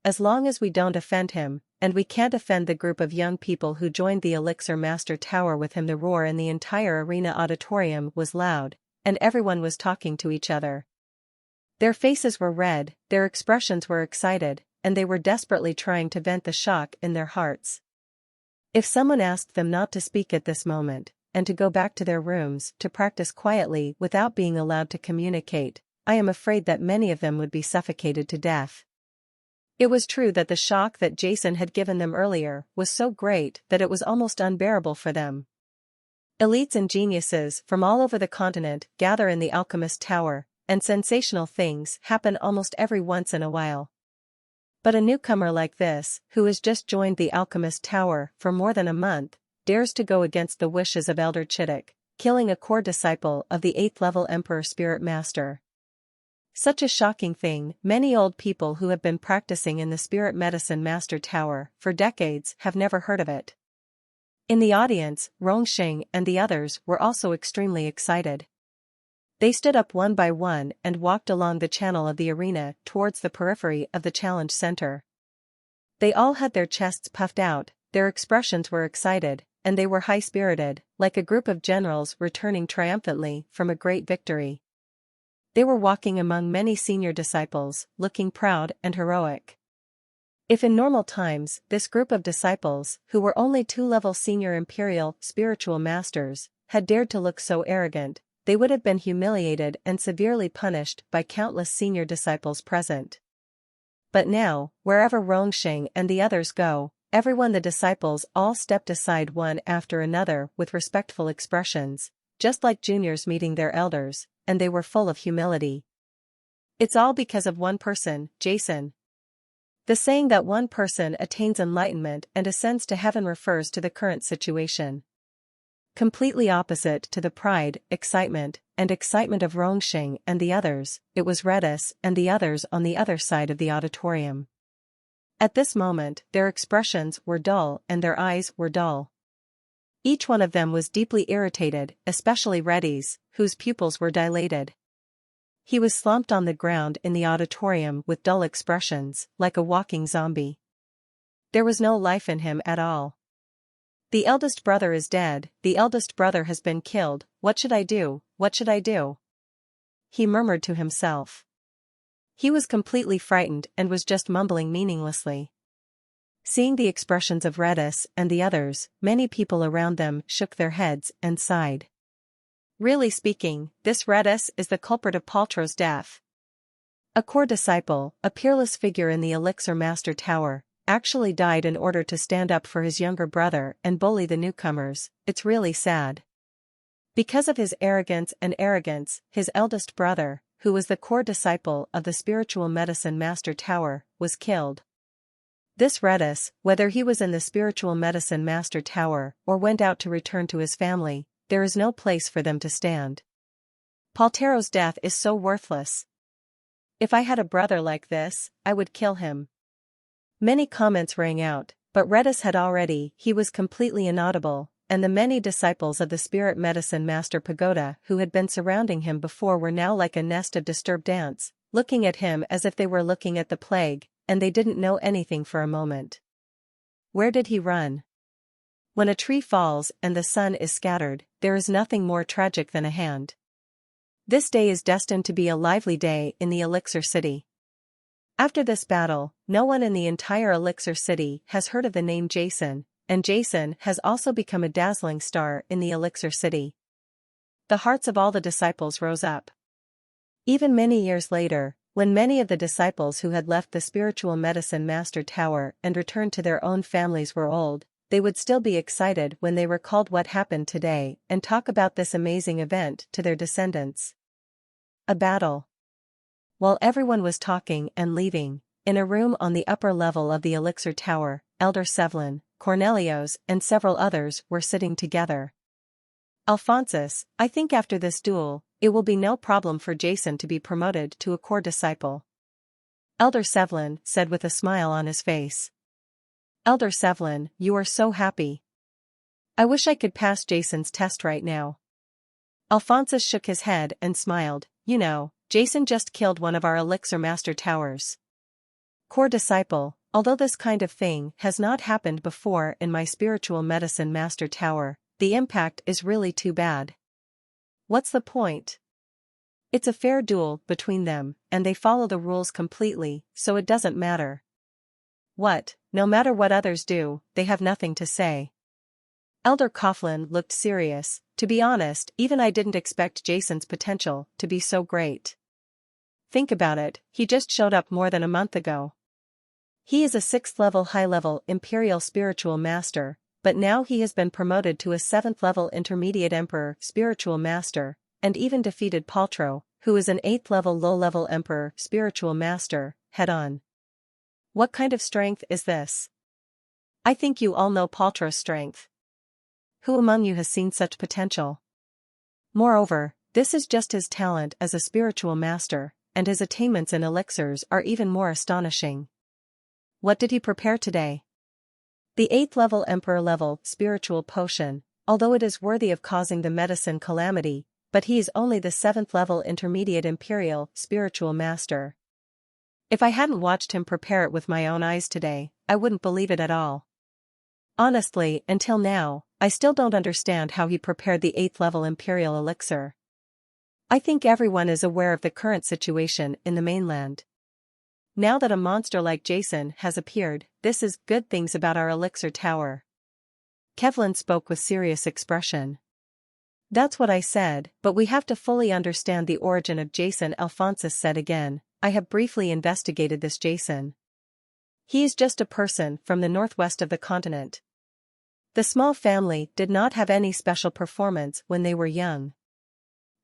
Speaker 1: as long as we don't offend him, and we can't offend the group of young people who joined the Elixir Master Tower with him. The roar in the entire arena auditorium was loud, and everyone was talking to each other. Their faces were red, their expressions were excited, and they were desperately trying to vent the shock in their hearts. If someone asked them not to speak at this moment, and to go back to their rooms to practice quietly without being allowed to communicate, I am afraid that many of them would be suffocated to death. It was true that the shock that Jason had given them earlier was so great that it was almost unbearable for them. Elites and geniuses from all over the continent gather in the Alchemist Tower, and sensational things happen almost every once in a while. But a newcomer like this, who has just joined the Alchemist Tower for more than a month, dares to go against the wishes of Elder Chittick, killing a core disciple of the 8th level Emperor Spirit Master. Such a shocking thing. Many old people who have been practicing in the Spirit Medicine Master Tower for decades have never heard of it. In the audience, Rongxing and the others were also extremely excited. They stood up one by one and walked along the channel of the arena towards the periphery of the challenge center. They all had their chests puffed out, their expressions were excited, and they were high-spirited, like a group of generals returning triumphantly from a great victory. They were walking among many senior disciples, looking proud and heroic. If in normal times this group of disciples, who were only 2-level senior imperial spiritual masters, had dared to look so arrogant, they would have been humiliated and severely punished by countless senior disciples present. But now, wherever Rongxing and the others go, the disciples all stepped aside one after another with respectful expressions, just like juniors meeting their elders, and they were full of humility. It's all because of one person, Jason. The saying that one person attains enlightenment and ascends to heaven refers to the current situation. Completely opposite to the pride, excitement of Rongxing and the others, it was Redis and the others on the other side of the auditorium. At this moment, their expressions were dull and their eyes were dull. Each one of them was deeply irritated, especially Reddy's, whose pupils were dilated. He was slumped on the ground in the auditorium with dull expressions, like a walking zombie. There was no life in him at all. The eldest brother is dead, the eldest brother has been killed, what should I do, what should I do? He murmured to himself. He was completely frightened and was just mumbling meaninglessly. Seeing the expressions of Redis and the others, many people around them shook their heads and sighed. Really speaking, this Redis is the culprit of Paltrow's death. A core disciple, a peerless figure in the elixir master tower, actually died in order to stand up for his younger brother and bully the newcomers. It's really sad. Because of his arrogance, his eldest brother, who was the core disciple of the spiritual medicine master tower, was killed. This Redis, whether he was in the spiritual medicine master tower or went out to return to his family, there is no place for them to stand. Paltrow's death is so worthless. If I had a brother like this, I would kill him. Many comments rang out, but Redis he was completely inaudible, and the many disciples of the spirit medicine master Pagoda who had been surrounding him before were now like a nest of disturbed ants, looking at him as if they were looking at the plague, and they didn't know anything for a moment. Where did he run? When a tree falls and the sun is scattered, there is nothing more tragic than a hand. This day is destined to be a lively day in the Elixir City. After this battle, no one in the entire Elixir City has heard of the name Jason, and Jason has also become a dazzling star in the Elixir City. The hearts of all the disciples rose up. Even many years later, when many of the disciples who had left the spiritual medicine master tower and returned to their own families were old, they would still be excited when they recalled what happened today and talk about this amazing event to their descendants. A battle. While everyone was talking and leaving, in a room on the upper level of the Elixir Tower, Elder Sevlin, Cornelius, and several others were sitting together. Alphonsus, I think after this duel, it will be no problem for Jason to be promoted to a core disciple. Elder Sevlin said with a smile on his face. Elder Sevlin, you are so happy. I wish I could pass Jason's test right now. Alphonsus shook his head and smiled. You know, Jason just killed one of our elixir master towers. Core disciple, although this kind of thing has not happened before in my spiritual medicine master tower, the impact is really too bad. What's the point? It's a fair duel between them, and they follow the rules completely, so it doesn't matter. What, no matter what others do, they have nothing to say. Elder Coughlin looked serious. To be honest, even I didn't expect Jason's potential to be so great. Think about it, he just showed up more than a month ago. He is a 6th level high-level Imperial Spiritual Master, but now he has been promoted to a 7th level Intermediate Emperor Spiritual Master, and even defeated Paltrow, who is an 8th level low-level Emperor Spiritual Master, head-on. What kind of strength is this? I think you all know Paltrow's strength. Who among you has seen such potential? Moreover, this is just his talent as a spiritual master, and his attainments in elixirs are even more astonishing. What did he prepare today? The 8th level Emperor level spiritual potion, although it is worthy of causing the medicine calamity, but he is only the 7th level Intermediate Imperial Spiritual Master. If I hadn't watched him prepare it with my own eyes today, I wouldn't believe it at all. Honestly, until now, I still don't understand how he prepared the 8th level Imperial elixir. I think everyone is aware of the current situation in the mainland. Now that a monster like Jason has appeared, this is good things about our elixir tower. Kevlin spoke with serious expression. That's what I said, but we have to fully understand the origin of Jason. Alphonsus said again. I have briefly investigated this Jason. He is just a person from the northwest of the continent. The small family did not have any special performance when they were young.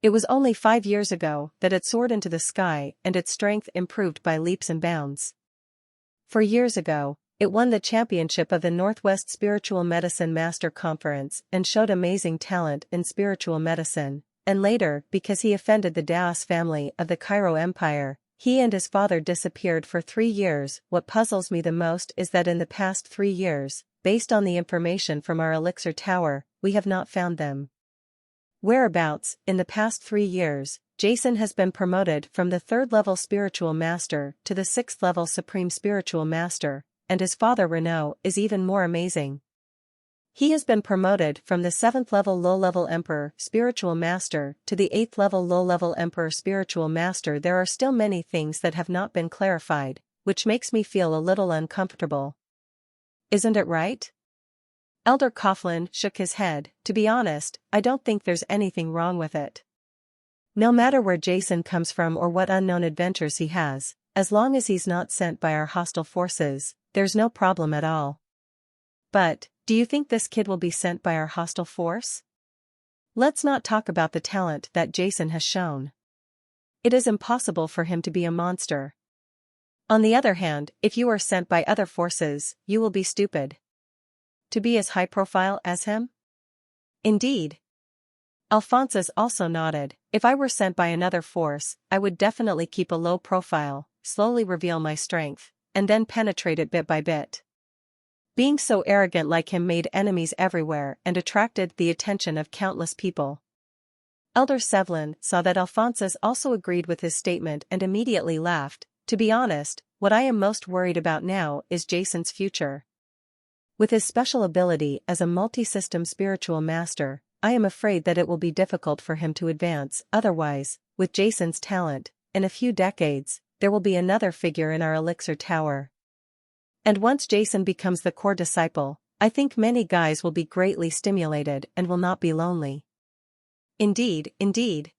Speaker 1: It was only 5 years ago that it soared into the sky and its strength improved by leaps and bounds. 4 years ago, it won the championship of the Northwest Spiritual Medicine Master Conference and showed amazing talent in spiritual medicine, and later, because he offended the Daos family of the Cairo Empire, he and his father disappeared for 3 years. What puzzles me the most is that in the past 3 years, based on the information from our elixir tower, we have not found them. Whereabouts? In the past 3 years, Jason has been promoted from the 3rd level spiritual master to the 6th level supreme spiritual master, and his father Renault is even more amazing. He has been promoted from the 7th level low-level Emperor Spiritual Master to the 8th level low-level Emperor Spiritual Master. There are still many things that have not been clarified, which makes me feel a little uncomfortable. Isn't it right? Elder Coughlin shook his head. To be honest, I don't think there's anything wrong with it. No matter where Jason comes from or what unknown adventures he has, as long as he's not sent by our hostile forces, there's no problem at all. But, do you think this kid will be sent by our hostile force? Let's not talk about the talent that Jason has shown. It is impossible for him to be a monster. On the other hand, if you are sent by other forces, you will be stupid. To be as high profile as him? Indeed. Alphonsus also nodded. If I were sent by another force, I would definitely keep a low profile, slowly reveal my strength, and then penetrate it bit by bit. Being so arrogant like him made enemies everywhere and attracted the attention of countless people. Elder Sevlin saw that Alphonsus also agreed with his statement and immediately laughed. To be honest, what I am most worried about now is Jason's future. With his special ability as a multi-system spiritual master, I am afraid that it will be difficult for him to advance. Otherwise, with Jason's talent, in a few decades, there will be another figure in our elixir tower. And once Jason becomes the core disciple, I think many guys will be greatly stimulated and will not be lonely. Indeed, indeed.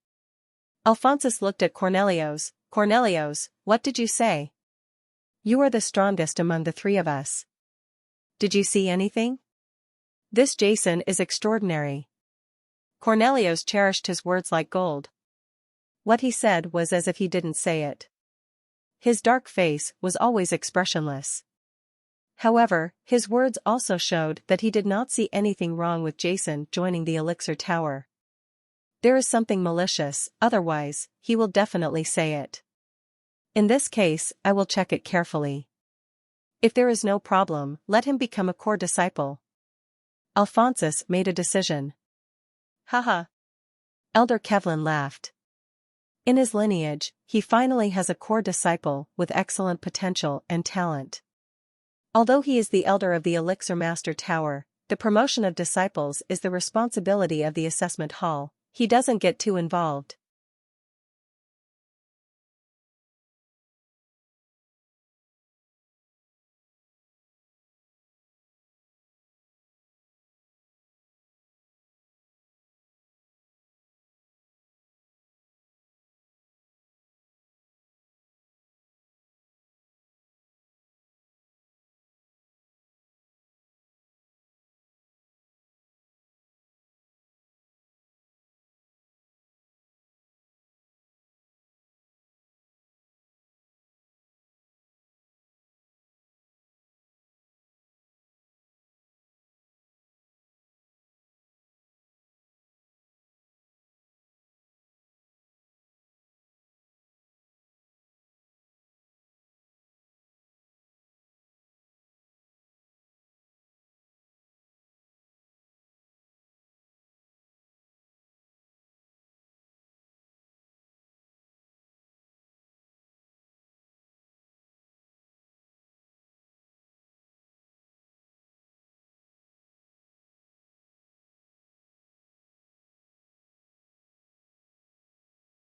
Speaker 1: Alphonsus looked at Cornelius. Cornelius, what did you say? You are the strongest among the 3 of us. Did you see anything? This Jason is extraordinary. Cornelius cherished his words like gold. What he said was as if he didn't say it. His dark face was always expressionless. However, his words also showed that he did not see anything wrong with Jason joining the elixir tower. There is something malicious, otherwise, he will definitely say it. In this case, I will check it carefully. If there is no problem, let him become a core disciple. Alphonsus made a decision. Haha. Elder Kevlin laughed. In his lineage, he finally has a core disciple with excellent potential and talent. Although he is the elder of the Elixir Master Tower, the promotion of disciples is the responsibility of the assessment hall. He doesn't get too involved.